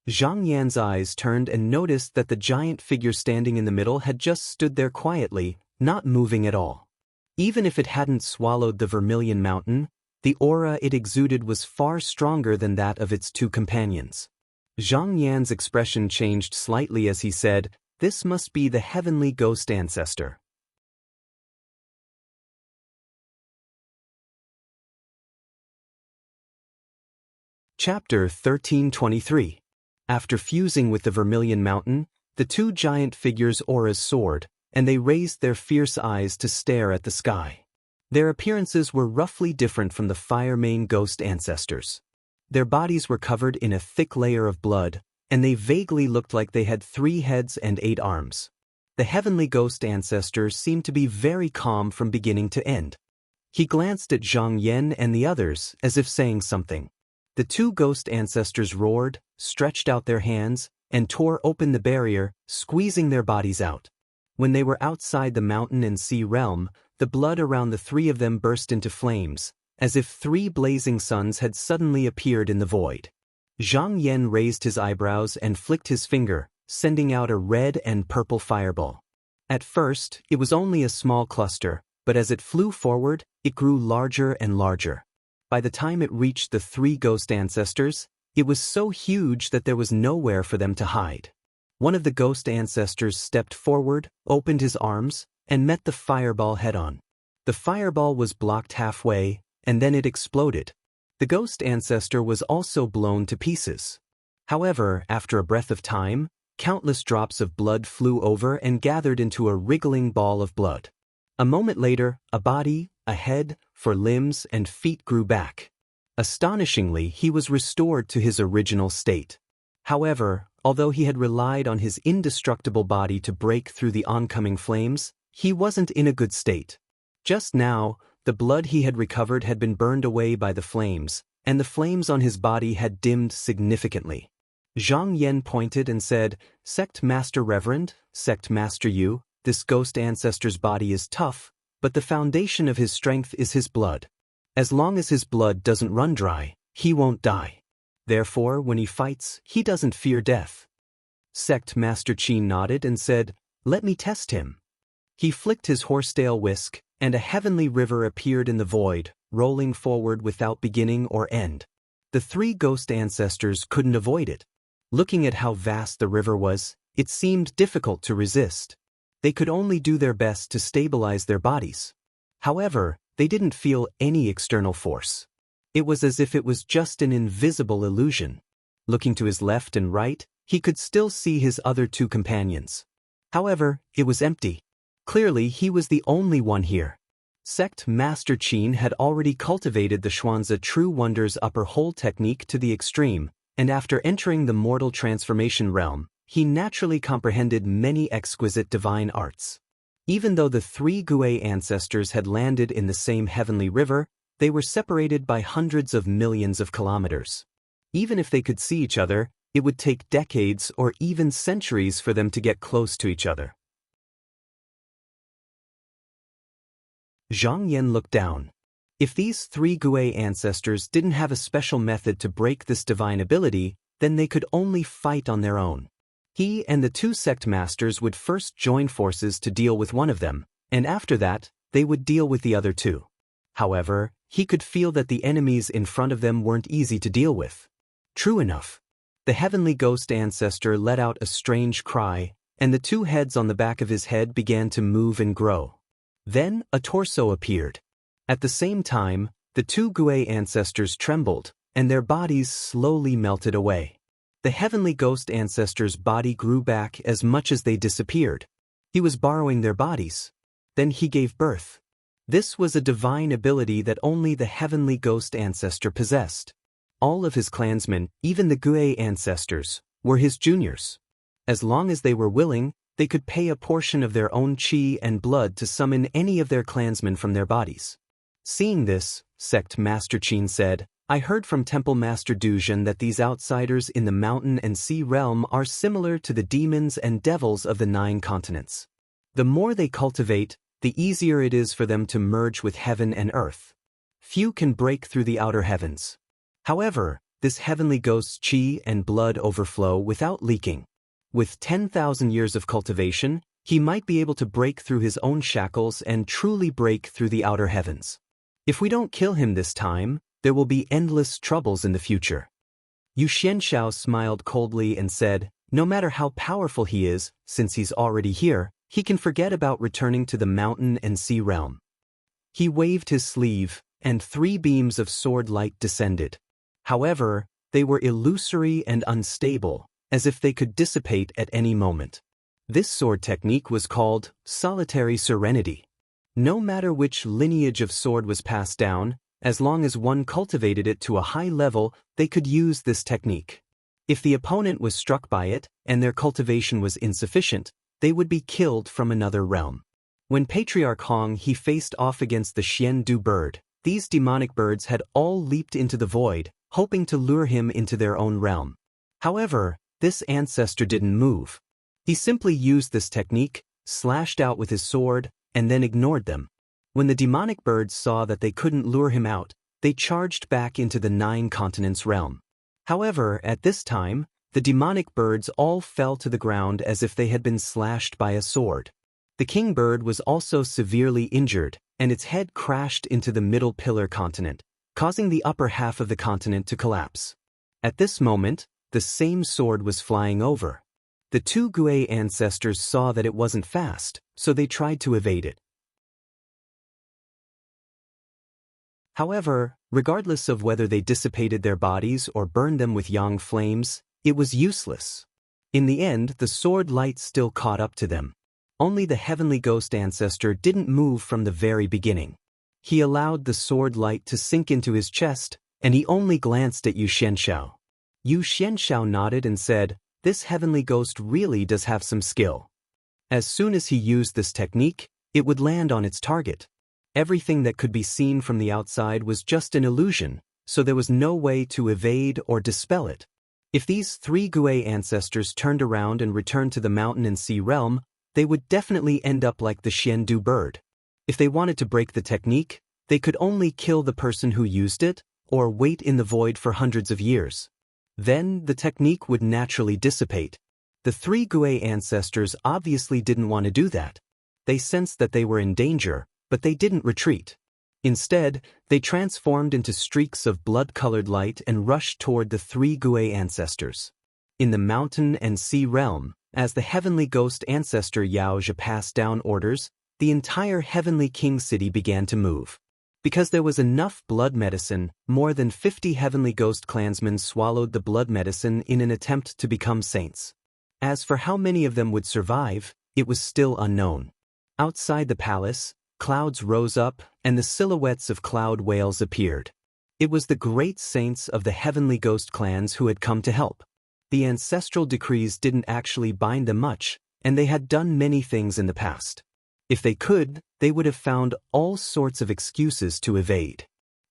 Zhang Yan's eyes turned and noticed that the giant figure standing in the middle had just stood there quietly, not moving at all. Even if it hadn't swallowed the Vermilion Mountain, the aura it exuded was far stronger than that of its two companions. Zhang Yan's expression changed slightly as he said, "This must be the heavenly ghost ancestor." Chapter 1323. After fusing with the Vermilion Mountain, the two giant figures' auras soared, and they raised their fierce eyes to stare at the sky. Their appearances were roughly different from the Fire Mane ghost ancestors. Their bodies were covered in a thick layer of blood, and they vaguely looked like they had 3 heads and 8 arms. The heavenly ghost ancestor seemed to be very calm from beginning to end. He glanced at Zhang Yan and the others as if saying something. The two ghost ancestors roared, stretched out their hands, and tore open the barrier, squeezing their bodies out. When they were outside the mountain and sea realm, the blood around the 3 of them burst into flames, as if 3 blazing suns had suddenly appeared in the void. Zhang Yan raised his eyebrows and flicked his finger, sending out a red and purple fireball. At first, it was only a small cluster, but as it flew forward, it grew larger and larger. By the time it reached the 3 ghost ancestors, it was so huge that there was nowhere for them to hide. One of the ghost ancestors stepped forward, opened his arms, and met the fireball head-on. The fireball was blocked halfway, and then it exploded. The ghost ancestor was also blown to pieces. However, after a breath of time, countless drops of blood flew over and gathered into a wriggling ball of blood. A moment later, a body, a head, 4 limbs, and feet grew back. Astonishingly, he was restored to his original state. However, although he had relied on his indestructible body to break through the oncoming flames, he wasn't in a good state. Just now, the blood he had recovered had been burned away by the flames, and the flames on his body had dimmed significantly. Zhang Yan pointed and said, "Sect Master Reverend, Sect Master Yu, this ghost ancestor's body is tough, but the foundation of his strength is his blood. As long as his blood doesn't run dry, he won't die. Therefore, when he fights, he doesn't fear death." Sect Master Qin nodded and said, "Let me test him." He flicked his horsetail whisk, and a heavenly river appeared in the void, rolling forward without beginning or end. The 3 ghost ancestors couldn't avoid it. Looking at how vast the river was, it seemed difficult to resist. They could only do their best to stabilize their bodies. However, they didn't feel any external force. It was as if it was just an invisible illusion. Looking to his left and right, he could still see his other 2 companions. However, it was empty. Clearly, he was the only one here. Sect Master Qin had already cultivated the Xuanzi True Wonders upper hole technique to the extreme, and after entering the mortal transformation realm, he naturally comprehended many exquisite divine arts. Even though the 3 Gue ancestors had landed in the same heavenly river, they were separated by hundreds of millions of kilometers. Even if they could see each other, it would take decades or even centuries for them to get close to each other. Zhang Yan looked down. If these three Gui ancestors didn't have a special method to break this divine ability, then they could only fight on their own. He and the two sect masters would first join forces to deal with one of them, and after that, they would deal with the other two. However, he could feel that the enemies in front of them weren't easy to deal with. True enough. The heavenly ghost ancestor let out a strange cry, and the two heads on the back of his head began to move and grow. Then a torso appeared. At the same time, the two Gui ancestors trembled, and their bodies slowly melted away. The heavenly ghost ancestor's body grew back as much as they disappeared. He was borrowing their bodies. Then he gave birth. This was a divine ability that only the heavenly ghost ancestor possessed. All of his clansmen, even the Gui ancestors, were his juniors. As long as they were willing, they could pay a portion of their own qi and blood to summon any of their clansmen from their bodies. Seeing this, Sect Master Qin said, I heard from Temple Master Duzhen that these outsiders in the mountain and sea realm are similar to the demons and devils of the 9 continents. The more they cultivate, the easier it is for them to merge with heaven and earth. Few can break through the outer heavens. However, this heavenly ghost's qi and blood overflow without leaking. With 10,000 years of cultivation, he might be able to break through his own shackles and truly break through the outer heavens. If we don't kill him this time, there will be endless troubles in the future. Yu Xianshao smiled coldly and said, no matter how powerful he is, since he's already here, he can forget about returning to the mountain and sea realm. He waved his sleeve, and 3 beams of sword light descended. However, they were illusory and unstable, as if they could dissipate at any moment. This sword technique was called solitary serenity. No matter which lineage of sword was passed down, as long as one cultivated it to a high level, they could use this technique. If the opponent was struck by it, and their cultivation was insufficient, they would be killed from another realm. When Patriarch Hong he faced off against the Xian-Du bird, these demonic birds had all leaped into the void, hoping to lure him into their own realm. However, this ancestor didn't move. He simply used this technique, slashed out with his sword, and then ignored them. When the demonic birds saw that they couldn't lure him out, they charged back into the 9 continents realm. However, at this time, the demonic birds all fell to the ground as if they had been slashed by a sword. The king bird was also severely injured, and its head crashed into the middle pillar continent, causing the upper half of the continent to collapse. At this moment, the same sword was flying over. The 2 Gui ancestors saw that it wasn't fast, so they tried to evade it. However, regardless of whether they dissipated their bodies or burned them with yang flames, it was useless. In the end, the sword light still caught up to them. Only the heavenly ghost ancestor didn't move from the very beginning. He allowed the sword light to sink into his chest, and he only glanced at Yu Xianshao. Yu Xianshao nodded and said, this heavenly ghost really does have some skill. As soon as he used this technique, it would land on its target. Everything that could be seen from the outside was just an illusion, so there was no way to evade or dispel it. If these 3 Gui ancestors turned around and returned to the mountain and sea realm, they would definitely end up like the Xian-Du bird. If they wanted to break the technique, they could only kill the person who used it, or wait in the void for hundreds of years. Then, the technique would naturally dissipate. The 3 Gui ancestors obviously didn't want to do that. They sensed that they were in danger, but they didn't retreat. Instead, they transformed into streaks of blood-colored light and rushed toward the 3 Gui ancestors. In the mountain and sea realm, as the heavenly ghost ancestor Yao Zhe passed down orders, the entire heavenly king city began to move. Because there was enough blood medicine, more than 50 heavenly ghost clansmen swallowed the blood medicine in an attempt to become saints. As for how many of them would survive, it was still unknown. Outside the palace, clouds rose up, and the silhouettes of cloud whales appeared. It was the great saints of the heavenly ghost clans who had come to help. The ancestral decrees didn't actually bind them much, and they had done many things in the past. If they could, they would have found all sorts of excuses to evade.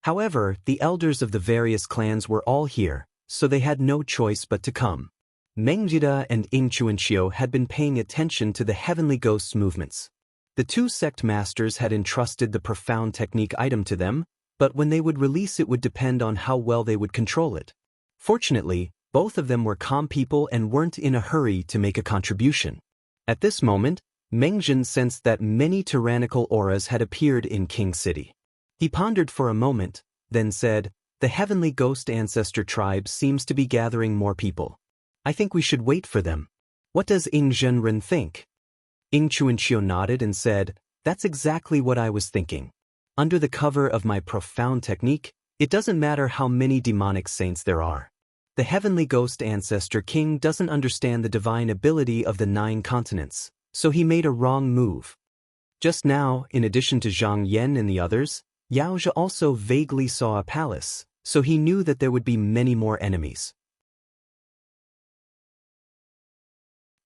However, the elders of the various clans were all here, so they had no choice but to come. Mengjida and Ingchuanxiu had been paying attention to the heavenly ghosts' movements. The two sect masters had entrusted the profound technique item to them, but when they would release it would depend on how well they would control it. Fortunately, both of them were calm people and weren't in a hurry to make a contribution. At this moment, Mengjin sensed that many tyrannical auras had appeared in King City. He pondered for a moment, then said, "The heavenly ghost ancestor tribe seems to be gathering more people. I think we should wait for them. What does Ing Zhenren think?" Ing Chuanxiu nodded and said, "That's exactly what I was thinking. Under the cover of my profound technique, it doesn't matter how many demonic saints there are. The heavenly ghost ancestor king doesn't understand the divine ability of the 9 continents, so he made a wrong move." Just now, in addition to Zhang Yan and the others, Yao Zhe also vaguely saw a palace, so he knew that there would be many more enemies.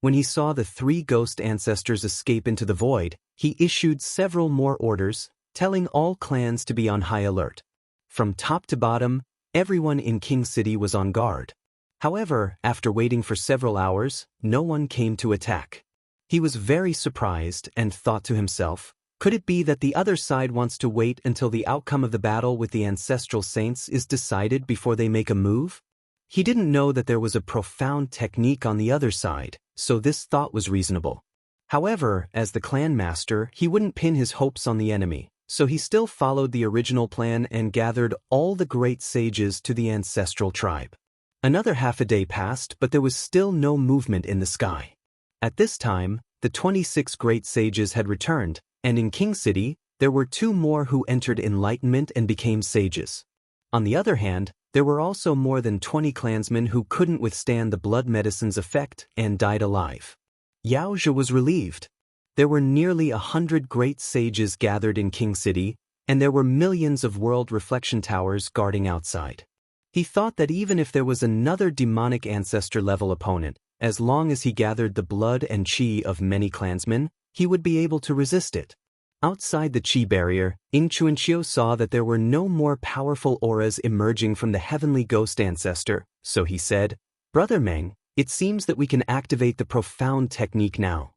When he saw the 3 ghost ancestors escape into the void, he issued several more orders, telling all clans to be on high alert. From top to bottom, everyone in King City was on guard. However, after waiting for several hours, no one came to attack. He was very surprised and thought to himself, could it be that the other side wants to wait until the outcome of the battle with the ancestral saints is decided before they make a move? He didn't know that there was a profound technique on the other side, so this thought was reasonable. However, as the clan master, he wouldn't pin his hopes on the enemy, so he still followed the original plan and gathered all the great sages to the ancestral tribe. Another half a day passed, but there was still no movement in the sky. At this time, the 26 great sages had returned, and in King City, there were 2 more who entered enlightenment and became sages. On the other hand, there were also more than 20 clansmen who couldn't withstand the blood medicine's effect and died alive. Yao Zhe was relieved. There were nearly 100 great sages gathered in King City, and there were millions of world reflection towers guarding outside. He thought that even if there was another demonic ancestor-level opponent, as long as he gathered the blood and chi of many clansmen, he would be able to resist it. Outside the chi barrier, Ing Chuanxiu saw that there were no more powerful auras emerging from the heavenly ghost ancestor, so he said, "Brother Meng, it seems that we can activate the profound technique now."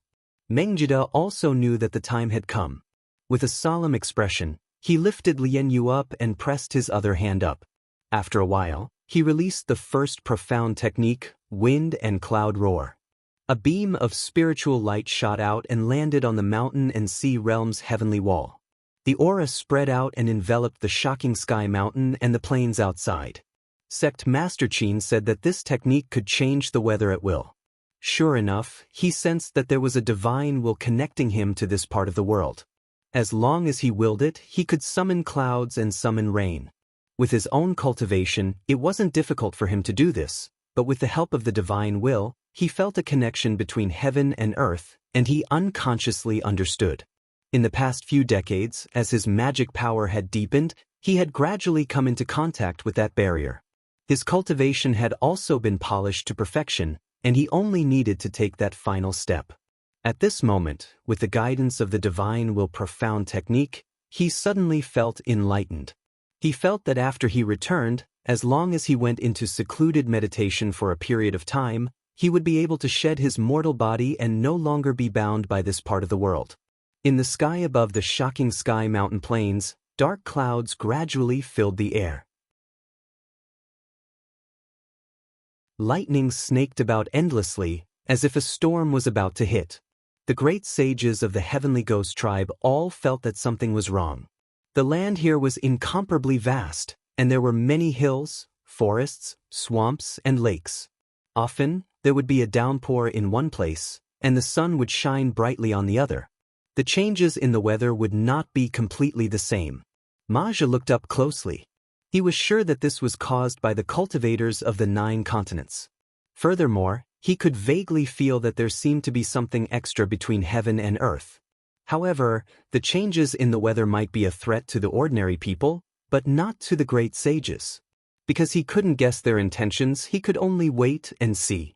Mengjida also knew that the time had come. With a solemn expression, he lifted Lian Yu up and pressed his other hand up. After a while, he released the first profound technique, Wind and Cloud Roar. A beam of spiritual light shot out and landed on the mountain and sea realm's heavenly wall. The aura spread out and enveloped the shocking sky mountain and the plains outside. Sect Master Qin said that this technique could change the weather at will. Sure enough, he sensed that there was a divine will connecting him to this part of the world. As long as he willed it, he could summon clouds and summon rain. With his own cultivation, it wasn't difficult for him to do this, but with the help of the divine will, he felt a connection between heaven and earth, and he unconsciously understood. In the past few decades, as his magic power had deepened, he had gradually come into contact with that barrier. His cultivation had also been polished to perfection, and he only needed to take that final step. At this moment, with the guidance of the divine will profound technique, he suddenly felt enlightened. He felt that after he returned, as long as he went into secluded meditation for a period of time, he would be able to shed his mortal body and no longer be bound by this part of the world. In the sky above the shocking sky mountain plains, dark clouds gradually filled the air. Lightning snaked about endlessly, as if a storm was about to hit. The great sages of the heavenly ghost tribe all felt that something was wrong. The land here was incomparably vast, and there were many hills, forests, swamps, and lakes. Often, there would be a downpour in one place, and the sun would shine brightly on the other. The changes in the weather would not be completely the same. Maja looked up closely. He was sure that this was caused by the cultivators of the 9 continents. Furthermore, he could vaguely feel that there seemed to be something extra between heaven and earth. However, the changes in the weather might be a threat to the ordinary people, but not to the great sages. Because he couldn't guess their intentions, he could only wait and see.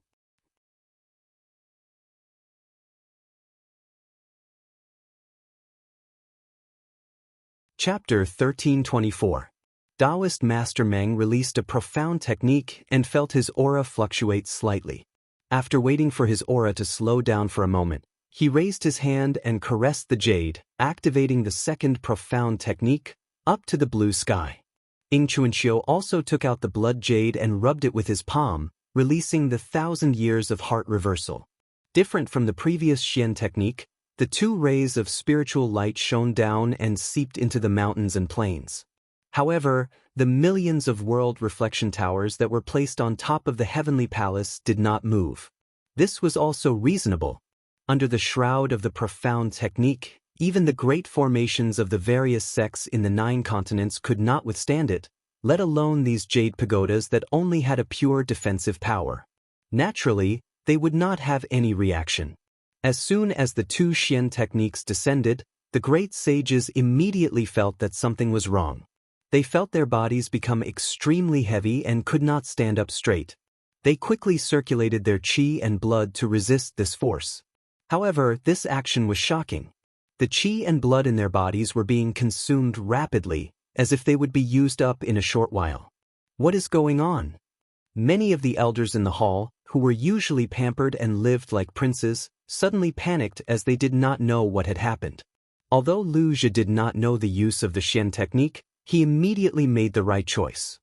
Chapter 1324. Taoist Master Meng released a profound technique and felt his aura fluctuate slightly. After waiting for his aura to slow down for a moment, he raised his hand and caressed the jade, activating the second profound technique, up to the blue sky. Ing Chuanxiu also took out the blood jade and rubbed it with his palm, releasing the 1,000 years of heart reversal. Different from the previous Xian technique, the two rays of spiritual light shone down and seeped into the mountains and plains. However, the millions of world reflection towers that were placed on top of the heavenly palace did not move. This was also reasonable. Under the shroud of the profound technique, even the great formations of the various sects in the 9 continents could not withstand it, let alone these jade pagodas that only had a pure defensive power. Naturally, they would not have any reaction. As soon as the 2 Xian techniques descended, the great sages immediately felt that something was wrong. They felt their bodies become extremely heavy and could not stand up straight. They quickly circulated their qi and blood to resist this force. However, this action was shocking. The qi and blood in their bodies were being consumed rapidly, as if they would be used up in a short while. What is going on? Many of the elders in the hall, who were usually pampered and lived like princes, suddenly panicked as they did not know what had happened. Although Lu Zhi did not know the use of the Xian technique, he immediately made the right choice.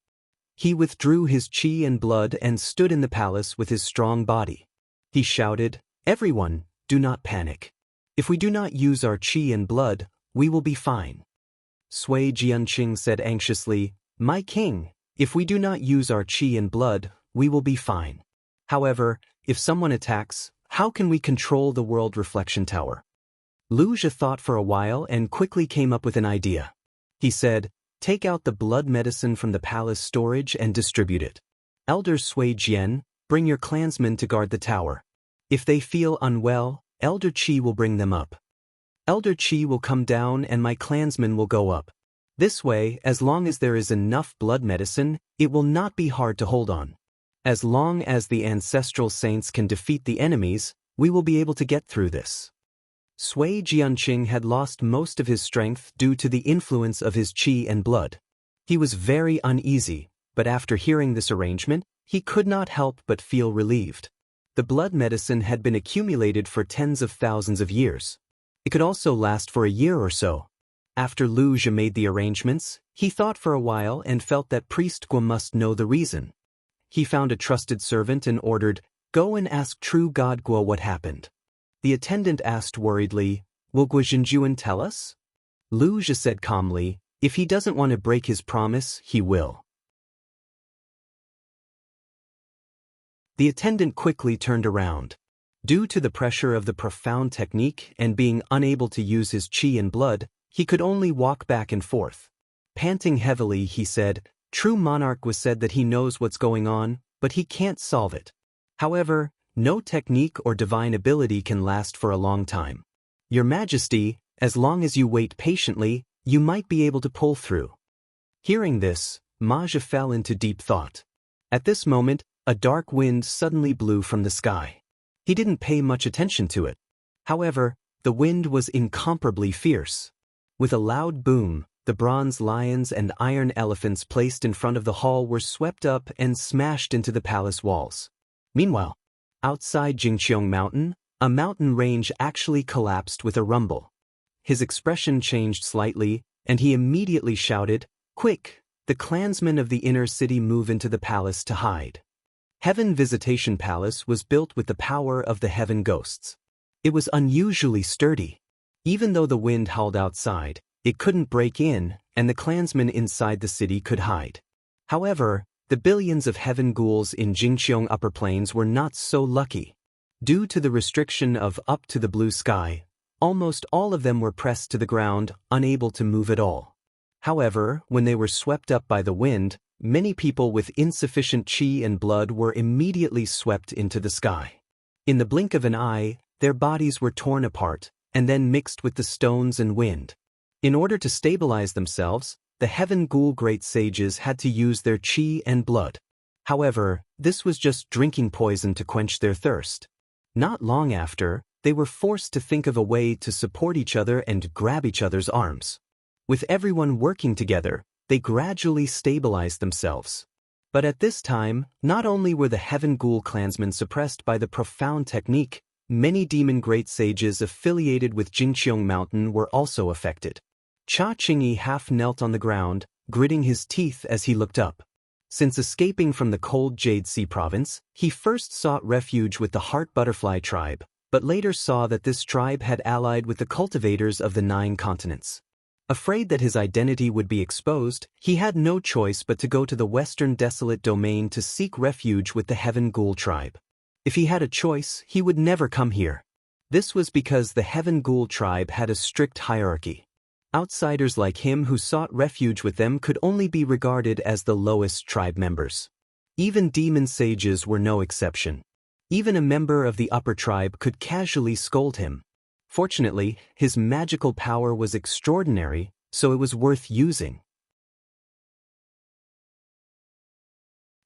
He withdrew his qi and blood and stood in the palace with his strong body. He shouted, "Everyone, do not panic. If we do not use our qi and blood, we will be fine." Sui Jianqing said anxiously, "My king, if we do not use our qi and blood, we will be fine. However, if someone attacks, how can we control the world reflection tower?" Lu Zhi thought for a while and quickly came up with an idea. He said, "Take out the blood medicine from the palace storage and distribute it. Elder Sui Jian, bring your clansmen to guard the tower. If they feel unwell, Elder Qi will bring them up. Elder Qi will come down and my clansmen will go up. This way, as long as there is enough blood medicine, it will not be hard to hold on. As long as the ancestral saints can defeat the enemies, we will be able to get through this." Sui Jianqing had lost most of his strength due to the influence of his qi and blood. He was very uneasy, but after hearing this arrangement, he could not help but feel relieved. The blood medicine had been accumulated for tens of thousands of years. It could also last for a year or so. After Lu Zhi made the arrangements, he thought for a while and felt that Priest Guo must know the reason. He found a trusted servant and ordered, "Go and ask true God Guo what happened." The attendant asked worriedly, "Will Guo Jinjuan tell us?" Lu Zhi said calmly, "If he doesn't want to break his promise, he will." The attendant quickly turned around. Due to the pressure of the profound technique and being unable to use his qi and blood, he could only walk back and forth. Panting heavily, he said, "True monarch was said that he knows what's going on, but he can't solve it. However, no technique or divine ability can last for a long time. Your Majesty, as long as you wait patiently, you might be able to pull through." Hearing this, Ma Zhi fell into deep thought. At this moment, a dark wind suddenly blew from the sky. He didn't pay much attention to it. However, the wind was incomparably fierce. With a loud boom, the bronze lions and iron elephants placed in front of the hall were swept up and smashed into the palace walls. Meanwhile, outside Jingqiong Mountain, a mountain range actually collapsed with a rumble. His expression changed slightly, and he immediately shouted, "Quick, the clansmen of the inner city move into the palace to hide." Heaven Visitation Palace was built with the power of the heaven ghosts. It was unusually sturdy. Even though the wind howled outside, it couldn't break in, and the clansmen inside the city could hide. However, the billions of heaven ghouls in Jingqiong Upper Plains were not so lucky. Due to the restriction of up to the blue sky, almost all of them were pressed to the ground, unable to move at all. However, when they were swept up by the wind, many people with insufficient qi and blood were immediately swept into the sky. In the blink of an eye, their bodies were torn apart, and then mixed with the stones and wind. In order to stabilize themselves, the heaven ghoul great sages had to use their qi and blood. However, this was just drinking poison to quench their thirst. Not long after, they were forced to think of a way to support each other and grab each other's arms. With everyone working together, they gradually stabilized themselves. But at this time, not only were the Heaven Ghoul clansmen suppressed by the profound technique, many demon great sages affiliated with Jingqiong Mountain were also affected. Cha Qingyi half knelt on the ground, gritting his teeth as he looked up. Since escaping from the cold Jade Sea province, he first sought refuge with the Heart Butterfly tribe, but later saw that this tribe had allied with the cultivators of the 9 continents. Afraid that his identity would be exposed, he had no choice but to go to the Western Desolate Domain to seek refuge with the Heaven Ghoul tribe. If he had a choice, he would never come here. This was because the Heaven Ghoul tribe had a strict hierarchy. Outsiders like him who sought refuge with them could only be regarded as the lowest tribe members. Even demon sages were no exception. Even a member of the upper tribe could casually scold him. Fortunately, his magical power was extraordinary, so it was worth using.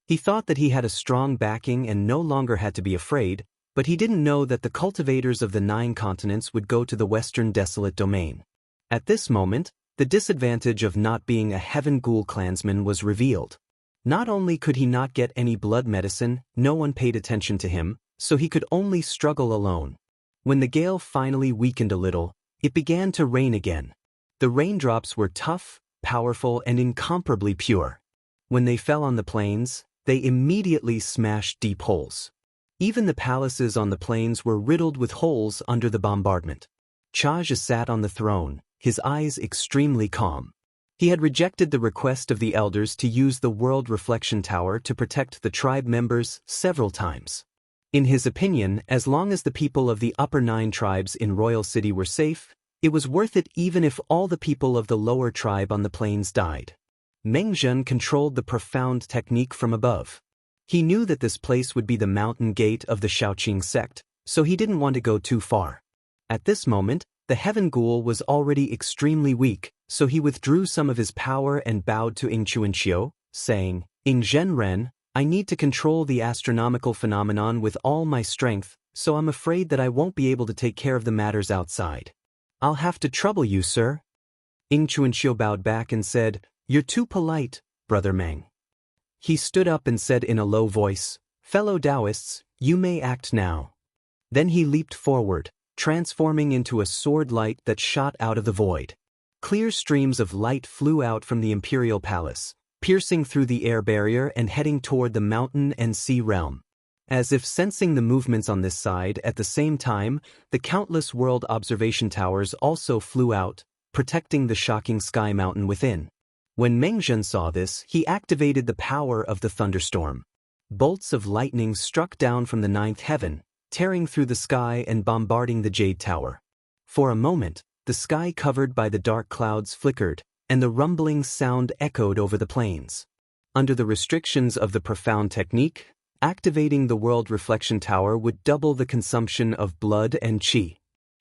He thought that he had a strong backing and no longer had to be afraid, but he didn't know that the cultivators of the 9 continents would go to the Western Desolate Domain. At this moment, the disadvantage of not being a Heaven Ghoul clansman was revealed. Not only could he not get any blood medicine, no one paid attention to him, so he could only struggle alone. When the gale finally weakened a little, it began to rain again. The raindrops were tough, powerful, and incomparably pure. When they fell on the plains, they immediately smashed deep holes. Even the palaces on the plains were riddled with holes under the bombardment. Chaja sat on the throne, his eyes extremely calm. He had rejected the request of the elders to use the World Reflection Tower to protect the tribe members several times. In his opinion, as long as the people of the upper 9 tribes in Royal City were safe, it was worth it even if all the people of the lower tribe on the plains died. Meng Zhen controlled the profound technique from above. He knew that this place would be the mountain gate of the Shaoqing sect, so he didn't want to go too far. At this moment, the Heaven Ghoul was already extremely weak, so he withdrew some of his power and bowed to Ing Chuanqiu, saying, "Ing Zhenren, I need to control the astronomical phenomenon with all my strength, so I'm afraid that I won't be able to take care of the matters outside. I'll have to trouble you, sir." Ing Chuanqiu bowed back and said, "You're too polite, Brother Meng." He stood up and said in a low voice, "Fellow Taoists, you may act now." Then he leaped forward, transforming into a sword light that shot out of the void. Clear streams of light flew out from the imperial palace, piercing through the air barrier and heading toward the mountain and sea realm. As if sensing the movements on this side at the same time, the countless world observation towers also flew out, protecting the shocking sky mountain within. When Meng Zhen saw this, he activated the power of the thunderstorm. Bolts of lightning struck down from the 9th heaven, tearing through the sky and bombarding the Jade Tower. For a moment, the sky covered by the dark clouds flickered, and the rumbling sound echoed over the plains. Under the restrictions of the profound technique, activating the World Reflection Tower would double the consumption of blood and qi.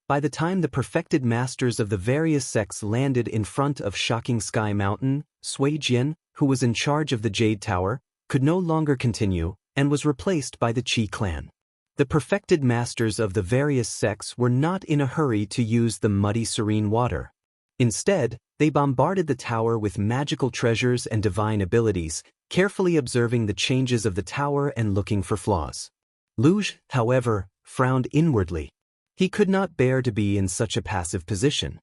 By the time the perfected masters of the various sects landed in front of Shocking Sky Mountain, Sui Jian, who was in charge of the Jade Tower, could no longer continue and was replaced by the Qi clan. The perfected masters of the various sects were not in a hurry to use the muddy serene water. Instead, they bombarded the tower with magical treasures and divine abilities, carefully observing the changes of the tower and looking for flaws. Luge, however, frowned inwardly. He could not bear to be in such a passive position.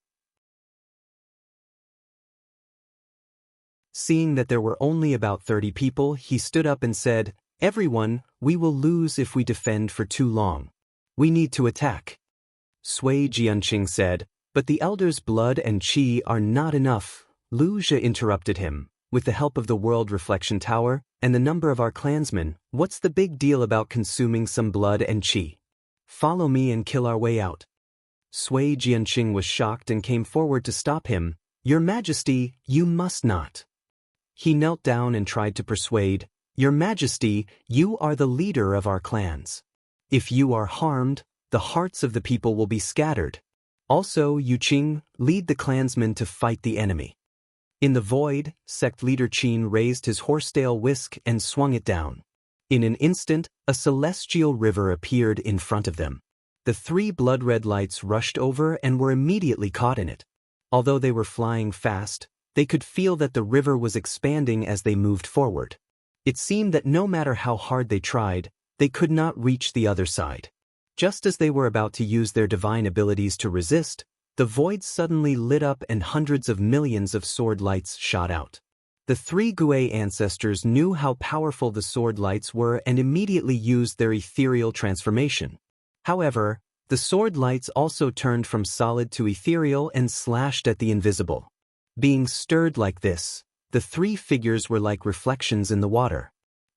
Seeing that there were only about 30 people, he stood up and said, "Everyone, we will lose if we defend for too long. We need to attack." Sui Jianqing said, "But the elders' blood and qi are not enough." Lu Zhe interrupted him. "With the help of the World Reflection Tower and the number of our clansmen, what's the big deal about consuming some blood and qi? Follow me and kill our way out." Sui Jianqing was shocked and came forward to stop him. "Your Majesty, you must not." He knelt down and tried to persuade, "Your Majesty, you are the leader of our clans. If you are harmed, the hearts of the people will be scattered. Also, Yu Qing, lead the clansmen to fight the enemy." In the void, sect leader Qin raised his horsetail whisk and swung it down. In an instant, a celestial river appeared in front of them. The 3 blood-red lights rushed over and were immediately caught in it. Although they were flying fast, They could feel that the river was expanding as they moved forward. It seemed that no matter how hard they tried, they could not reach the other side. Just as they were about to use their divine abilities to resist, the void suddenly lit up and hundreds of millions of sword lights shot out. The three Gui ancestors knew how powerful the sword lights were and immediately used their ethereal transformation. However, the sword lights also turned from solid to ethereal and slashed at the invisible. Being stirred like this, the three figures were like reflections in the water.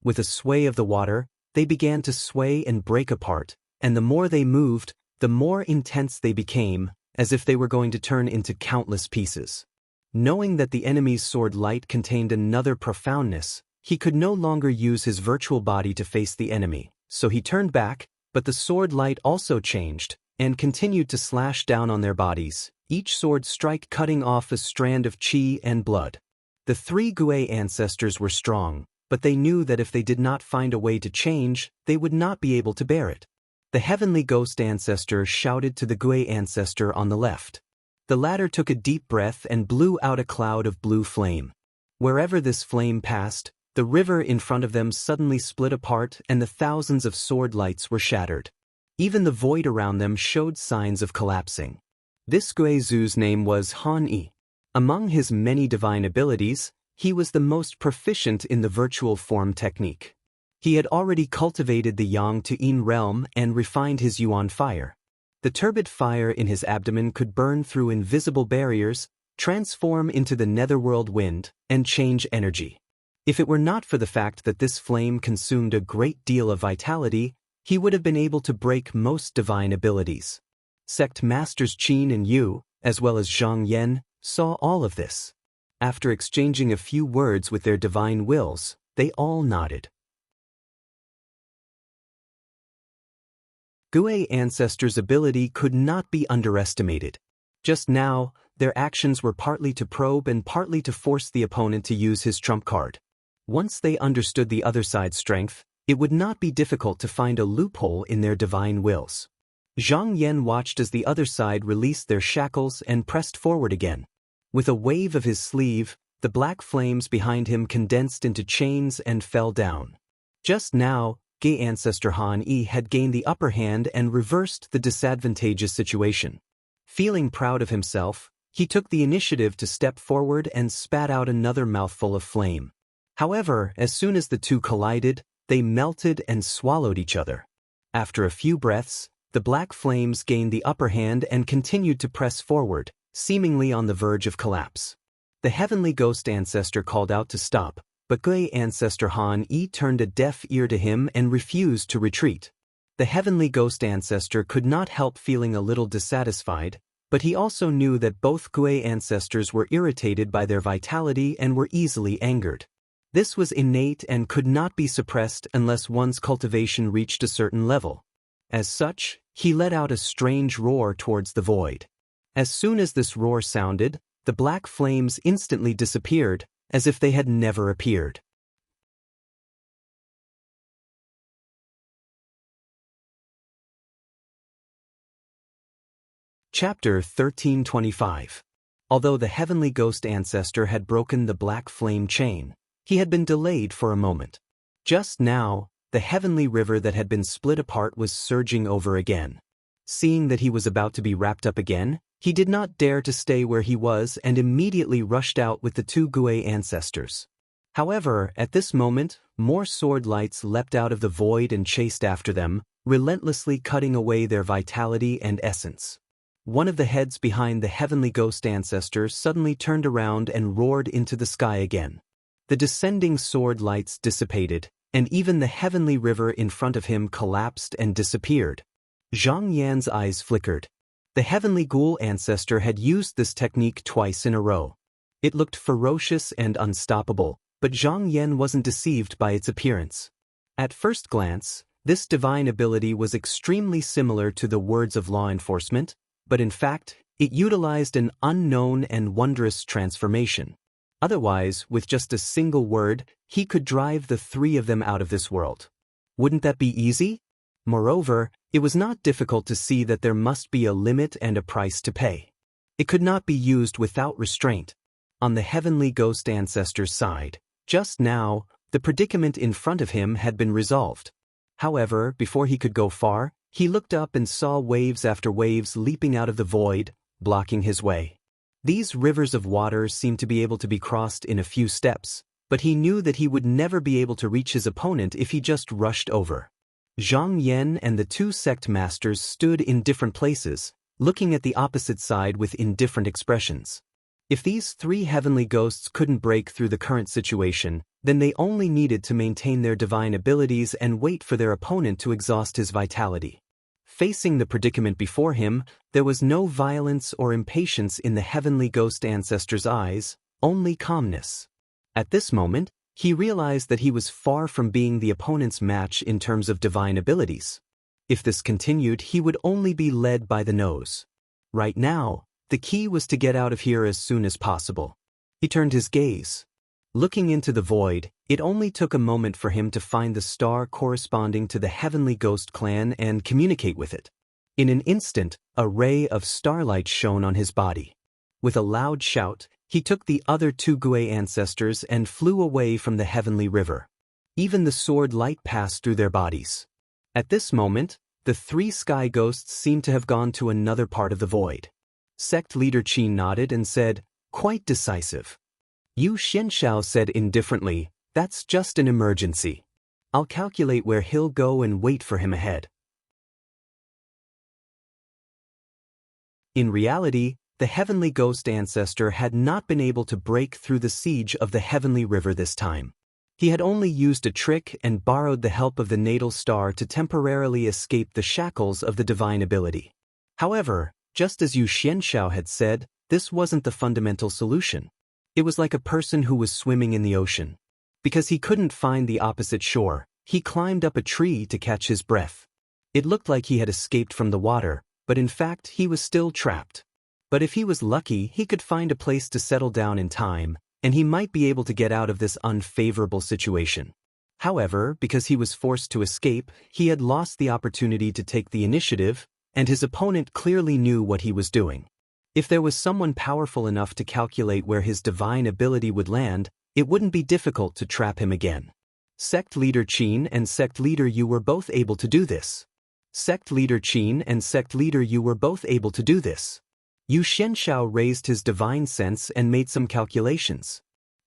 With a sway of the water, they began to sway and break apart, and the more they moved, the more intense they became, as if they were going to turn into countless pieces. Knowing that the enemy's sword light contained another profoundness, he could no longer use his virtual body to face the enemy, so he turned back, but the sword light also changed, and continued to slash down on their bodies, each sword strike cutting off a strand of chi and blood. The three Gui ancestors were strong, but they knew that if they did not find a way to change, they would not be able to bear it. The heavenly ghost ancestor shouted to the Gui ancestor on the left. The latter took a deep breath and blew out a cloud of blue flame. Wherever this flame passed, the river in front of them suddenly split apart and the thousands of sword lights were shattered. Even the void around them showed signs of collapsing. This Guizu's name was Han Yi. Among his many divine abilities, he was the most proficient in the virtual form technique. He had already cultivated the Yang to Yin realm and refined his Yuan fire. The turbid fire in his abdomen could burn through invisible barriers, transform into the netherworld wind, and change energy. If it were not for the fact that this flame consumed a great deal of vitality, he would have been able to break most divine abilities. Sect Masters Qin and Yu, as well as Zhang Yan, saw all of this. After exchanging a few words with their divine wills, they all nodded. Gui ancestors' ability could not be underestimated. Just now, their actions were partly to probe and partly to force the opponent to use his trump card. Once they understood the other side's strength, it would not be difficult to find a loophole in their divine wills. Zhang Yan watched as the other side released their shackles and pressed forward again. With a wave of his sleeve, the black flames behind him condensed into chains and fell down. Just now, Gui ancestor Han Yi had gained the upper hand and reversed the disadvantageous situation. Feeling proud of himself, he took the initiative to step forward and spat out another mouthful of flame. However, as soon as the two collided, they melted and swallowed each other. After a few breaths, the black flames gained the upper hand and continued to press forward, seemingly on the verge of collapse. The heavenly ghost ancestor called out to stop, but Gui ancestor Han Yi turned a deaf ear to him and refused to retreat. The heavenly ghost ancestor could not help feeling a little dissatisfied, but he also knew that both Gui ancestors were irritated by their vitality and were easily angered. This was innate and could not be suppressed unless one's cultivation reached a certain level. As such, he let out a strange roar towards the void. As soon as this roar sounded, the black flames instantly disappeared, as if they had never appeared. Chapter 1325. Although the heavenly ghost ancestor had broken the black flame chain, he had been delayed for a moment. Just now, the heavenly river that had been split apart was surging over again. Seeing that he was about to be wrapped up again, he did not dare to stay where he was and immediately rushed out with the two Gui ancestors. However, at this moment, more sword lights leapt out of the void and chased after them, relentlessly cutting away their vitality and essence. One of the heads behind the heavenly ghost ancestor suddenly turned around and roared into the sky again. The descending sword lights dissipated, and even the heavenly river in front of him collapsed and disappeared. Zhang Yan's eyes flickered. The heavenly ghoul ancestor had used this technique twice in a row. It looked ferocious and unstoppable, but Zhang Yan wasn't deceived by its appearance. At first glance, this divine ability was extremely similar to the words of law enforcement, but in fact, it utilized an unknown and wondrous transformation. Otherwise, with just a single word, he could drive the three of them out of this world. Wouldn't that be easy? Moreover, it was not difficult to see that there must be a limit and a price to pay. It could not be used without restraint. on the heavenly ghost ancestor's side. Just now, the predicament in front of him had been resolved. However, before he could go far, he looked up and saw waves after waves leaping out of the void, blocking his way. These rivers of water seemed to be able to be crossed in a few steps, but he knew that he would never be able to reach his opponent if he just rushed over. Zhang Yan and the two sect masters stood in different places, looking at the opposite side with indifferent expressions. If these three heavenly ghosts couldn't break through the current situation, then they only needed to maintain their divine abilities and wait for their opponent to exhaust his vitality. Facing the predicament before him, there was no violence or impatience in the heavenly ghost ancestor's eyes, only calmness. At this moment, he realized that he was far from being the opponent's match in terms of divine abilities. If this continued, he would only be led by the nose. Right now, the key was to get out of here as soon as possible. He turned his gaze. Looking into the void, it only took a moment for him to find the star corresponding to the heavenly ghost clan and communicate with it. In an instant, a ray of starlight shone on his body. With a loud shout, he took the other two Gui ancestors and flew away from the heavenly river. Even the sword light passed through their bodies. At this moment, the three sky ghosts seemed to have gone to another part of the void. Sect leader Qi nodded and said, "Quite decisive." Yu Xianshao said indifferently, "That's just an emergency. I'll calculate where he'll go and wait for him ahead." In reality, the heavenly ghost ancestor had not been able to break through the siege of the heavenly river this time. He had only used a trick and borrowed the help of the natal star to temporarily escape the shackles of the divine ability. However, just as Yu Xianshao had said, this wasn't the fundamental solution. It was like a person who was swimming in the ocean. Because he couldn't find the opposite shore, he climbed up a tree to catch his breath. It looked like he had escaped from the water, but in fact he was still trapped. But if he was lucky, he could find a place to settle down in time, and he might be able to get out of this unfavorable situation. However, because he was forced to escape, he had lost the opportunity to take the initiative, and his opponent clearly knew what he was doing. If there was someone powerful enough to calculate where his divine ability would land, it wouldn't be difficult to trap him again. Sect leader Qin and sect leader Yu were both able to do this. Sect leader Qin and sect leader Yu were both able to do this. Yu Xianshao raised his divine sense and made some calculations.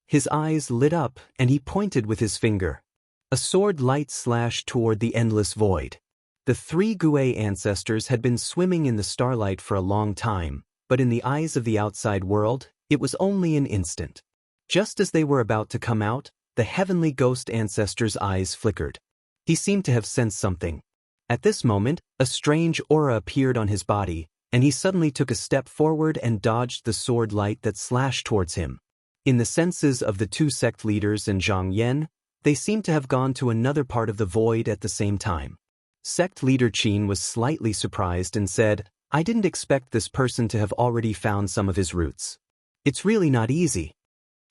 His eyes lit up and he pointed with his finger. A sword light slashed toward the endless void. The three Gui ancestors had been swimming in the starlight for a long time, but in the eyes of the outside world, it was only an instant. Just as they were about to come out, the heavenly ghost ancestor's eyes flickered. He seemed to have sensed something. At this moment, a strange aura appeared on his body, and he suddenly took a step forward and dodged the sword light that slashed towards him. In the senses of the two sect leaders and Zhang Yan, they seemed to have gone to another part of the void at the same time. Sect leader Qin was slightly surprised and said, "I didn't expect this person to have already found some of his roots. It's really not easy."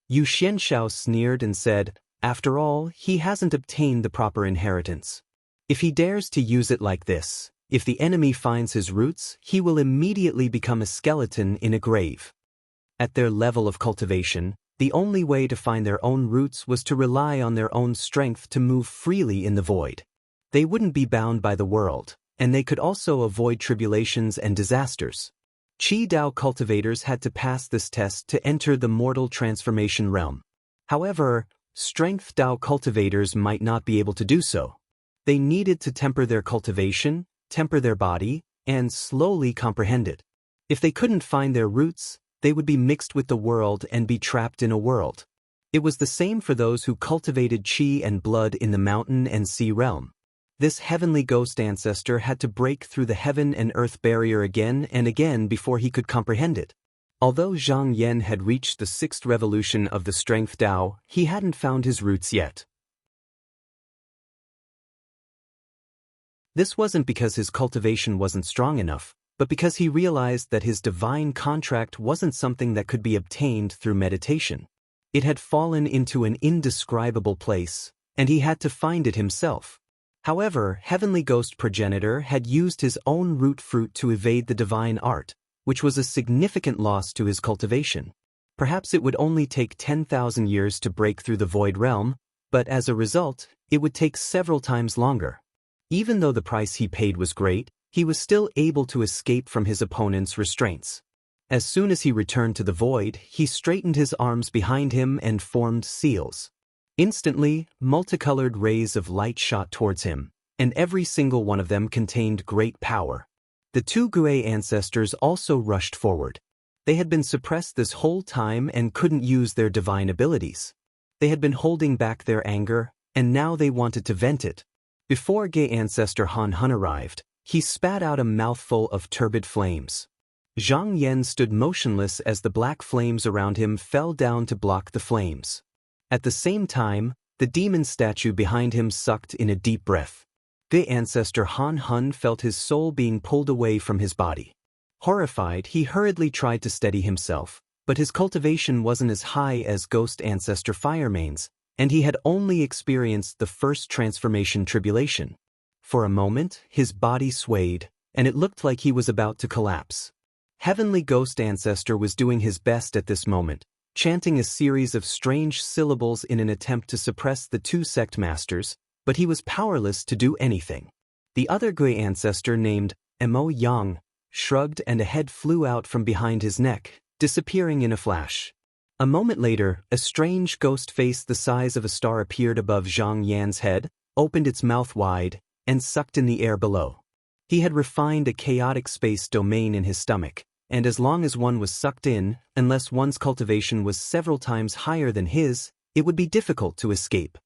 Yu Xianshao sneered and said, "After all, he hasn't obtained the proper inheritance. If he dares to use it like this, if the enemy finds his roots, he will immediately become a skeleton in a grave." At their level of cultivation, the only way to find their own roots was to rely on their own strength to move freely in the void. They wouldn't be bound by the world, and they could also avoid tribulations and disasters. Qi Dao cultivators had to pass this test to enter the mortal transformation realm. However, strength Dao cultivators might not be able to do so. They needed to temper their cultivation, temper their body, and slowly comprehend it. If they couldn't find their roots, they would be mixed with the world and be trapped in a world. It was the same for those who cultivated qi and blood in the mountain and sea realm. This heavenly ghost ancestor had to break through the heaven and earth barrier again and again before he could comprehend it. Although Zhang Yan had reached the sixth revolution of the strength Dao, he hadn't found his roots yet. This wasn't because his cultivation wasn't strong enough, but because he realized that his divine contract wasn't something that could be obtained through meditation. It had fallen into an indescribable place, and he had to find it himself. However, Heavenly Ghost Progenitor had used his own root fruit to evade the divine art, which was a significant loss to his cultivation. Perhaps it would only take 10,000 years to break through the void realm, but as a result, it would take several times longer. Even though the price he paid was great, he was still able to escape from his opponent's restraints. As soon as he returned to the void, he straightened his arms behind him and formed seals. Instantly, multicolored rays of light shot towards him, and every single one of them contained great power. The two Gui ancestors also rushed forward. They had been suppressed this whole time and couldn't use their divine abilities. They had been holding back their anger, and now they wanted to vent it. Before Gui ancestor Han Hun arrived, he spat out a mouthful of turbid flames. Zhang Yan stood motionless as the black flames around him fell down to block the flames. At the same time, the demon statue behind him sucked in a deep breath. Gui ancestor Han Hun felt his soul being pulled away from his body. Horrified, he hurriedly tried to steady himself, but his cultivation wasn't as high as Ghost Ancestor Firemane's, and he had only experienced the first transformation tribulation. For a moment, his body swayed, and it looked like he was about to collapse. Heavenly Ghost Ancestor was doing his best at this moment, chanting a series of strange syllables in an attempt to suppress the two sect masters, but he was powerless to do anything. The other Gui ancestor, named Mo Yang, shrugged and a head flew out from behind his neck, disappearing in a flash. A moment later, a strange ghost face the size of a star appeared above Zhang Yan's head, opened its mouth wide, and sucked in the air below. He had refined a chaotic space domain in his stomach, and as long as one was sucked in, unless one's cultivation was several times higher than his, it would be difficult to escape.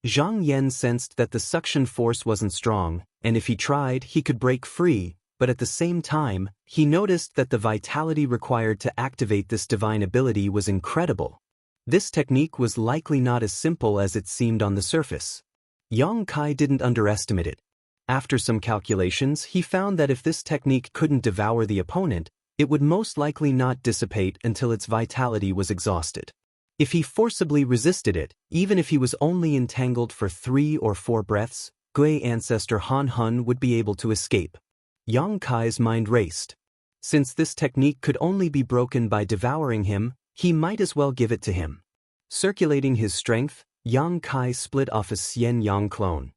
Zhang Yan sensed that the suction force wasn't strong, and if he tried, he could break free, but at the same time, he noticed that the vitality required to activate this divine ability was incredible. This technique was likely not as simple as it seemed on the surface. Yang Kai didn't underestimate it. After some calculations, he found that if this technique couldn't devour the opponent, it would most likely not dissipate until its vitality was exhausted. If he forcibly resisted it, even if he was only entangled for 3 or 4 breaths, Gui ancestor Han Hun would be able to escape. Yang Kai's mind raced. Since this technique could only be broken by devouring him, he might as well give it to him. Circulating his strength, Yang Kai split off a Xian Yang clone.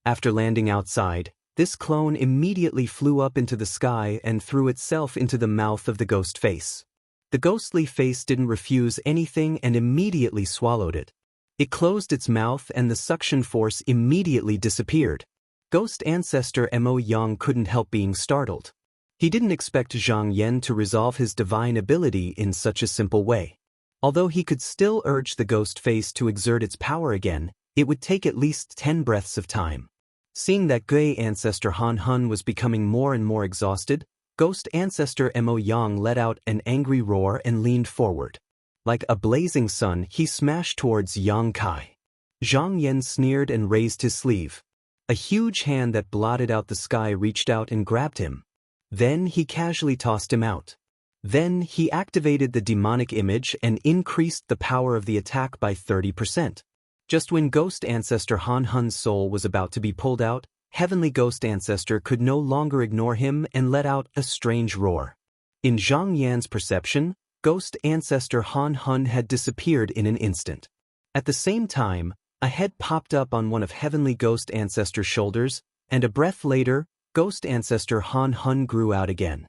After landing outside, this clone immediately flew up into the sky and threw itself into the mouth of the ghost face. The ghostly face didn't refuse anything and immediately swallowed it. It closed its mouth and the suction force immediately disappeared. Ghost ancestor Mo Yang couldn't help being startled. He didn't expect Zhang Yan to resolve his divine ability in such a simple way. Although he could still urge the ghost face to exert its power again, it would take at least 10 breaths of time. Seeing that Gui ancestor Han Hun was becoming more and more exhausted, Ghost ancestor Mo Yang let out an angry roar and leaned forward. Like a blazing sun, he smashed towards Yang Kai. Zhang Yan sneered and raised his sleeve. A huge hand that blotted out the sky reached out and grabbed him. Then he casually tossed him out. Then he activated the demonic image and increased the power of the attack by 30%. Just when Ghost Ancestor Han Hun's soul was about to be pulled out, Heavenly Ghost Ancestor could no longer ignore him and let out a strange roar. In Zhang Yan's perception, Ghost Ancestor Han Hun had disappeared in an instant. At the same time, a head popped up on one of Heavenly Ghost Ancestor's shoulders, and a breath later, Ghost Ancestor Han Hun grew out again.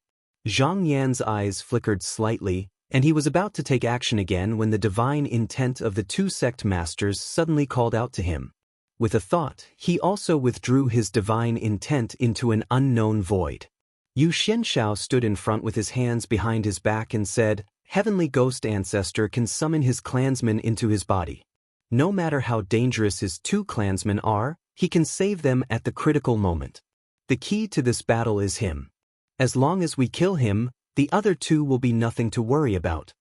Zhang Yan's eyes flickered slightly, and he was about to take action again when the divine intent of the two sect masters suddenly called out to him. With a thought, he also withdrew his divine intent into an unknown void. Yu Xianshao stood in front with his hands behind his back and said, Heavenly Ghost Ancestor can summon his clansmen into his body. No matter how dangerous his 2 clansmen are, he can save them at the critical moment. The key to this battle is him. As long as we kill him, the other 2 will be nothing to worry about.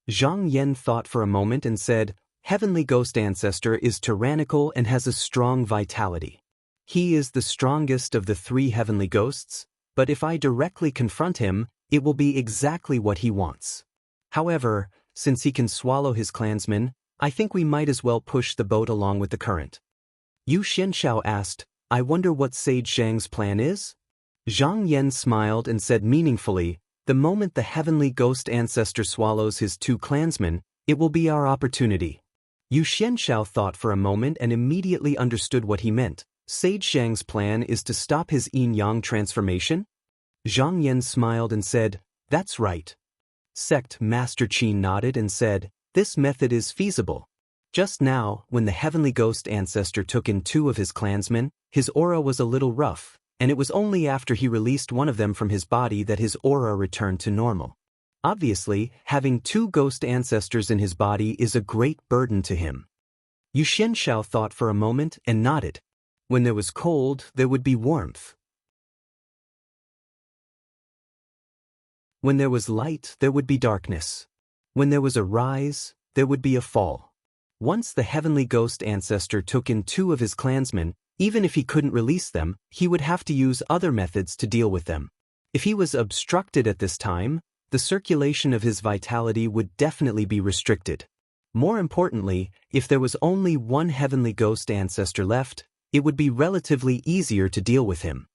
Zhang Yan thought for a moment and said, Heavenly Ghost Ancestor is tyrannical and has a strong vitality. He is the strongest of the 3 heavenly ghosts, but if I directly confront him, it will be exactly what he wants. However, since he can swallow his clansmen, I think we might as well push the boat along with the current. Yu Xianshao asked, I wonder what Sage Zhang's plan is? Zhang Yan smiled and said meaningfully, The moment the heavenly ghost ancestor swallows his 2 clansmen, it will be our opportunity. Yu Xianshao thought for a moment and immediately understood what he meant. Sage Shang's plan is to stop his yin-yang transformation? Zhang Yan smiled and said, "That's right." Sect Master Qin nodded and said, "This method is feasible." Just now, when the heavenly ghost ancestor took in 2 of his clansmen, his aura was a little rough, and it was only after he released one of them from his body that his aura returned to normal. Obviously, having 2 ghost ancestors in his body is a great burden to him. Yu Xianshao thought for a moment and nodded. When there was cold, there would be warmth. When there was light, there would be darkness. When there was a rise, there would be a fall. Once the heavenly ghost ancestor took in 2 of his clansmen, even if he couldn't release them, he would have to use other methods to deal with them. If he was obstructed at this time, the circulation of his vitality would definitely be restricted. More importantly, if there was only one heavenly ghost ancestor left, it would be relatively easier to deal with him.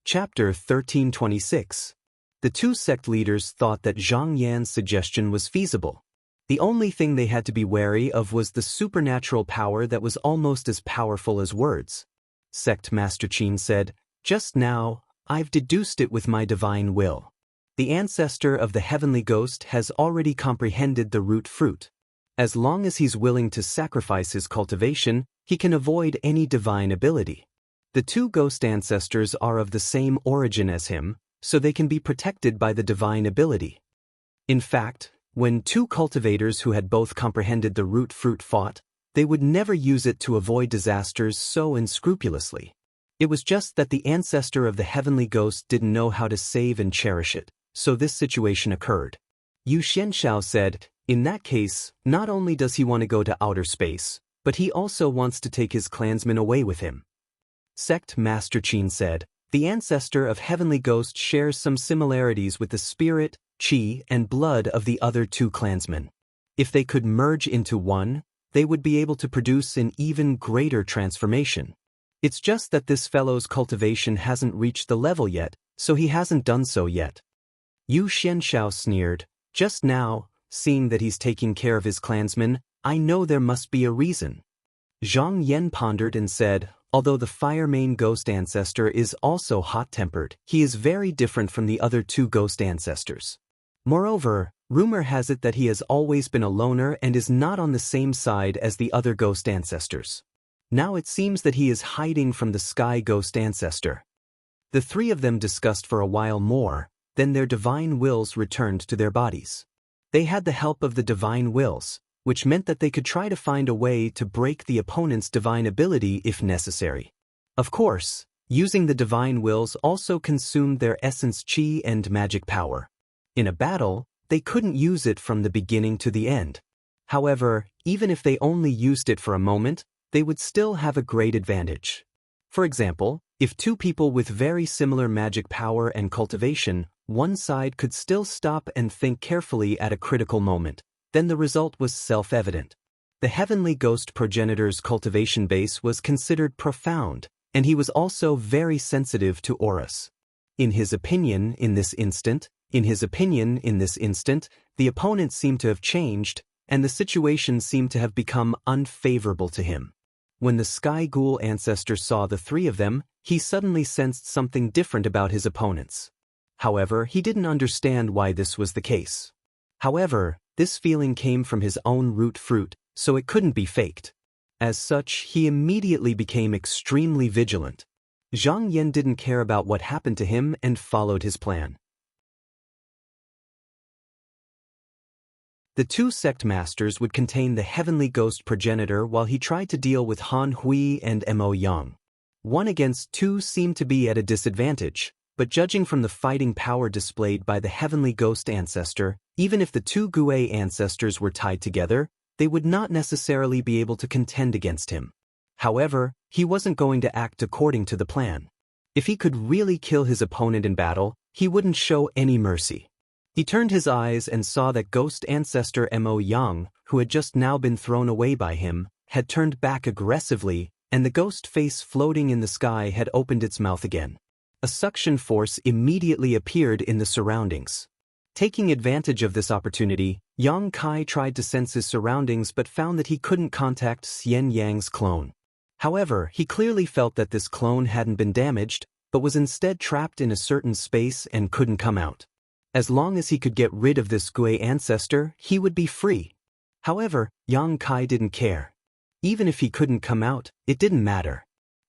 Chapter 1326. The 2 sect leaders thought that Zhang Yan's suggestion was feasible. The only thing they had to be wary of was the supernatural power that was almost as powerful as words. Sect Master Qin said, "Just now, I've deduced it with my divine will. The ancestor of the heavenly ghost has already comprehended the root fruit. As long as he's willing to sacrifice his cultivation, he can avoid any divine ability. The 2 ghost ancestors are of the same origin as him, so they can be protected by the divine ability. In fact, when 2 cultivators who had both comprehended the root fruit fought, they would never use it to avoid disasters so unscrupulously. It was just that the ancestor of the heavenly ghost didn't know how to save and cherish it, so this situation occurred. Yu Xianshao said, "In that case, not only does he want to go to outer space, but he also wants to take his clansmen away with him." Sect Master Qin said, "The ancestor of heavenly ghost shares some similarities with the spirit, qi, and blood of the other 2 clansmen. If they could merge into one, they would be able to produce an even greater transformation. It's just that this fellow's cultivation hasn't reached the level yet, so he hasn't done so yet." Yu Xianshao sneered, "Just now, seeing that he's taking care of his clansmen, I know there must be a reason." Zhang Yan pondered and said, "Although the fire main ghost ancestor is also hot-tempered, he is very different from the other 2 ghost ancestors. Moreover, rumor has it that he has always been a loner and is not on the same side as the other ghost ancestors. Now it seems that he is hiding from the sky ghost ancestor." The 3 of them discussed for a while more, then their divine wills returned to their bodies. They had the help of the divine wills, which meant that they could try to find a way to break the opponent's divine ability if necessary. Of course, using the divine wills also consumed their essence qi and magic power. In a battle, they couldn't use it from the beginning to the end. However, even if they only used it for a moment, they would still have a great advantage. For example, if 2 people with very similar magic power and cultivation, one side could still stop and think carefully at a critical moment, then the result was self-evident. The heavenly ghost progenitor's cultivation base was considered profound, and he was also very sensitive to auras. In his opinion in this instant, the opponent seemed to have changed, and the situation seemed to have become unfavorable to him. When the Sky Ghoul ancestor saw the 3 of them, he suddenly sensed something different about his opponents. However, he didn't understand why this was the case. However, this feeling came from his own root fruit, so it couldn't be faked. As such, he immediately became extremely vigilant. Zhang Yan didn't care about what happened to him and followed his plan. The 2 sect masters would contain the heavenly ghost progenitor while he tried to deal with Han Hui and Mo Yang. 1 against 2 seemed to be at a disadvantage, but judging from the fighting power displayed by the heavenly ghost ancestor, even if the 2 Gui ancestors were tied together, they would not necessarily be able to contend against him. However, he wasn't going to act according to the plan. If he could really kill his opponent in battle, he wouldn't show any mercy. He turned his eyes and saw that ghost ancestor Mo Yang, who had just now been thrown away by him, had turned back aggressively, and the ghost face floating in the sky had opened its mouth again. A suction force immediately appeared in the surroundings. Taking advantage of this opportunity, Yang Kai tried to sense his surroundings but found that he couldn't contact Xian Yang's clone. However, he clearly felt that this clone hadn't been damaged, but was instead trapped in a certain space and couldn't come out. As long as he could get rid of this Gui ancestor, he would be free. However, Yang Kai didn't care. Even if he couldn't come out, it didn't matter.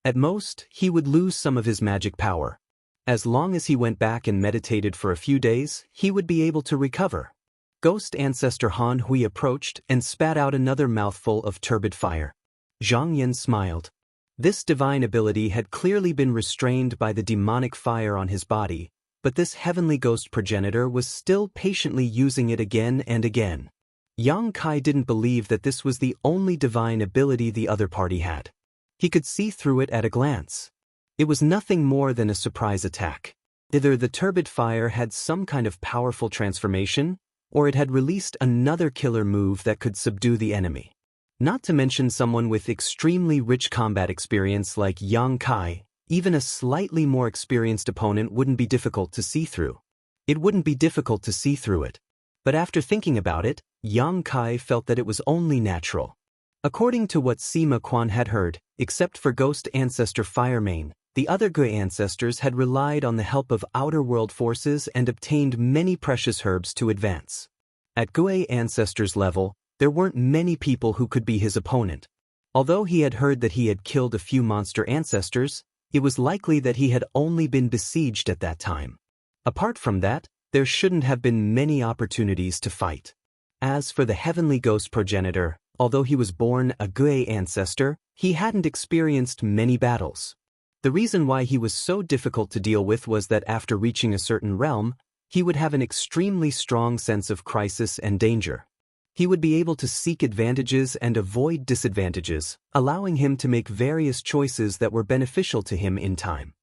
At most, he would lose some of his magic power. As long as he went back and meditated for a few days, he would be able to recover. Ghost ancestor Han Hui approached and spat out another mouthful of turbid fire. Zhang Yan smiled. This divine ability had clearly been restrained by the demonic fire on his body, but this heavenly ghost progenitor was still patiently using it again and again. Yang Kai didn't believe that this was the only divine ability the other party had. He could see through it at a glance. It was nothing more than a surprise attack. Either the turbid fire had some kind of powerful transformation, or it had released another killer move that could subdue the enemy. Not to mention someone with extremely rich combat experience like Yang Kai, even a slightly more experienced opponent wouldn't be difficult to see through. It wouldn't be difficult to see through it. But after thinking about it, Yang Kai felt that it was only natural. According to what Sima Quan had heard, except for Ghost Ancestor Firemane, the other Gui ancestors had relied on the help of outer world forces and obtained many precious herbs to advance. At Gui ancestors level, there weren't many people who could be his opponent. Although he had heard that he had killed a few monster ancestors, it was likely that he had only been besieged at that time. Apart from that, there shouldn't have been many opportunities to fight. As for the heavenly ghost progenitor, although he was born a Gui ancestor, he hadn't experienced many battles. The reason why he was so difficult to deal with was that after reaching a certain realm, he would have an extremely strong sense of crisis and danger. He would be able to seek advantages and avoid disadvantages, allowing him to make various choices that were beneficial to him in time.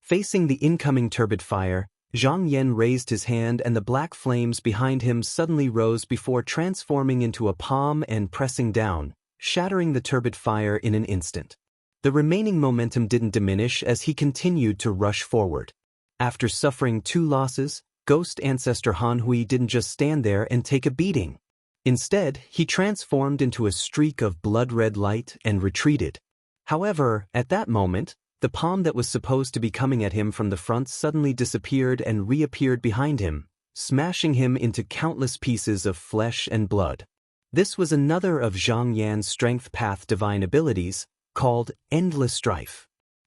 Facing the incoming turbid fire, Zhang Yan raised his hand and the black flames behind him suddenly rose before transforming into a palm and pressing down, shattering the turbid fire in an instant. The remaining momentum didn't diminish as he continued to rush forward. After suffering 2 losses, Ghost Ancestor Han Hui didn't just stand there and take a beating. Instead, he transformed into a streak of blood-red light and retreated. However, at that moment, the palm that was supposed to be coming at him from the front suddenly disappeared and reappeared behind him, smashing him into countless pieces of flesh and blood. This was another of Zhang Yan's Strength Path divine abilities, called Endless Strife.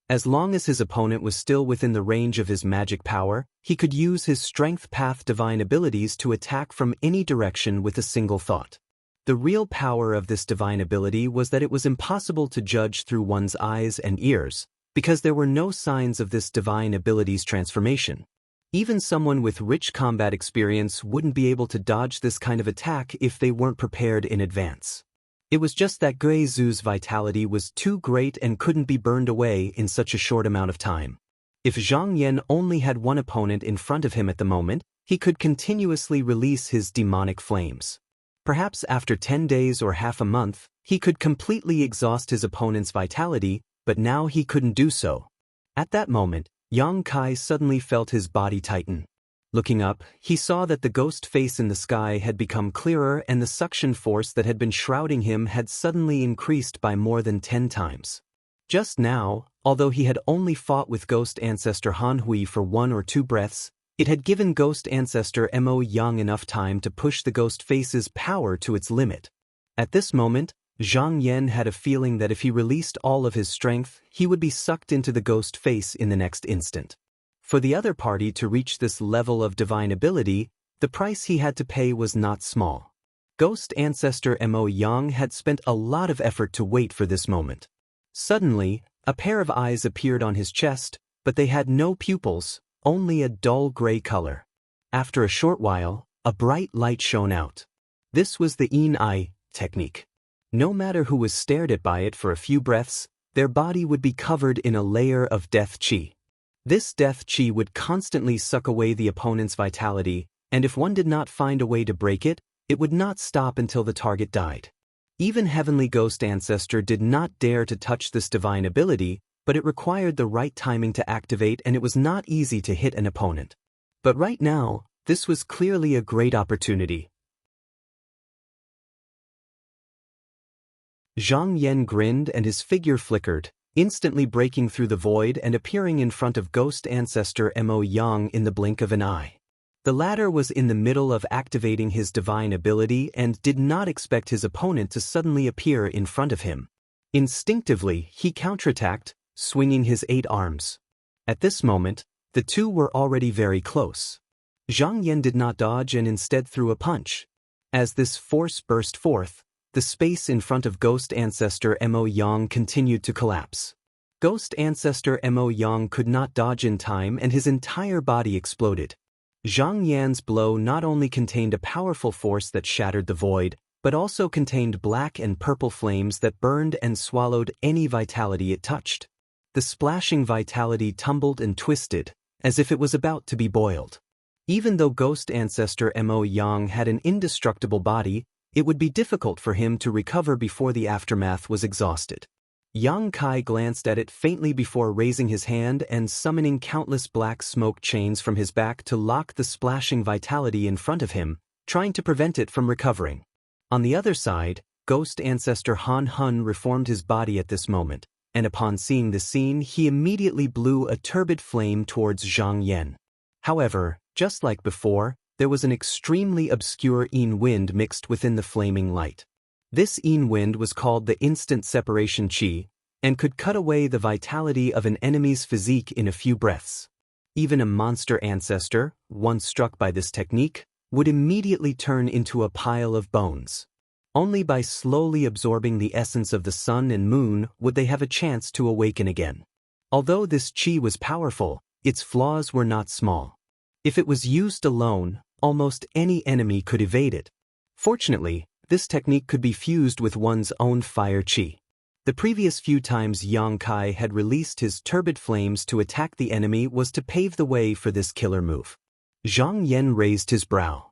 As long as his opponent was still within the range of his magic power, he could use his Strength Path divine abilities to attack from any direction with a single thought. The real power of this divine ability was that it was impossible to judge through one's eyes and ears, because there were no signs of this divine ability's transformation. Even someone with rich combat experience wouldn't be able to dodge this kind of attack if they weren't prepared in advance. It was just that Gui Zhu's vitality was too great and couldn't be burned away in such a short amount of time. If Zhang Yan only had one opponent in front of him at the moment, he could continuously release his demonic flames. Perhaps after 10 days or half a month, he could completely exhaust his opponent's vitality, but now he couldn't do so. At that moment, Yang Kai suddenly felt his body tighten. Looking up, he saw that the ghost face in the sky had become clearer and the suction force that had been shrouding him had suddenly increased by more than 10 times. Just now, although he had only fought with Ghost Ancestor Han Hui for 1 or 2 breaths, it had given Ghost Ancestor Mo Yang enough time to push the ghost face's power to its limit. At this moment, Zhang Yan had a feeling that if he released all of his strength, he would be sucked into the ghost face in the next instant. For the other party to reach this level of divine ability, the price he had to pay was not small. Ghost Ancestor Mo Yang had spent a lot of effort to wait for this moment. Suddenly, a pair of eyes appeared on his chest, but they had no pupils, only a dull gray color. After a short while, a bright light shone out. This was the Yin Eye technique. No matter who was stared at by it for a few breaths, their body would be covered in a layer of death qi. This death qi would constantly suck away the opponent's vitality, and if one did not find a way to break it, It would not stop until the target died. Even Heavenly Ghost Ancestor did not dare to touch this divine ability, but it required the right timing to activate, and it was not easy to hit an opponent. But right now, this was clearly a great opportunity. Zhang Yan grinned and his figure flickered, instantly breaking through the void and appearing in front of Ghost Ancestor Mo Yang in the blink of an eye. The latter was in the middle of activating his divine ability and did not expect his opponent to suddenly appear in front of him. Instinctively, he counterattacked, swinging his 8 arms. At this moment, the two were already very close. Zhang Yan did not dodge and instead threw a punch. As this force burst forth, the space in front of Ghost Ancestor Mo Yang continued to collapse. Ghost Ancestor Mo Yang could not dodge in time and his entire body exploded. Zhang Yan's blow not only contained a powerful force that shattered the void, but also contained black and purple flames that burned and swallowed any vitality it touched. The splashing vitality tumbled and twisted, as if it was about to be boiled. Even though Ghost Ancestor Mo Yang had an indestructible body, it would be difficult for him to recover before the aftermath was exhausted. Yang Kai glanced at it faintly before raising his hand and summoning countless black smoke chains from his back to lock the splashing vitality in front of him, trying to prevent it from recovering. On the other side, Ghost Ancestor Han Hun reformed his body at this moment, and upon seeing the scene he immediately blew a turbid flame towards Zhang Yan. However, just like before, there was an extremely obscure Yin wind mixed within the flaming light. This Yin wind was called the Instant Separation Qi, and could cut away the vitality of an enemy's physique in a few breaths. Even a monster ancestor, once struck by this technique, would immediately turn into a pile of bones. Only by slowly absorbing the essence of the sun and moon would they have a chance to awaken again. Although this Qi was powerful, its flaws were not small. If it was used alone, almost any enemy could evade it. Fortunately, this technique could be fused with one's own fire Qi. The previous few times Yang Kai had released his turbid flames to attack the enemy was to pave the way for this killer move. Zhang Yan raised his brow.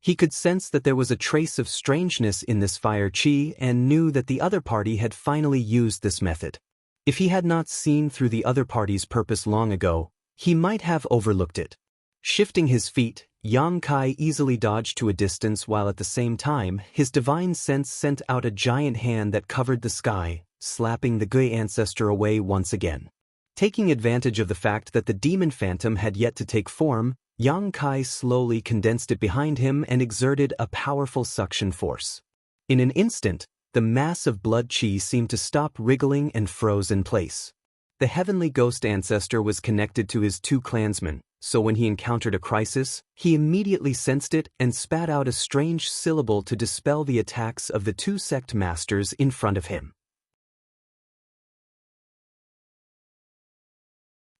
He could sense that there was a trace of strangeness in this fire Qi and knew that the other party had finally used this method. If he had not seen through the other party's purpose long ago, he might have overlooked it. Shifting his feet, Yang Kai easily dodged to a distance while at the same time his divine sense sent out a giant hand that covered the sky, slapping the Gui ancestor away once again. Taking advantage of the fact that the demon phantom had yet to take form, Yang Kai slowly condensed it behind him and exerted a powerful suction force. In an instant, the mass of blood Qi seemed to stop wriggling and froze in place. The heavenly ghost ancestor was connected to his 2 clansmen, so when he encountered a crisis, he immediately sensed it and spat out a strange syllable to dispel the attacks of the 2 sect masters in front of him.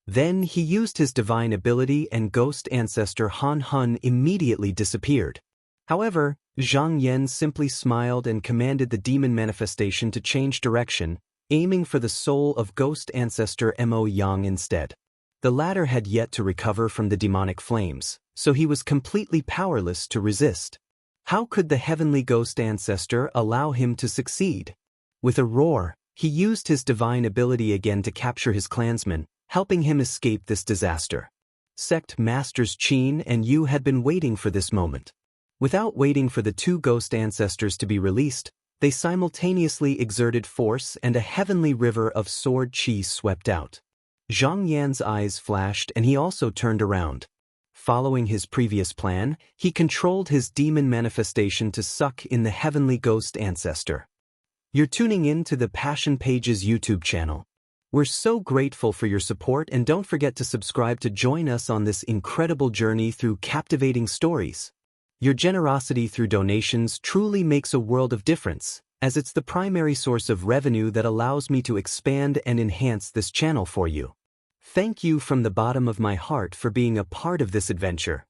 Then he used his divine ability and ghost ancestor Han Hun immediately disappeared. However, Zhang Yan simply smiled and commanded the demon manifestation to change direction, aiming for the soul of ghost ancestor Mo Yang instead. The latter had yet to recover from the demonic flames, so he was completely powerless to resist. How could the heavenly ghost ancestor allow him to succeed? With a roar, he used his divine ability again to capture his clansmen, helping him escape this disaster. Sect Masters Qin and Yu had been waiting for this moment. Without waiting for the 2 ghost ancestors to be released, they simultaneously exerted force and a heavenly river of sword Qi swept out. Zhang Yan's eyes flashed and he also turned around. Following his previous plan, he controlled his demon manifestation to suck in the heavenly ghost ancestor. You're tuning in to the Passion Pages YouTube channel. We're so grateful for your support, and don't forget to subscribe to join us on this incredible journey through captivating stories. Your generosity through donations truly makes a world of difference, as it's the primary source of revenue that allows me to expand and enhance this channel for you. Thank you from the bottom of my heart for being a part of this adventure.